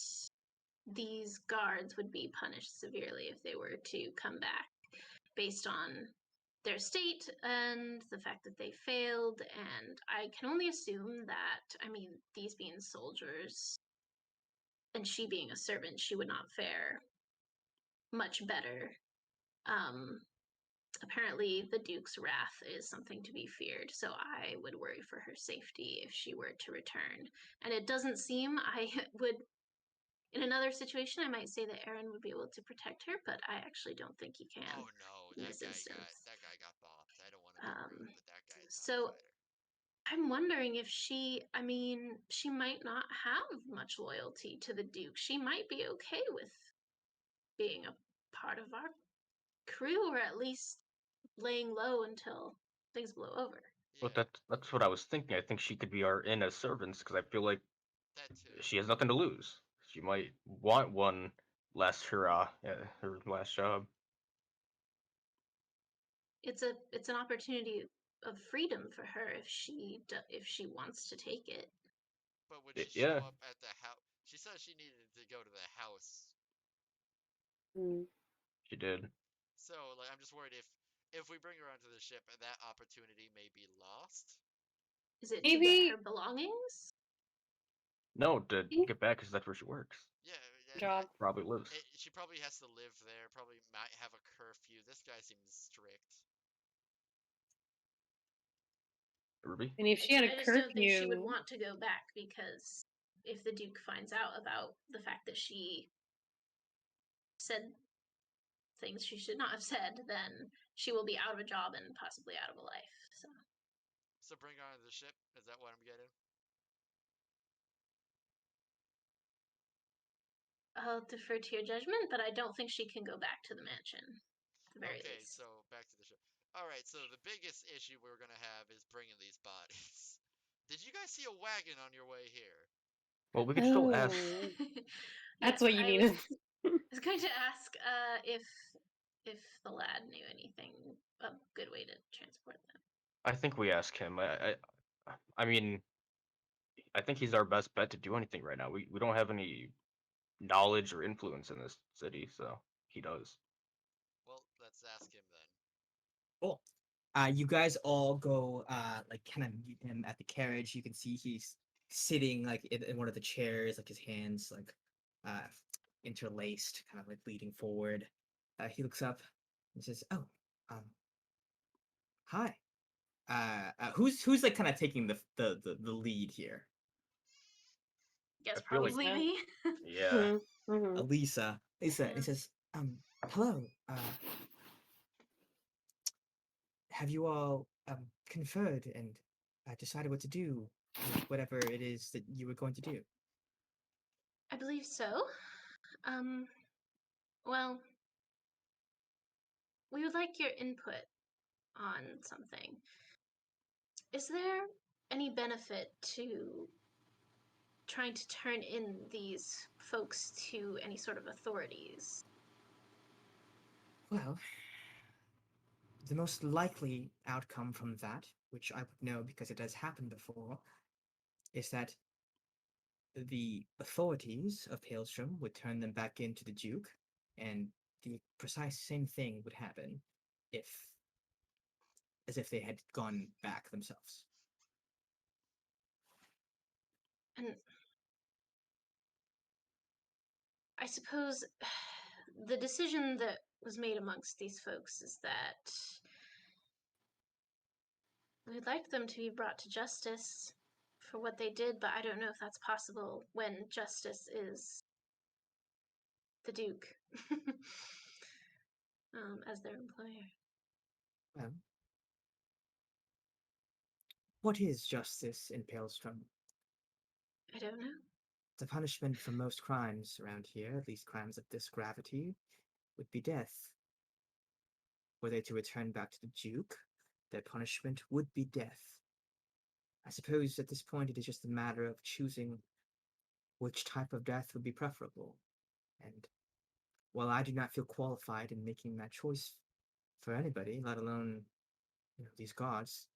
these guards would be punished severely if they were to come back based on their state and the fact that they failed. And I can only assume that, I mean, these being soldiers and she being a servant, she would not fare much better. Apparently, the Duke's wrath is something to be feared, so I would worry for her safety if she were to return. And it doesn't seem I would. In another situation, I might say that Aaron would be able to protect her, but I actually don't think he can. Oh no, in that this guy instance. got bopped. I don't want to be rude, but that guy's not a So fighter. I'm wondering if she might not have much loyalty to the Duke. She might be okay with being a part of our crew, or at least laying low until things blow over. But Yeah, that's what I was thinking. I think she could be our in as servants because I feel like that too. she has nothing to lose. She might want one last hurrah at her last job. It's an opportunity of freedom for her if she wants to take it. But would she show Yeah, up at the house? She said she needed to go to the house. she did. So I'm just worried if we bring her onto the ship, that opportunity may be lost. Is it to Maybe- get her belongings? No, to get back because that's where she works. Yeah, Job. Probably lives. She probably has to live there. Probably might have a curfew. This guy seems strict. Ruby. And if she had a I just don't think she would curfew, want to go back, because if the Duke finds out about the fact that she said things she should not have said, then she will be out of a job and possibly out of a life. So bring her onto the ship. Is that what I'm getting? I'll defer to your judgment, but I don't think she can go back to the mansion. At the very Okay, least. so back to the show. All right, so the biggest issue we're gonna have is bringing these bodies. Did you guys see a wagon on your way here? Well, we could still ask. Oh, Yes, that's what you I needed. was going to ask if the lad knew anything a good way to transport them. I think we ask him. I mean, I think he's our best bet to do anything right now. We don't have any knowledge or influence in this city, so he does. Well, let's ask him then. Cool. You guys all go like kind of meet him at the carriage. You can see he's sitting like in one of the chairs, like his hands like uh interlaced, kind of like leaning forward. He looks up and says, "Oh, um, hi. Who's like kind of taking the lead here?" Guess I feel like- probably Yeah. me. Yeah. Mm-hmm. Lisa. Lisa. And he Yeah. says, hello. Have you all conferred and decided what to do with whatever it is that you were going to do?" I believe so. Well, we would like your input on something. Is there any benefit to trying to turn in these folks to any sort of authorities? Well, the most likely outcome from that, which I would know because it has happened before, is that the authorities of Hailstrom would turn them back into the Duke, and the precise same thing would happen as if they had gone back themselves. And I suppose the decision that was made amongst these folks is that we'd like them to be brought to justice for what they did, but I don't know if that's possible when justice is the Duke as their employer. Well, what is justice in Palestrom? I don't know. The punishment for most crimes around here, at least crimes of this gravity, would be death. Were they to return back to the Duke, their punishment would be death. I suppose at this point it is just a matter of choosing which type of death would be preferable. And while I do not feel qualified in making that choice for anybody, let alone these gods,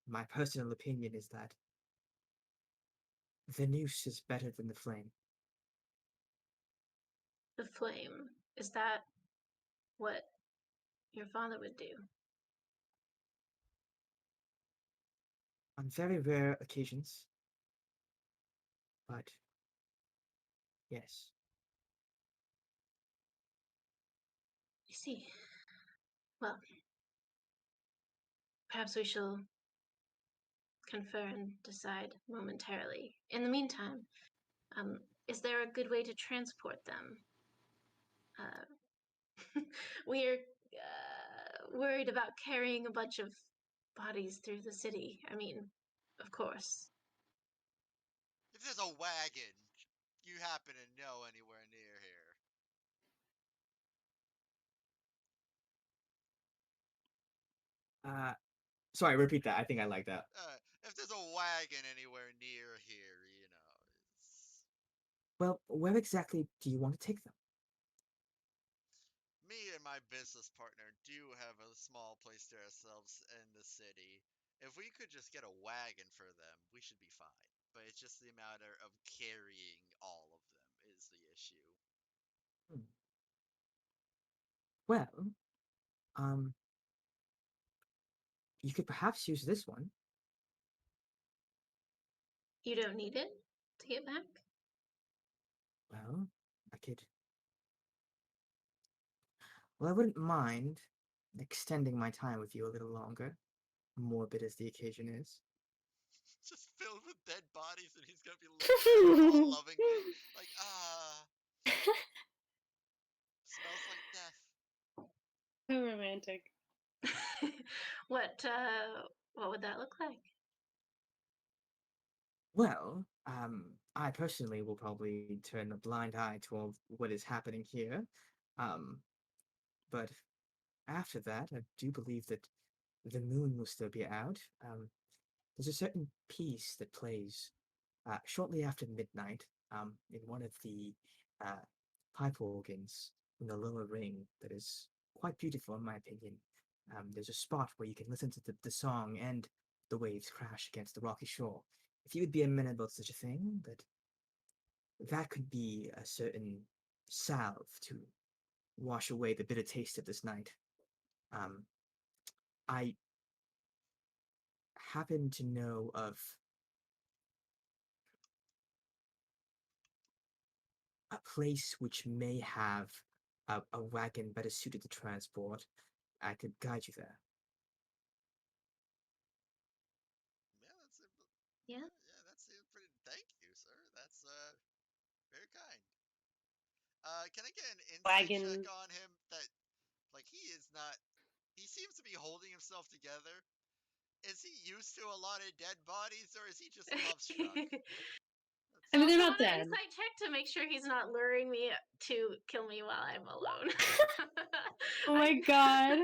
my personal opinion is that the noose is better than the flame. The flame. Is that what your father would do? On very rare occasions, but yes. I see. Well, perhaps we shall confer and decide momentarily. In the meantime, is there a good way to transport them? We're worried about carrying a bunch of bodies through the city. I mean, of course. If there's a wagon, you happen to know anywhere near here. Sorry, repeat that. I think I like that. If there's a wagon anywhere near here, it's... Well, where exactly do you want to take them? Me and my business partner do have a small place to ourselves in the city. If we could just get a wagon for them, we should be fine. But it's just the matter of carrying all of them is the issue. Hmm. Well, um, you could perhaps use this one. You don't need it to get back? Well, I could. Well, I wouldn't mind extending my time with you a little longer, morbid as the occasion is. Just filled with dead bodies, and he's gonna be looking at them all lovingly, like smells like death. So romantic. What would that look like? Well, I personally will probably turn a blind eye to all what is happening here. Um, but after that, I do believe that the moon will still be out. There's a certain piece that plays shortly after midnight in one of the uh, pipe organs in the lower ring that is quite beautiful, in my opinion. There's a spot where you can listen to the song and the waves crash against the rocky shore. If you would be amenable to such a thing, that could be a certain salve to wash away the bitter taste of this night. Um, I happen to know of a place which may have a wagon better suited to transport. I could guide you there. Yeah, Yeah. yeah, that seems pretty. Thank you, sir. That's very kind. Can I get an insight check Wagon. on him? That like he is not. He seems to be holding himself together. Is he used to a lot of dead bodies, or is he just love struck? I mean, they're Also not want an dead. insight check to make sure he's not luring me to kill me while I'm alone. Oh my god.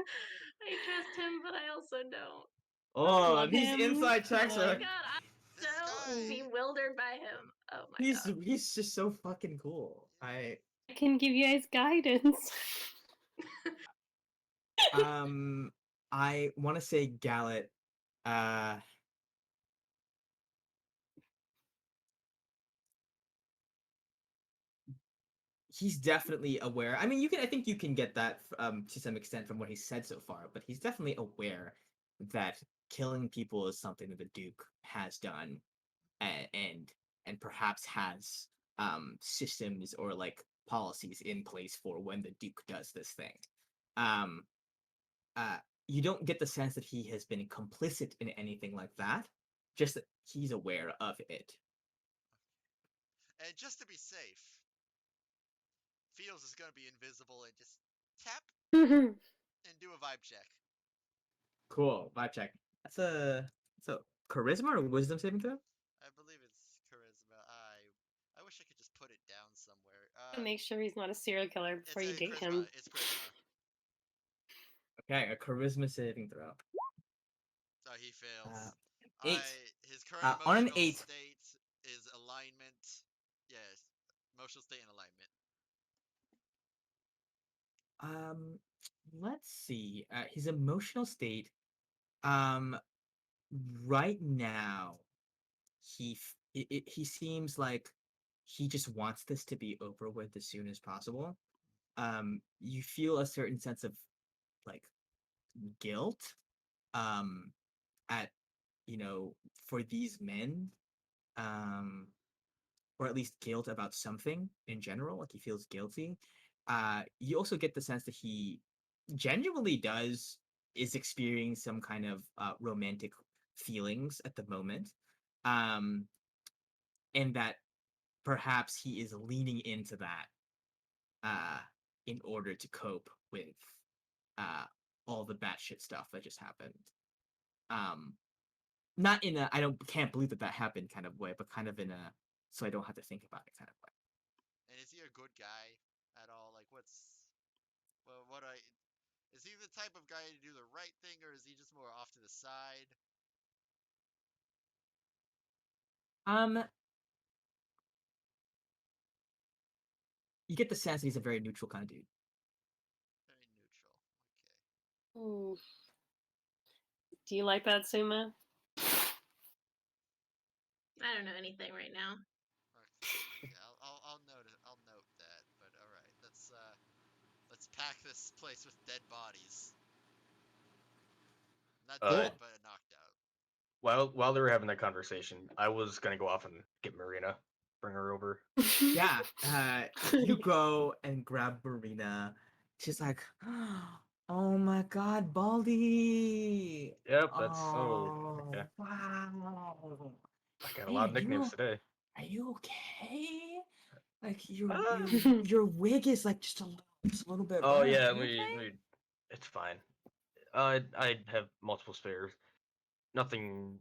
I trust him, but I also don't. Oh, Love these him. inside checks Oh my are. god, I'm This so guy. bewildered by him. Oh my He's god. he's just so fucking cool. I can give you guys guidance. I want to say Gallet. Uh, he's definitely aware. I mean, I think you can get that to some extent from what he said so far, but he's definitely aware that killing people is something that the Duke has done, and perhaps has systems or like policies in place for when the Duke does this thing. Um, uh, you don't get the sense that he has been complicit in anything like that. Just that he's aware of it. And just to be safe, Fields is gonna be invisible and just tap and do a vibe check. Cool. Vibe check. That's a charisma or wisdom saving throw. I believe it's charisma. I wish I could just put it down somewhere. Make sure he's not a serial killer It's before you a date charisma. him. It's charisma. Okay, a charisma saving throw. So he fails. 8. His current On an emotional 8, state is alignment. Yes, emotional state and alignment. um, let's see. His emotional state. Um, right now, he seems like he just wants this to be over with as soon as possible. You feel a certain sense of like guilt, um, at for these men, um, or at least guilt about something in general. Like he feels guilty. You also get the sense that he genuinely is experiencing some kind of romantic feelings at the moment, um, and that perhaps he is leaning into that uh, in order to cope with uh, all the batshit stuff that just happened. Um, Not in a can't believe that happened kind of way, but kind of in a so I don't have to think about it kind of way. And is he a good guy at all? Like, what I is he the type of guy to do the right thing, or is he just more off to the side? Um, you get the sense that he's a very neutral kind of dude. Very neutral. Okay. Ooh. Do you like that, Suma? I don't know anything right now. Okay. I'll note it. I'll note that. But all right, let's pack this place with dead bodies. Not dead, Uh, but knocked out. while they were having that conversation, I was gonna go off and get Marina, bring her over. Yeah, you go and grab Marina. She's like, "Oh my God, Baldy! Yep, that's Oh, okay. wow! I got a Hey, lot of nicknames today. are you okay? Like Ah. your wig is like just a little bit Oh running. yeah, Are you okay?" it's fine. I have multiple spares. Nothing.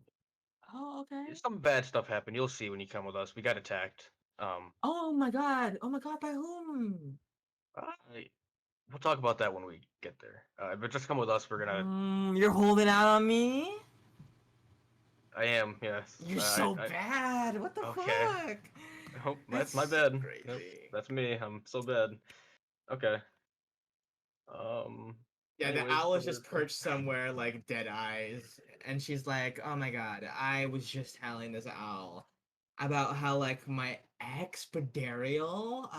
Oh, okay. Some bad stuff happened. You'll see when you come with us. We got attacked. Oh my god. Oh my god, by whom? I- we'll talk about that when we get there. But just come with us. We're gonna. You're holding out on me? I am. Yes. You're so bad. What the Okay. fuck? Oh, that's my bad. Crazy. Yep, that's me. I'm so bad. Okay. Yeah, the Anyways, owl so is just perched somewhere like dead eyes, and she's like, "Oh my god, I was just telling this owl about how like my ex Badariel,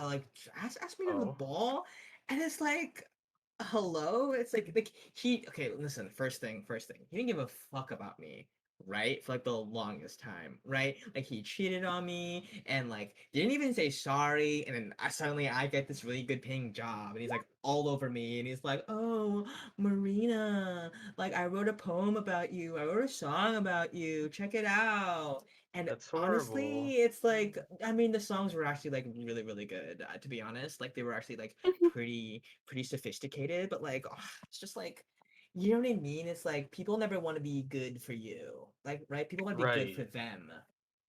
asked me to the Oh, ball, and it's like, hello, it's like he okay. Listen, first thing, he didn't give a fuck about me. Right, for like the longest time, right? Like he cheated on me and like didn't even say sorry, and then suddenly I get this really good paying job, and he's like all over me, and he's like, "Oh, Marina, like I wrote a poem about you, I wrote a song about you, check it out." And that's horrible. honestly, it's like, I mean, the songs were actually like really, really good, to be honest. Like they were actually like pretty sophisticated, but like, it's just like, you know what I mean? It's like people never want to be good for you. Like, right? People want to be good for Right. them.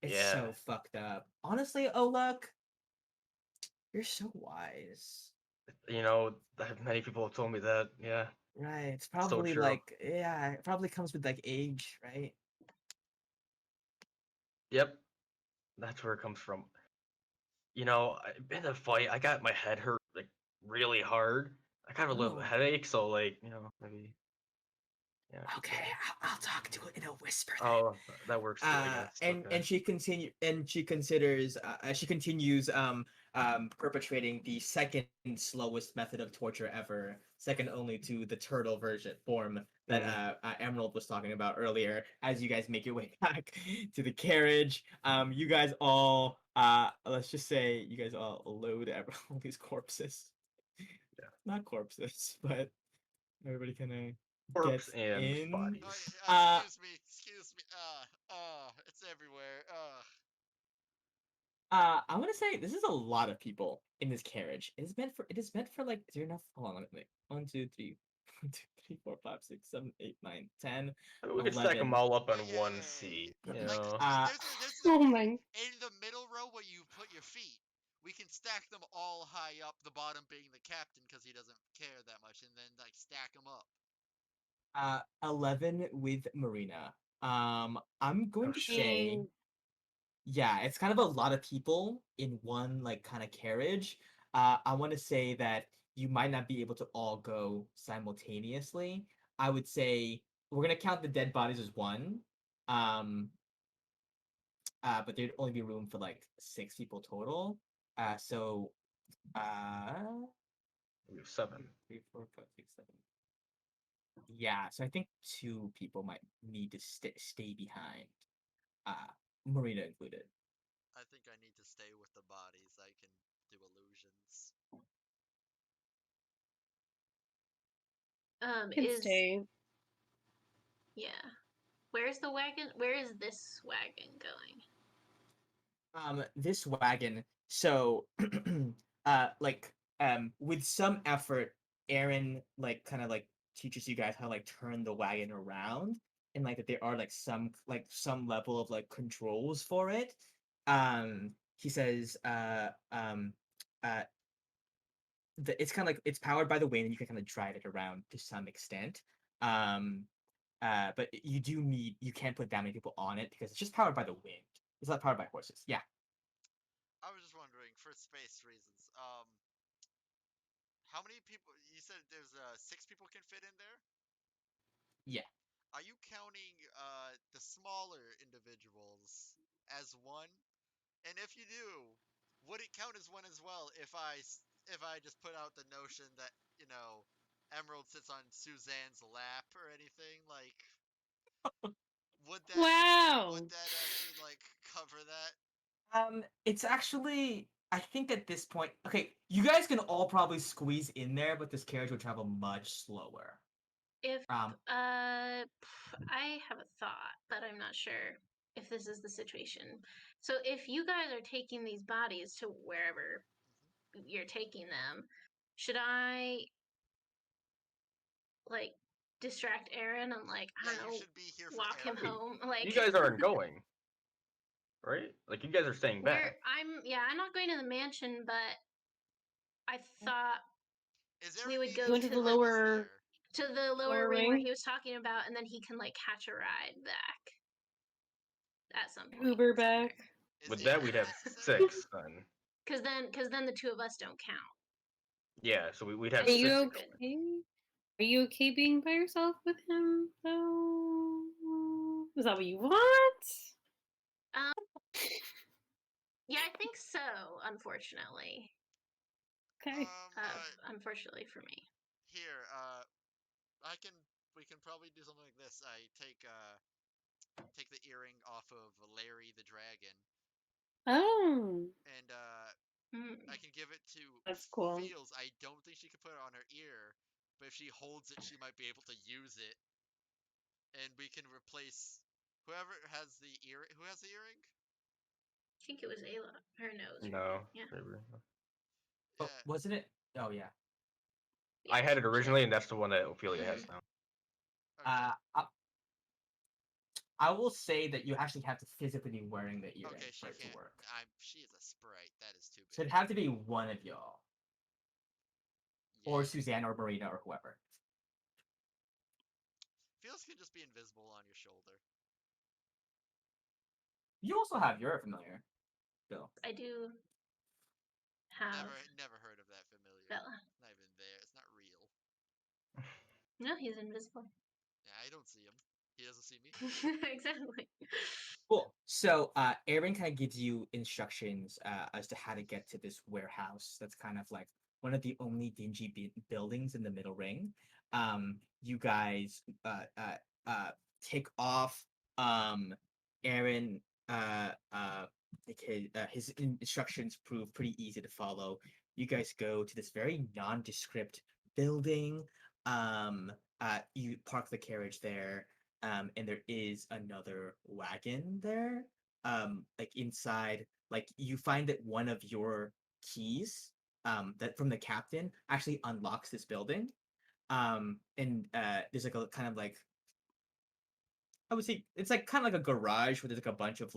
It's Yeah. so fucked up. Honestly, oh look, you're so wise. Many people have told me that. Yeah. Right. It's So probably true. like, yeah, it probably comes with like age, right? Yep. That's where it comes from. In the fight, I got my head hurt like really hard. I got a little Oh. headache, so like, maybe keep Okay, going. I'll talk to it in a whisper then. Oh, that works too, I guess. Okay. And she considers she continues perpetrating the second slowest method of torture ever, second only to the turtle version form that Mm. Emerald was talking about earlier. As you guys make your way back to the carriage, you guys all let's just say you guys all load all these corpses, Yeah. not corpses, but everybody kind of Corpse gets and in. bodies. Uh, excuse me. It's everywhere. I want to say this is a lot of people in this carriage. It is meant for like is there enough? Hold on, let me think. 1, 2, 3, 1, 2, 3, 4, 5, 6, 7, 8, 9, 10, I mean, we could stack them 11. all up on Yeah, one yeah, seat, yeah, you like know. there's the Oh my. in the middle row where you put your feet. We can stack them all high up, the bottom being the captain because he doesn't care that much, and then like stack them up. 11 with Marina. I'm Oh going to shit. say, yeah, it's kind of a lot of people in one like kind of carriage. I want to say that you might not be able to all go simultaneously. I would say we're gonna count the dead bodies as one. Um, but there'd only be room for like 6 people total. So We have 7. 3, 4, 5, 6, 7. Yeah, so I think 2 people might need to stay behind. Marina included. I think I need to stay with the bodies. I can do illusions. Can Is stay. yeah. Where's the wagon? Where is this wagon going? This wagon. So, with some effort, Aaron like kind of like teaches you guys how to like turn the wagon around, and like that there are like some level of like controls for it. He says, uh, it's kind of like it's powered by the wind, and you can kind of drive it around to some extent. Um, but you can't put that many people on it because it's just powered by the wind. It's not powered by horses. Yeah. I was just wondering, for space reasons, how many people? You said there's 6 people can fit in there. Yeah. Are you counting the smaller individuals as one? And if you do, would it count as one as well if I just put out the notion that Emerald sits on Suzanne's lap or anything like? Would that would Wow. that actually like cover that? It's actually I think at this point, okay, you guys can all probably squeeze in there, but this carriage would travel much slower. If Um, I have a thought, but I'm not sure if this is the situation. So if you guys are taking these bodies to wherever you're taking them, should I like distract Aaron and like I Yeah, don't you know, should be here for walk him Aaron. home. Like You guys aren't going, right? Like you guys are staying back. I'm not going to the mansion, but I thought Is we Aaron would being go Going to to the invisible while he's lower- there? to the lower Lower ring where ring? he was talking about, and then he can like catch a ride back at some point. Uber back. Is With Aaron that, we'd have necessary? 6 then. Because then the two of us don't count. Yeah, so we'd have Are 6 you going. okay? Are you okay being by yourself with him, though? Is that what you want? Yeah, I think so. Unfortunately, Okay. unfortunately for me. Here, we can probably do something like this. I take the earring off of Larry the dragon, Oh, and Mm. I can give it to that's cool. Feels. I don't think she could put it on her ear, but if she holds it, she might be able to use it, and we can replace whoever has the ear. Who has the earring? I think it was Ayla. Her nose. No. Yeah. Maybe. Oh, Yeah. wasn't it? Oh yeah. I had it originally, and that's the one that Ophelia has now. Okay. I will say that you actually have to physically be wearing the earring Okay, she for it to can't. work. She is a sprite. That is too So big. it'd have to be one of y'all, or Yeah. Suzanne, or Marina, or whoever. Feels can just be invisible on your shoulder. You also have your familiar, Bill. I do have Never heard of that familiar. Bella. Not even there. It's not real. No, he's invisible. Yeah, I don't see him. He doesn't see me. Exactly. Cool. So Aaron kind of gives you instructions as to how to get to this warehouse. That's kind of like one of the only dingy buildings in the middle ring. You guys take off. Aaron his instructions prove pretty easy to follow. You guys go to this very nondescript building. You park the carriage there. And there is another wagon there. Like inside, like you find that one of your keys, that from the captain, actually unlocks this building. And there's like a kind of like, I would say it's like kind of like a garage where there's like a bunch of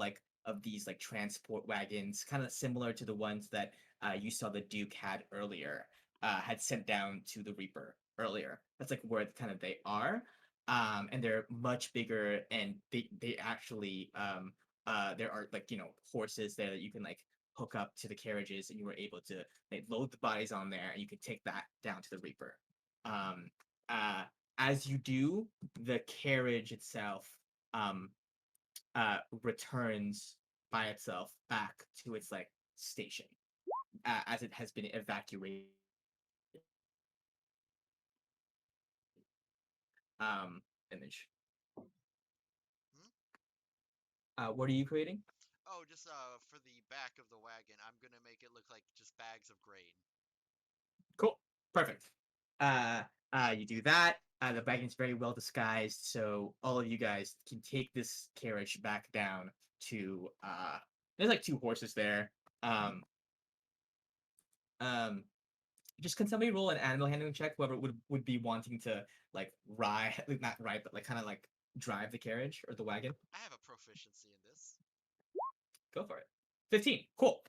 these like transport wagons, kind of similar to the ones that you saw the Duke had earlier, had sent down to the Reaper earlier. That's like where kind of they are. And they're much bigger, and they actually there are like horses there that you can like hook up to the carriages, and you were able to like, load the bodies on there, and you can take that down to the Reaper. Um, as you do, the carriage itself returns by itself back to its like station as it has been evacuated. Image. What are you creating? Oh, just for the back of the wagon, I'm gonna make it look like just bags of grain. Cool. Perfect. You do that. The wagon's very well disguised, so all of you guys can take this carriage back down to there's like 2 horses there. Just can somebody roll an animal handling check? Whoever would be wanting to like ride, not ride, but like kind of like drive the carriage or the wagon. I have a proficiency in this. Go for it. 15. Cool.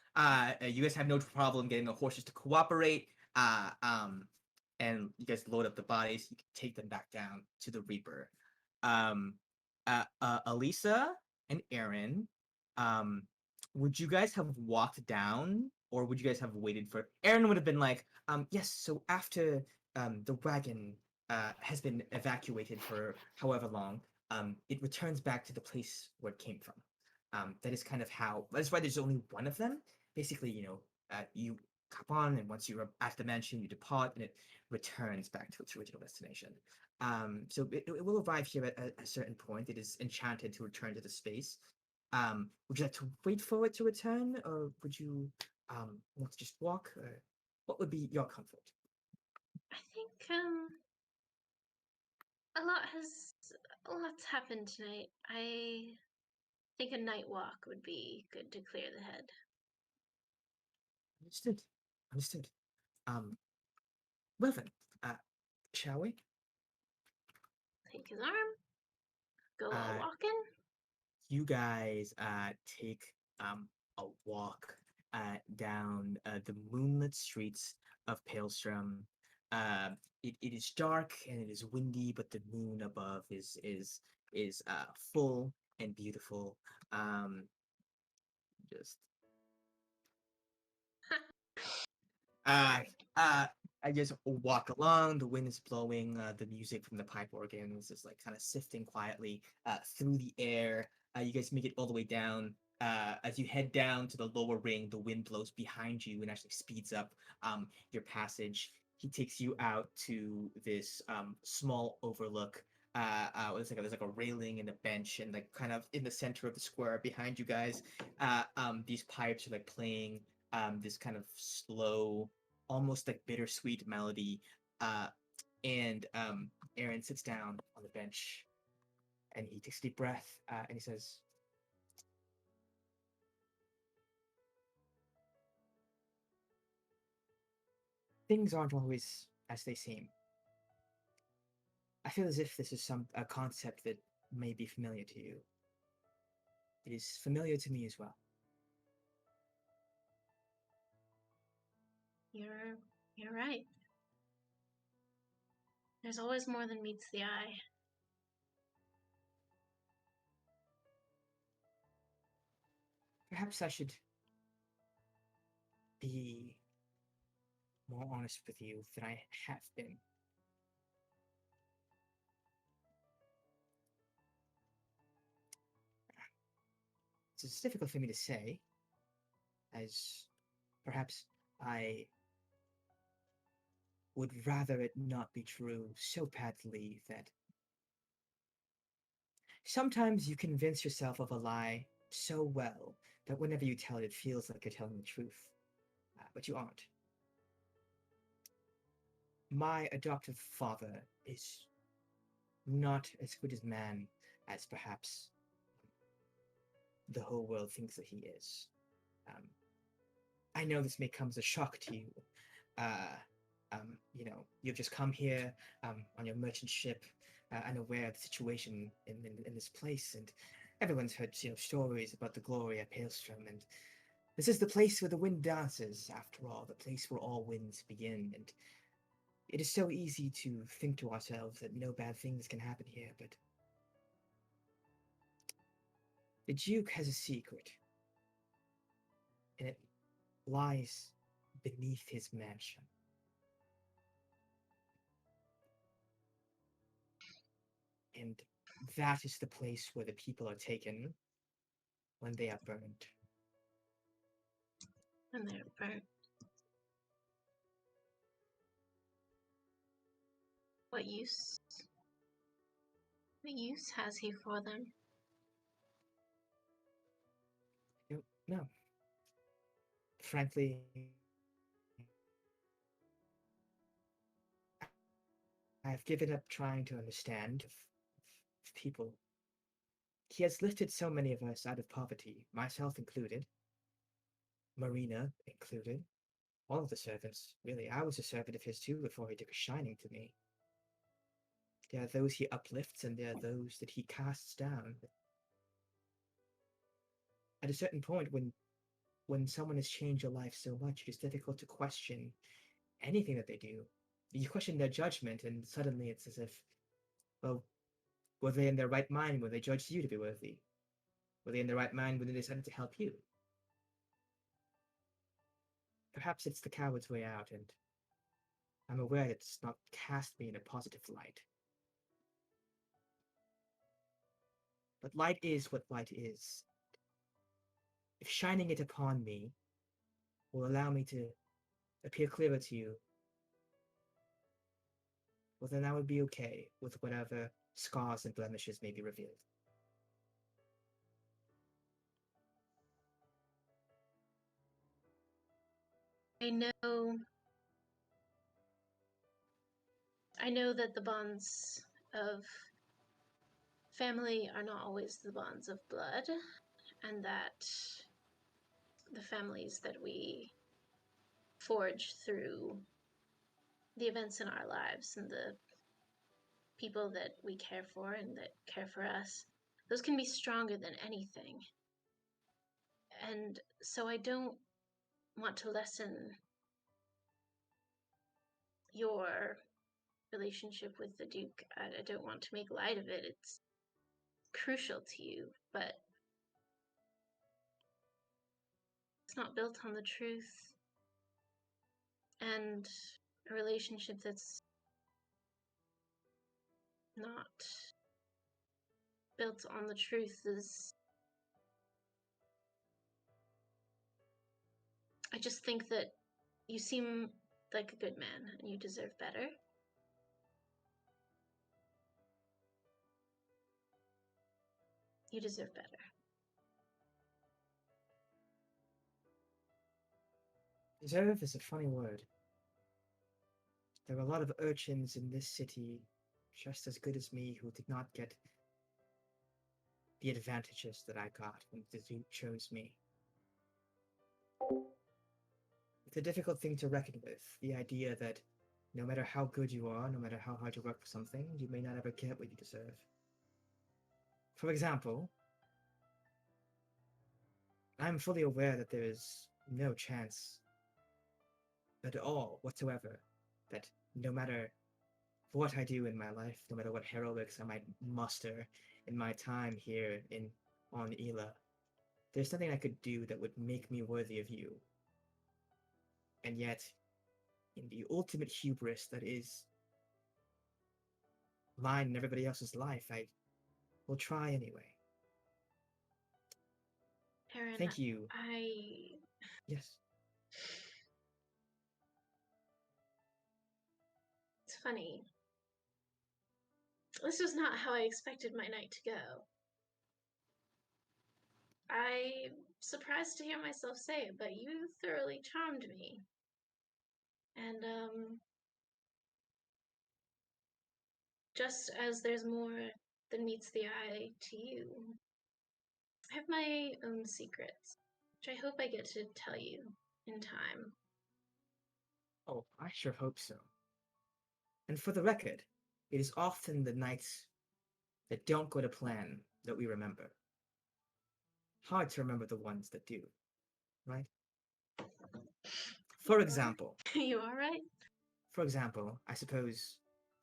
You guys have no problem getting the horses to cooperate. And you guys load up the bodies. You can take them back down to the Reaper. Elisa and Aaron, would you guys have walked down, or would you guys have waited for? Aaron would have been like, yes. So after the wagon has been evacuated for however long, it returns back to the place where it came from. That is kind of how. That's why there's only one of them. Basically, you hop on, and once you're at the mansion, you depart, and it returns back to its original destination. So it will arrive here at a certain point. It is enchanted to return to the space. Would you like to wait for it to return, or would you want to just walk? What would be your comfort? I think a lot's happened tonight. I think a night walk would be good to clear the head. Understood. Understood. Well then, shall we? take his arm, go a Uh, walking. you guys take a walk down the moonlit streets of Palestrom. It is dark and it is windy, but the moon above is full and beautiful. Um, just uh, Sorry. I just walk along. The wind is blowing. The music from the pipe organ is just like kind of sifting quietly through the air. You guys make it all the way down. As you head down to the lower ring, the wind blows behind you and actually speeds up your passage. He takes you out to this small overlook. There's like a railing and a bench, and like kind of in the center of the square behind you guys, these pipes are like playing this kind of slow, almost like bittersweet melody. Uh, and Aaron sits down on the bench and he takes a deep breath and he says, "Things aren't always as they seem. I feel as if this is a concept that may be familiar to you. It is familiar to me as well." You're right. There's always more than meets the eye. Perhaps I should be more honest with you than I have been. It's difficult for me to say, as perhaps I would rather it not be true so badly that sometimes you convince yourself of a lie so well that whenever you tell it, it feels like you're telling the truth, but you aren't. My adoptive father is not as good as man as perhaps the whole world thinks that he is. Um, I know this may come as a shock to you. Uh, you've just come here on your merchant ship, unaware of the situation in this place, and everyone's heard stories about the glory of Hailstrom, and this is the place where the wind dances. After all, the place where all winds begin, and it is so easy to think to ourselves that no bad things can happen here, but the Duke has a secret, and it lies beneath his mansion. And that is the place where the people are taken when they are burned. And they're burnt. What use? What use has he for them? No. Frankly, I've given up trying to understand people. He has lifted so many of us out of poverty, myself included, Marina included, all of the servants. Really, I was a servant of his too before he took a shining to me. There are those he uplifts, and there are those that he casts down. At a certain point, when someone has changed your life so much, it is difficult to question anything that they do. You question their judgment, and suddenly it's as if, well, were they in their right mind when they judged you to be worthy? Were they in their right mind when they decided to help you? Perhaps it's the coward's way out, and I'm aware that it's not cast me in a positive light. But light is what light is. If shining it upon me will allow me to appear clearer to you, well, then I would be okay with whatever scars and blemishes may be revealed. I know. I know that the bonds of family are not always the bonds of blood, and that the families that we forge through the events in our lives and the people that we care for and that care for us, those can be stronger than anything. And so I don't want to lessen your relationship with the Duke. I don't want to make light of it. It's crucial to you, but it's not built on the truth. And a relationship that's not built on the truth is... I just think that you seem like a good man and you deserve better. You deserve better. Deserve is a funny word. There are a lot of urchins in this city just as good as me who did not get the advantages that I got when the Duke chose me. It's a difficult thing to reckon with, the idea that no matter how good you are, no matter how hard you work for something, you may not ever get what you deserve. For example, I'm fully aware that there is no chance at all whatsoever that no matter what I do in my life, no matter what heroics I might muster in my time here on Ela, there's nothing I could do that would make me worthy of you. And yet, in the ultimate hubris that is mine and everybody else's life, I will try anyway. Aaron, Thank you. Yes. It's funny. This was not how I expected my night to go. I'm surprised to hear myself say it, but you thoroughly charmed me. And, just as there's more than meets the eye to you, I have my own secrets, which I hope I get to tell you in time. Oh, I sure hope so. And for the record, it is often the nights that don't go to plan that we remember. Hard to remember the ones that do, right? For example, You alright? For example, I suppose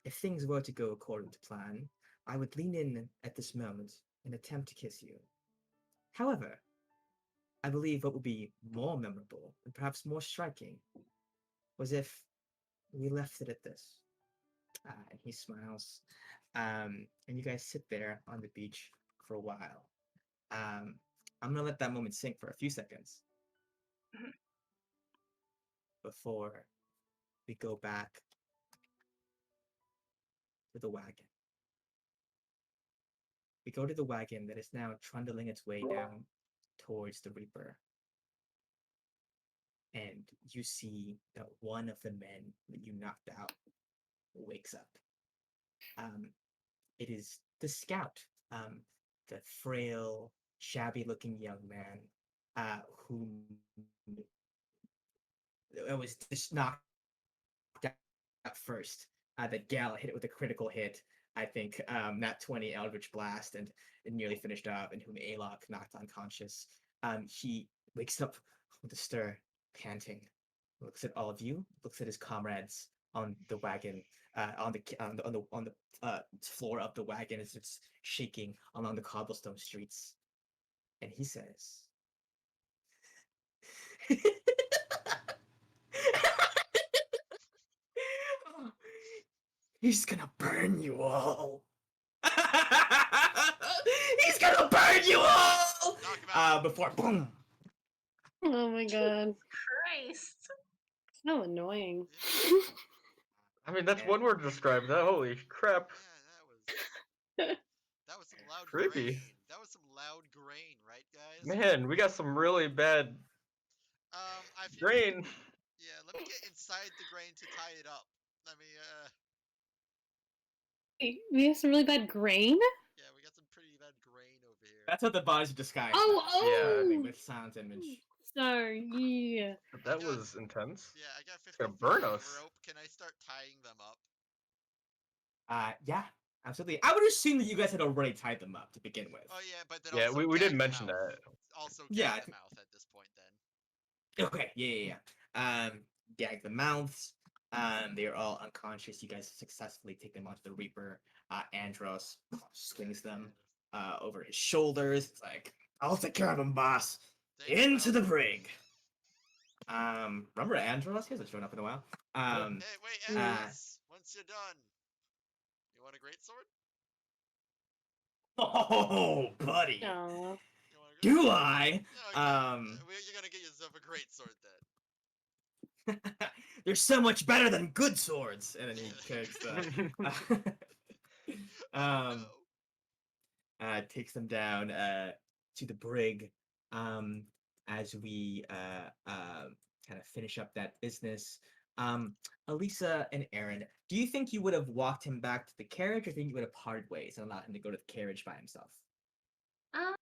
if things were to go according to plan, I would lean in at this moment and attempt to kiss you. However, I believe what would be more memorable and perhaps more striking was if we left it at this. And he smiles. And you guys sit there on the beach for a while. I'm going to let that moment sink for a few seconds before we go back to the wagon. We go to the wagon that is now trundling its way down towards the Reaper. And you see that one of the men that you knocked out wakes up. It is the scout, the frail, shabby-looking young man who was just knocked out first. That Gal hit it with a critical hit. I think that 20 Eldritch Blast and it nearly finished up, and whom Alok knocked unconscious. He wakes up with a stir, panting, looks at all of you, looks at his comrades on the wagon, on the floor of the wagon as it's shaking along the cobblestone streets, and he says, "He's gonna burn you all." He's gonna burn you all! Before boom. Oh my god. Christ. So annoying. I mean, that's one word to describe that. Holy crap. Yeah, that was some loud Creepy. grain. That was some loud grain, right, guys? Man, we got some really bad grain. Yeah, let me get inside the grain to tie it up. Let me, We have some really bad grain? yeah, we got some pretty bad grain over here. That's what the bodies are disguised. Oh! Yeah, with sound image. Sorry, yeah. That was intense. Yeah, I got 50 It's gonna feet burn of us. rope. Can I start tying them up? Yeah, Absolutely. I would assume that you guys had already tied them up to begin with. Oh yeah, but then Yeah, also we did gag the mention mouth. that. Also Yeah, gag the mouth at this point then. Okay, yeah. Gag the mouths. They're all unconscious. You guys successfully take them onto the Reaper. Andros swings them over his shoulders. It's like, I'll take care of him, boss. Thanks, Into pal. the brig. Remember Andros? He hasn't shown up in a while. Hey, wait, Andros. Once you're done, you want a great sword? Oh, buddy. Aw. Do I? You're gonna get yourself a great sword then. They're so much better than good swords. And then he kicks Oh no. takes them down to the brig as we kind of finish up that business. Elisa and Aaron, do you think you would have walked him back to the carriage, or think you would have parted ways and allowed him to go to the carriage by himself? I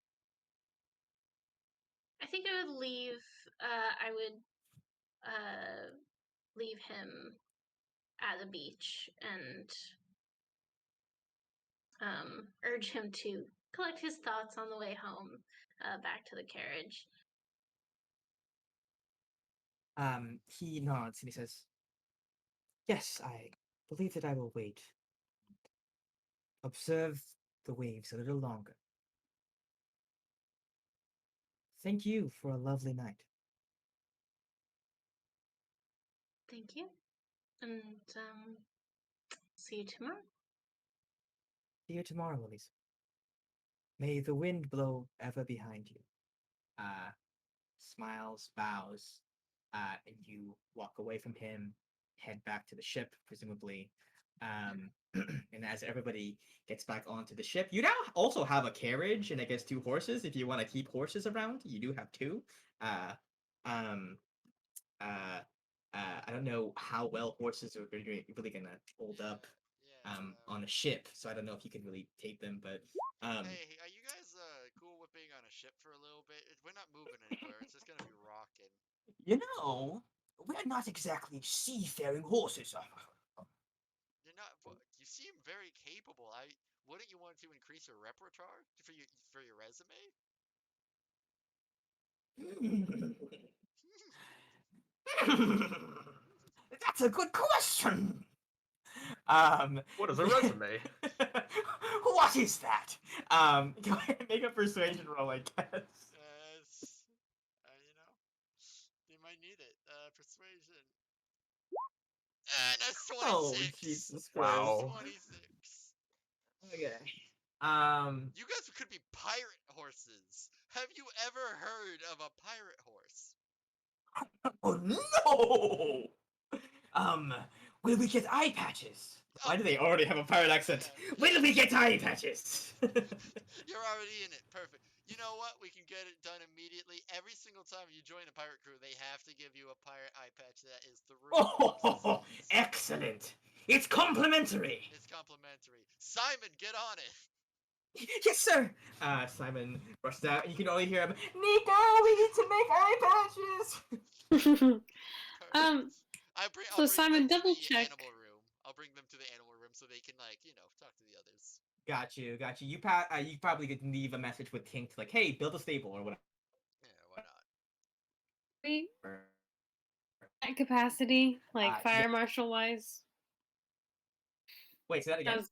think I would leave. I would leave him at the beach and urge him to collect his thoughts on the way home, back to the carriage. He nods and he says, "Yes, I believe that I will wait. Observe the waves a little longer. Thank you for a lovely night." Thank you, and see you tomorrow. See you tomorrow, Elisa. May the wind blow ever behind you. Smiles, bows, and you walk away from him, head back to the ship, presumably. And as everybody gets back onto the ship, you now also have a carriage and I guess 2 horses. If you want to keep horses around, you do have 2. I don't know how well horses are really gonna hold up on a ship, so I don't know if you can really take them, but Hey, are you guys cool with being on a ship for a little bit? We're not moving anywhere. It's just gonna be rocking. we're not exactly seafaring horses. You're not. You seem very capable. Wouldn't you want to increase your repertoire for your resume? That's a good question. What is a resume? What is that? Go ahead and make a persuasion roll, I guess. You know, they might need it. Persuasion. That's 26. Oh, Jesus Christ. Wow. 26. Okay. You guys could be pirate horses. Have you ever heard of a pirate horse? Oh no! Will we get eye patches? Why do they already have a pirate accent? Yeah. Will we get eye patches? You're already in it. Perfect. You know what? We can get it done immediately. Every single time you join a pirate crew, they have to give you a pirate eye patch. That is the rule. Oh, excellent! It's complimentary. It's complimentary. Simon, get on it. Yes, sir. Simon rushed out, and you can only hear him. Nico, we need to make eye patches. Perfect. I'll bring Simon, them to double the check. animal room. I'll bring them to the animal room so they can, like, talk to the others. Got you. You probably could leave a message with Tink, like, "Hey, build a stable or whatever." Yeah, why not? We at capacity, like fire yeah. marshal wise. Wait, say that again.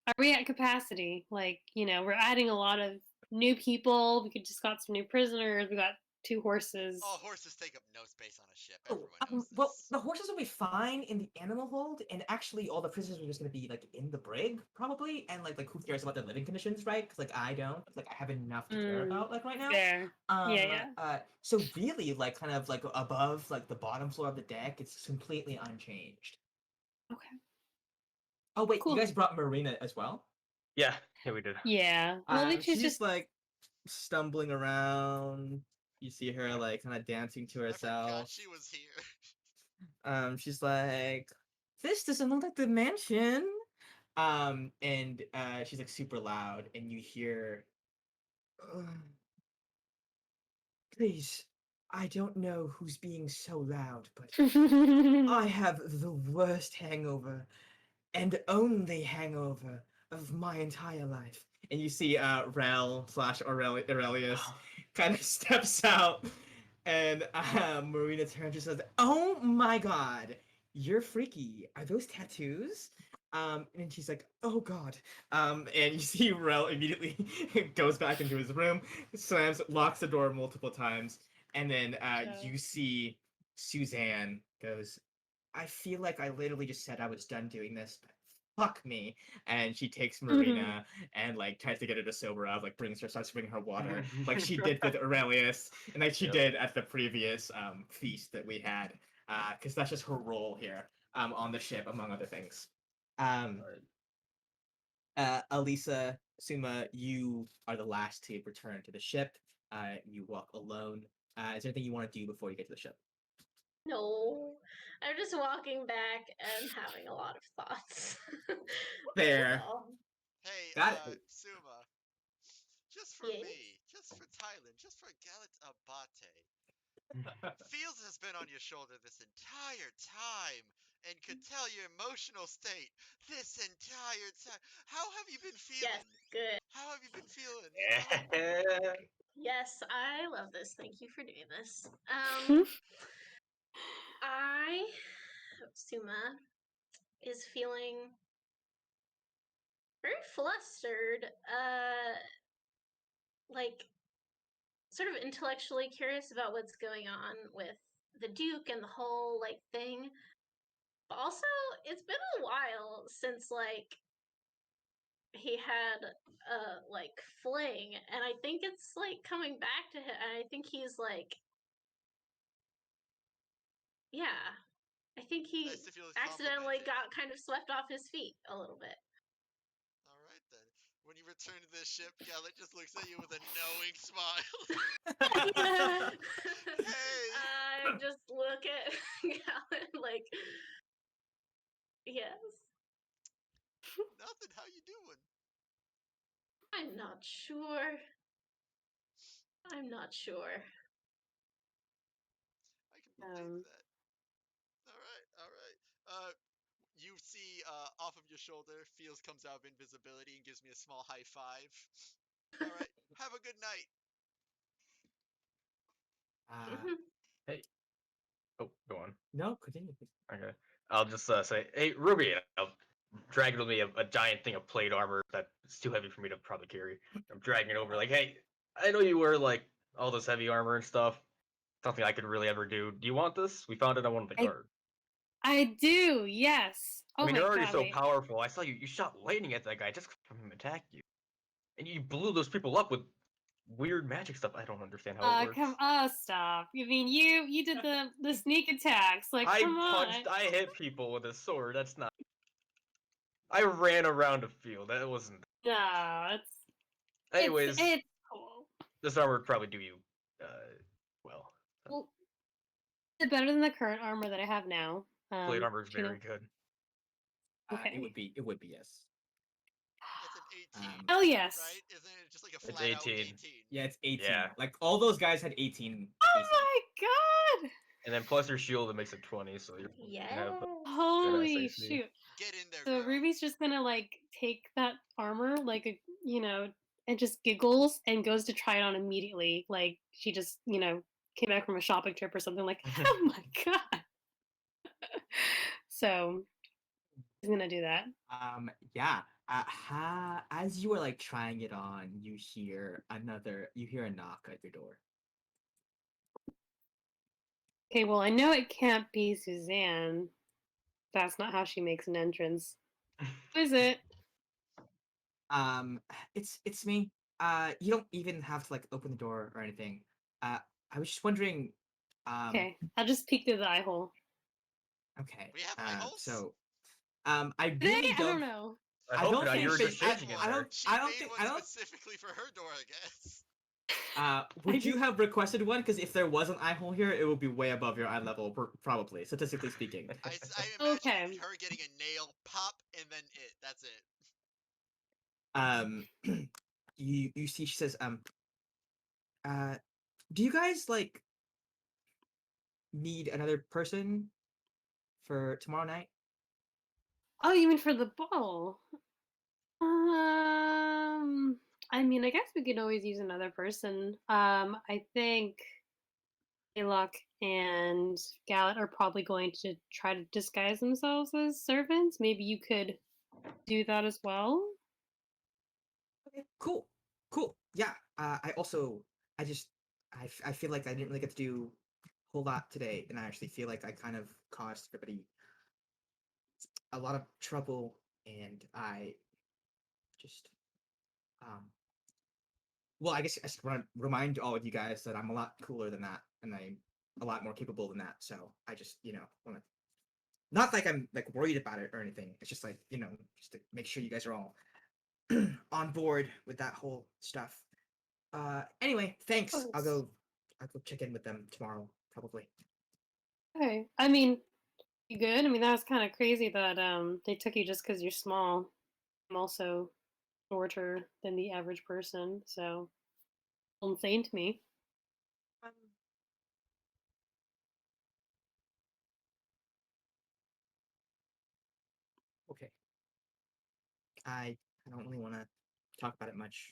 Are we at capacity? Like, we're adding a lot of new people. We just got some new prisoners. We got 2 horses. Oh, horses take up no space on a ship. Everyone knows this. Well, the horses will be fine in the animal hold, and actually, all the prisoners are just gonna be like in the brig, probably. And like who cares about their living conditions, right? Because like I don't. Like I have enough to care about, like right now. There. Yeah. So really, like kind of like above, like the bottom floor of the deck, it's completely unchanged. Okay. Oh wait, Cool. you guys brought Marina as well? Yeah, we did. Yeah. Well, I think she's just like stumbling around. You see her like kind of dancing to herself. I forgot she was here. She's like, "This doesn't look like the mansion." And she's like super loud, and you hear, "Please, I don't know who's being so loud, but I have the worst hangover, and only hangover of my entire life. And you see Rel slash Aurelius kind of steps out, and Marina turns and says, "Oh my god, you're freaky. Are those tattoos?" And she's like, "Oh god." And you see Rel immediately goes back into his room, locks the door multiple times, and then you see Suzanne goes, "I feel like I literally just said I was done doing this, but fuck me." And she takes Marina and like tries to get her to sober up, like starts bringing her water, like she did with Aurelius, and like she did at the previous feast that we had, because that's just her role here on the ship, among other things. Elisa, Suma, you are the last to return to the ship. You walk alone. Is there anything you want to do before you get to the ship? No, I'm just walking back and having a lot of thoughts. Fair. Hey, Got it. Suma, just for Yes? me, just for Thailand, just for Galit Abate. Fields has been on your shoulder this entire time and could tell your emotional state this entire time. How have you been feeling? Yes, good. How have you been feeling, you know? Yes, I love this. Thank you for doing this. Suma, is feeling very flustered, like sort of intellectually curious about what's going on with the Duke and the whole like thing. But also, it's been a while since like he had a like fling, and I think it's like coming back to him. And I think he's like, yeah, I think he Nice to feel accidentally complimented. got kind of swept off his feet a little bit. All right then. When you return to the ship, Galit just looks at you with a knowing smile. Hey. I just look at Galen like, yes. Nothing. How you doing? I'm not sure. I'm not sure. I can believe that. All right, all right. You see, off of your shoulder, Fields comes out of invisibility and gives me a small high five. All right, have a good night. Hey. Oh, go on. No, continue. Okay. I'll just say, hey, Ruby, and I'll drag with me a giant thing of plate armor that's too heavy for me to probably carry. I'm dragging it over, like, hey, I know you wear like all this heavy armor and stuff. Something I could really ever do. Do you want this? We found it on one of the guards. I do, yes. Oh I mean, my you're already god, so wait. powerful. I saw you shot lightning at that guy just from him attack you, and you blew those people up with weird magic stuff. I don't understand how it works. Stop. I mean, you did the sneak attacks. Like, I come punched, on. I hit people with a sword. That's not. I ran around a field. That wasn't. No, Anyways, it's cool. this armor would probably do you well. Well, is it better than the current armor that I have now? Plate armor is do you know? very good. Okay. It would be yes. It's an 18, Oh yes. right? Isn't it just like a It's flat out 18. 18? Yeah, it's 18. Yeah. Like all those guys had 18. Oh AC. my god! And then plus your shield, it makes it 20. So you're Yes. gonna have Holy SAC. shoot! Get in there, So girl. Ruby's just gonna like take that armor, like a and just giggles and goes to try it on immediately. Like she just came back from a shopping trip or something. Like, oh my god! So he's gonna do that. Yeah. As you are like trying it on, you hear a knock at your door. Okay, well I know it can't be Suzanne. That's not how she makes an entrance. Who is it? It's me. You don't even have to like open the door or anything. I was just wondering. Okay, I'll just peek through the eye hole. Okay. We have eye holes? So, I Today, really I don't know. I hope not. think You were that- just changing it I there. don't. She I don't made think. one I don't. specifically for her door, I guess. Would you have requested one? Because if there was an eye hole here, it would be way above your eye level, probably, statistically speaking. I imagine Okay. her getting a nail pop and then that's it. You see, she says, do you guys like need another person for tomorrow night? Oh, you mean for the ball? I mean, I guess we could always use another person. I think Aylock and Gallet are probably going to try to disguise themselves as servants. Maybe you could do that as well. Okay, cool, cool. Yeah. I feel like I didn't really get to do a whole lot today, and I actually feel like I kind of caused everybody a lot of trouble, and I just well, I guess I should remind all of you guys that I'm a lot cooler than that, and I'm a lot more capable than that. So I just, want to not like I'm like worried about it or anything. It's just like, just to make sure you guys are all on board with that whole stuff. Anyway, thanks. I'll go check in with them tomorrow, probably. Okay. I mean, you good? I mean, that was kind of crazy that they took you just because you're small. I'm also shorter than the average person, so insane to me. Um, okay. I don't really want to talk about it much.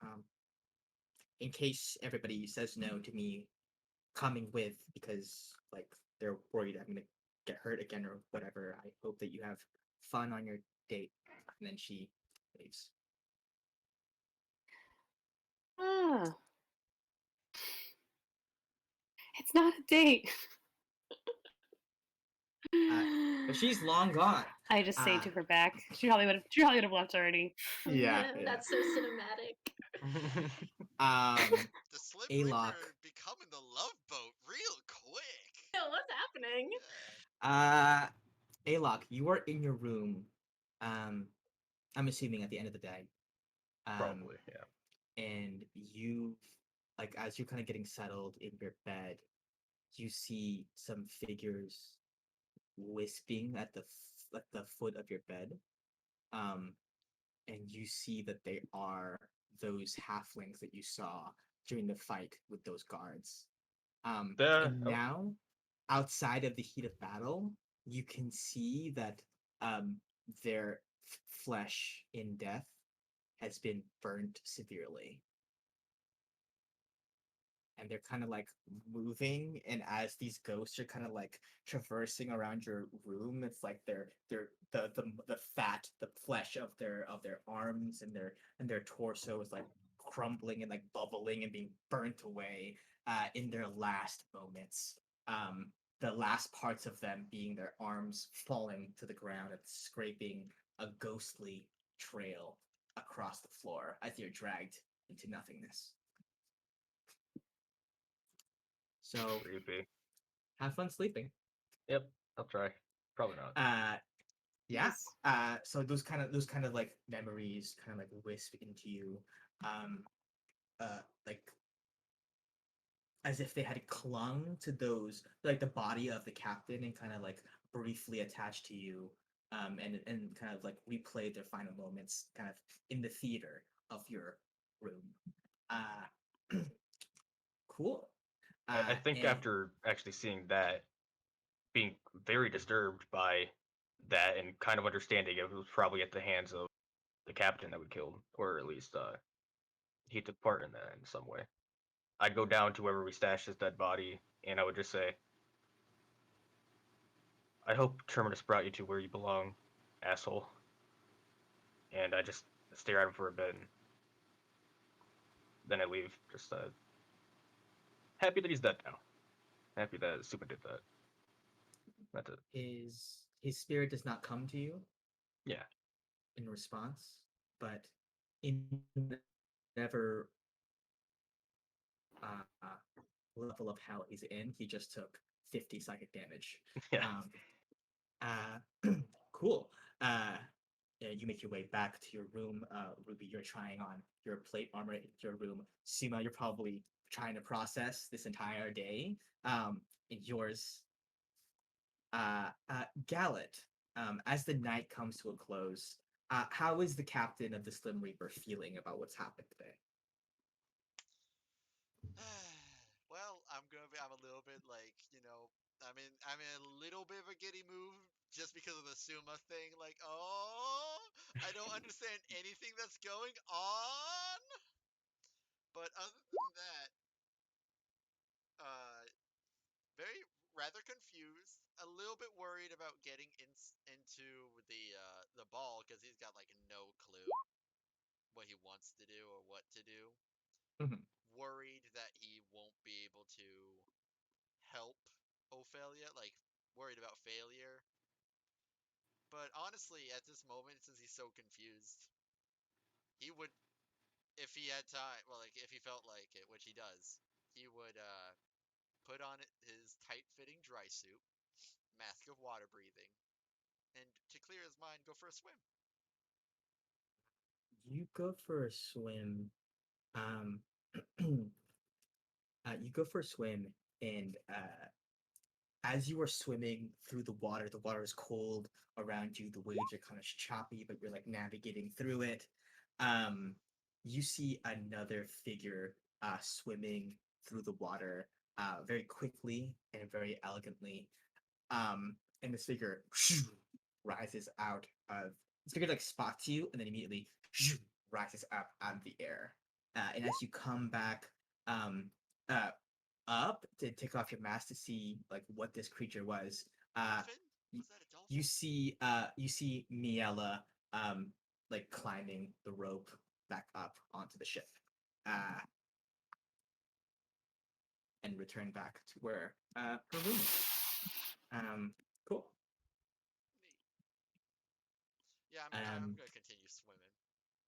Um, in case everybody says no to me coming with because like they're worried I'm gonna get hurt again or whatever. I hope that you have fun on your date. And then she leaves. Ah, it's not a date. But she's long gone. I just saved to her back. She probably would have left already. Yeah. That's so cinematic. The Slim Aylock. Reaper becoming the love boat real quick. Yo, what's happening? Yeah. Aylock, you are in your room. I'm assuming at the end of the day. Probably, yeah. And you, like, as you're kind of getting settled in your bed, you see some figures wisping at the foot of your bed. And you see that they are those halflings that you saw during the fight with those guards. And now, outside of the heat of battle, you can see that their flesh in death has been burnt severely. And they're kind of like moving, and as these ghosts are kind of like traversing around your room, it's like the fat, the flesh of their arms and their torso is like crumbling and like bubbling and being burnt away in their last moments. The last parts of them being their arms falling to the ground and scraping a ghostly trail across the floor as you're dragged into nothingness. So Creepy. have fun sleeping. Yep, I'll try. Probably not. Yeah. Yes. So those kind of like memories kind of like wisp into you, like as if they had clung to those like the body of the captain and kind of like briefly attached to you, and kind of like replayed their final moments kind of in the theater of your room. Cool. I think And after actually seeing that, being very disturbed by that and kind of understanding it was probably at the hands of the captain that we killed, or at least he took part in that in some way. I'd go down to wherever we stashed his dead body, and I would just say, I hope Terminus brought you to where you belong, asshole. And I just stare at him for a bit, and then I leave. Just happy that he's dead now. Happy that Super did that. That's it. his spirit does not come to you Yeah. in response, but in whatever level of hell he's in, he just took 50 psychic damage. Yeah. Cool. Yeah, you make your way back to your room. Ruby, you're trying on your plate armor in your room. Sima, you're probably trying to process this entire day. In yours, Gallet, as the night comes to a close, how is the captain of the Slim Reaper feeling about what's happened today? Well, I'm a little bit like, I'm in a little bit of a giddy mood just because of the Suma thing, like, oh, I don't understand anything that's going on. But other than that, very rather confused, a little bit worried about getting into the ball because he's got like no clue what he wants to do or what to do. Mhm. Worried that he won't be able to help Ophelia, like worried about failure. But honestly, at this moment, since he's so confused, he would, if he had time, well, like if he felt like it, which he does, he would put on his tight-fitting dry suit, mask of water breathing, and to clear his mind, go for a swim. You go for a swim. Um, you go for a swim, and as you are swimming through the water is cold around you. The waves are kind of choppy, but you're like navigating through it. Um, you see another figure swimming through the water very quickly and very elegantly. And this figure rises out of this figure like spots you and then immediately rises up out of the air. And as you come back uh, up to take off your mask to see like what this creature was, Dolphin? Was that a dolphin? you see Miela like climbing the rope back up onto the ship. And return back to where her room is. Cool. Neat. Yeah, I'm Um, gonna continue swimming.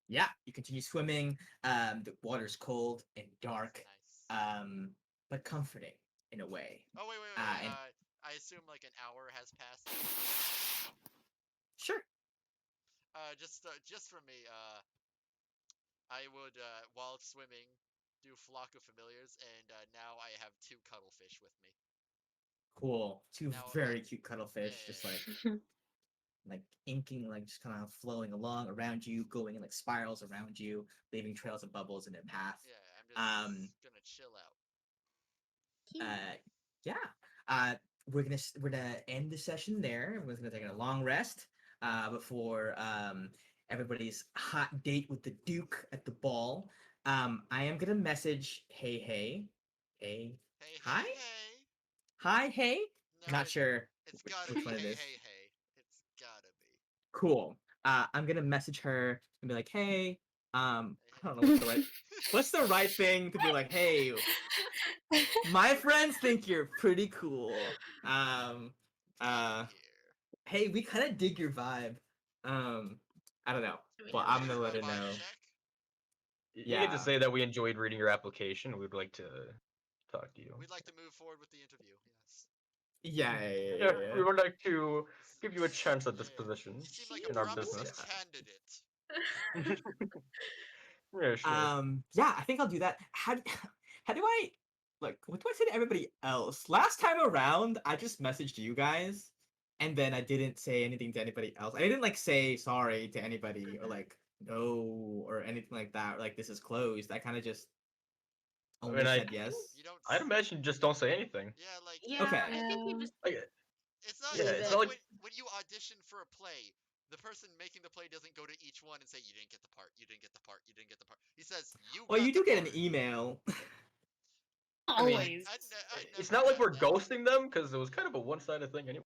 yeah, you continue swimming. The water's cold and dark, Nice. but comforting in a way. Oh wait. And I assume like an hour has passed. sure, Just for me, I would while swimming do flock of familiars, and now I have 2 cuttlefish with me. cool. Two Now, very cute yeah, cuttlefish, just like inking, like just kind of flowing along around you, going in like spirals around you, leaving trails of bubbles in their path. yeah, I'm Um, just gonna chill out. Cute. yeah. We're gonna end the session there. We're gonna take a long rest before everybody's hot date with the Duke at the ball. I am gonna message hey, Hey, hi, hey, hey. hi, hey. No, Not sure it's gotta which be one it hey, is. hey, hey. It's gotta be. Cool. I'm gonna message her and be like, hey, I Hey, don't know what's the right thing to be like, hey, my friends think you're pretty cool. get in Uh, here. hey, we kind of dig your vibe. I don't know. I mean, Well, I'm I'm Give gonna him sure a let we her vibe know. do. check. You get to Yeah, say that we enjoyed reading your application. We'd like to talk to you. We'd like to move forward with the interview. Yes. Yeah, we would like to give you a chance at this Yeah. position You seem Cute. like a in our promising business. candidate. Yeah, sure. Yeah, I think I'll do that. How do I like what do I say to everybody else? Last time around, I just messaged you guys, and then I didn't say anything to anybody else. I didn't like say sorry to anybody or like no or anything like that. Or, like this is closed. I kind of just I only mean, said yes. You don't. I'd imagine just don't say anything. Yeah, like Yeah, Okay. I think we just Like, it's not. yeah, leave It's it's like not it. like when you audition for a play, the person making the play doesn't go to each one and say you didn't get the part, you didn't get the part, you didn't get the part. He says you Well, got you the do get an part. email. I mean, Always. I it's never not like got we're that. ghosting them because it was kind of a one-sided thing anyway.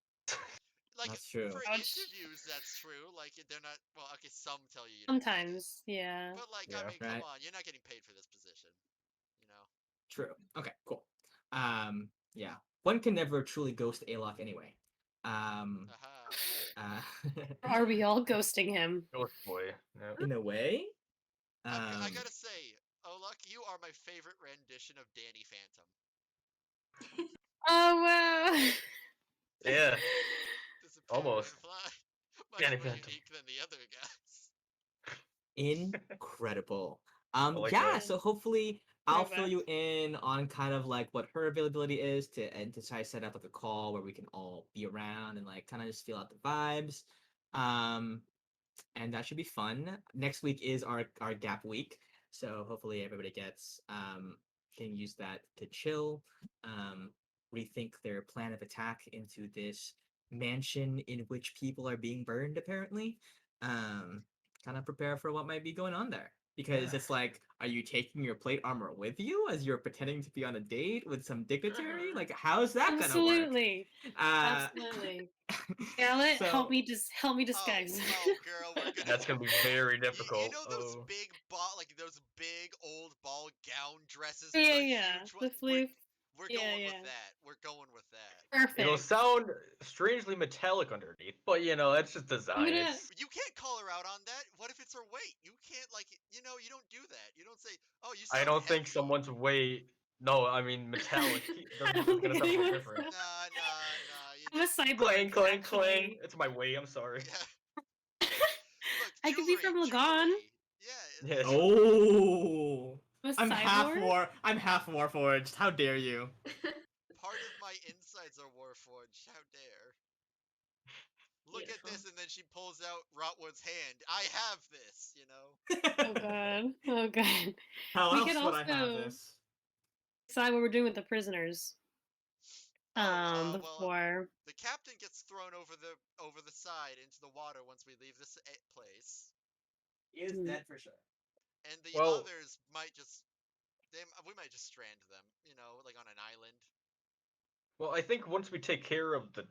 Like That's true. for Ouch. interviews, that's true. Like they're not. Well, okay, some tell you you didn't get it, Sometimes, yeah. but like I Yeah. mean, come Right. on, you're not getting paid for this position, you know. True. Okay. Cool. Yeah. One can never truly ghost Alok anyway. Um. Haha. Uh. Are we all ghosting him? Ghost boy. No. In a way. I gotta say, Olak, you are my favorite rendition of Danny Phantom. Oh wow. Yeah, Disappear almost. and fly. Much Danny more Phantom. unique than the other guys. Incredible. I like Yeah, that. so hopefully I'll fill Throwback. you in on kind of like what her availability is to try to set up like a call where we can all be around and like kind of just feel out the vibes. Um, and that should be fun. Next week is our gap week, so hopefully everybody can use that to chill, rethink their plan of attack into this mansion in which people are being burned, apparently. Kind of prepare for what might be going on there. Because it's like, are you taking your plate armor with you as you're pretending to be on a date with some dignitary? Like, how's that gonna work? Absolutely. Absolutely. Gallet, so- help me disguise. Oh, girl, we're gonna. That's gonna be very You difficult. know those Oh. big those big old ball gown dresses Yeah, with the yeah. huge The one? floof. We're Yeah, going yeah. with that. We're going with that. Perfect. It'll sound strangely metallic underneath, but you know, that's just design. I'm gonna- It's- You can't call her out on that. What if it's her weight? You can't you don't do that. You don't say, "Oh, you sound I don't heavy." think someone's weight. No, I mean metallic. I It's don't gonna think sound a little anyone's- different. Nah. You I'm a just cyborg. Clang, clang, actually. clang. It's my weight. I'm sorry. yeah. Look, I could be jewelry, from Lagan. jewelry. Yeah. Yeah. Oh, I'm a I'm half cyborg. Warforged. How dare you? Part of my insides are Warforged. How dare? Look at this, and then she pulls out Rotwood's hand. I have this, you know. Oh god. Oh god. How We else could would I have also- this? Decide what we're doing with the prisoners. Well, Before. the captain gets thrown over the side into the water once we leave this place, He is dead for sure. and the Well- others might just we might just strand them, you know, like on an island. Well, I think once we take care of the,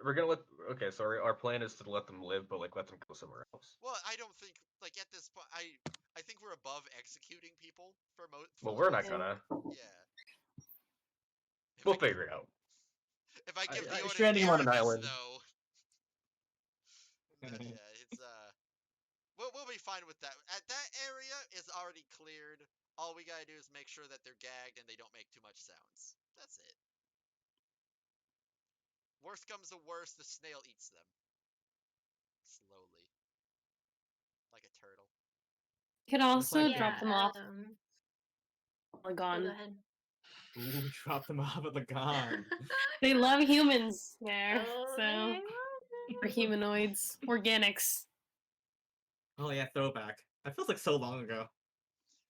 we're gonna let. Okay, sorry. Our plan is to let them live, but like let them go somewhere else. Well, I don't think like at this point I think we're above executing people for most. Well, we're not gonna. Yeah. If We'll I, figure it out. if I give the order stranding them on an Aramis, island. though. Yeah, it's we'll be fine with that. At that area is already cleared. All we gotta do is make sure that they're gagged and they don't make too much sounds. That's it. Worst comes to worst, the snail eats them. Slowly. Like a turtle. You could also like- drop them off. Go Lagan. ahead. Ooh, drop them off at the gun. They love humans there, Oh, so or humanoids, organics. Oh yeah, throwback. That feels like so long ago.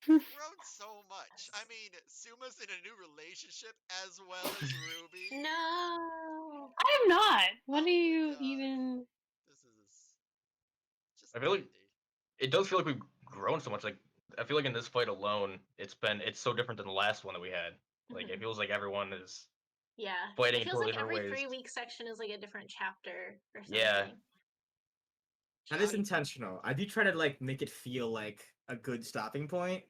Grown so much. I mean, Suma's in a new relationship as well as Ruby. No. I'm not. What Oh do you my God. even? This is just I feel like- dandy. It does feel like we've grown so much. Like I feel like in this fight alone, it's so different than the last one that we had. Like it feels like everyone is Yeah. fighting It feels totally like different every ways. 3-week section is like a different chapter or something. Yeah. That is intentional. I do try to like make it feel like a good stopping point.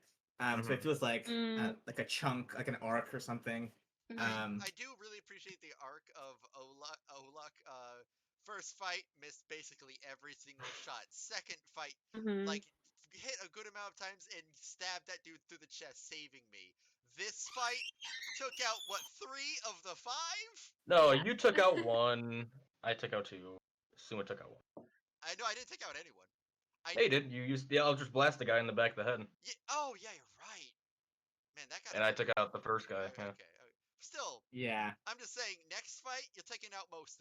So it feels like a chunk, like an arc or something. I do really appreciate the arc of Olak. First fight, missed basically every single shot. Second fight, like hit a good amount of times and stabbed that dude through the chest, saving me. This fight took out what 3 of the 5? No, Yeah. you took out one. I took out 2. Suma took out 1. I know I didn't take out anyone. Hey, did you used the Eldritch Blast the guy in the back of the head? Yeah, oh yeah, you're right. Man, that guy. And I took out the first guy. Okay, Yeah. okay. Still, Yeah. I'm just saying, next fight, you're taking out most of them.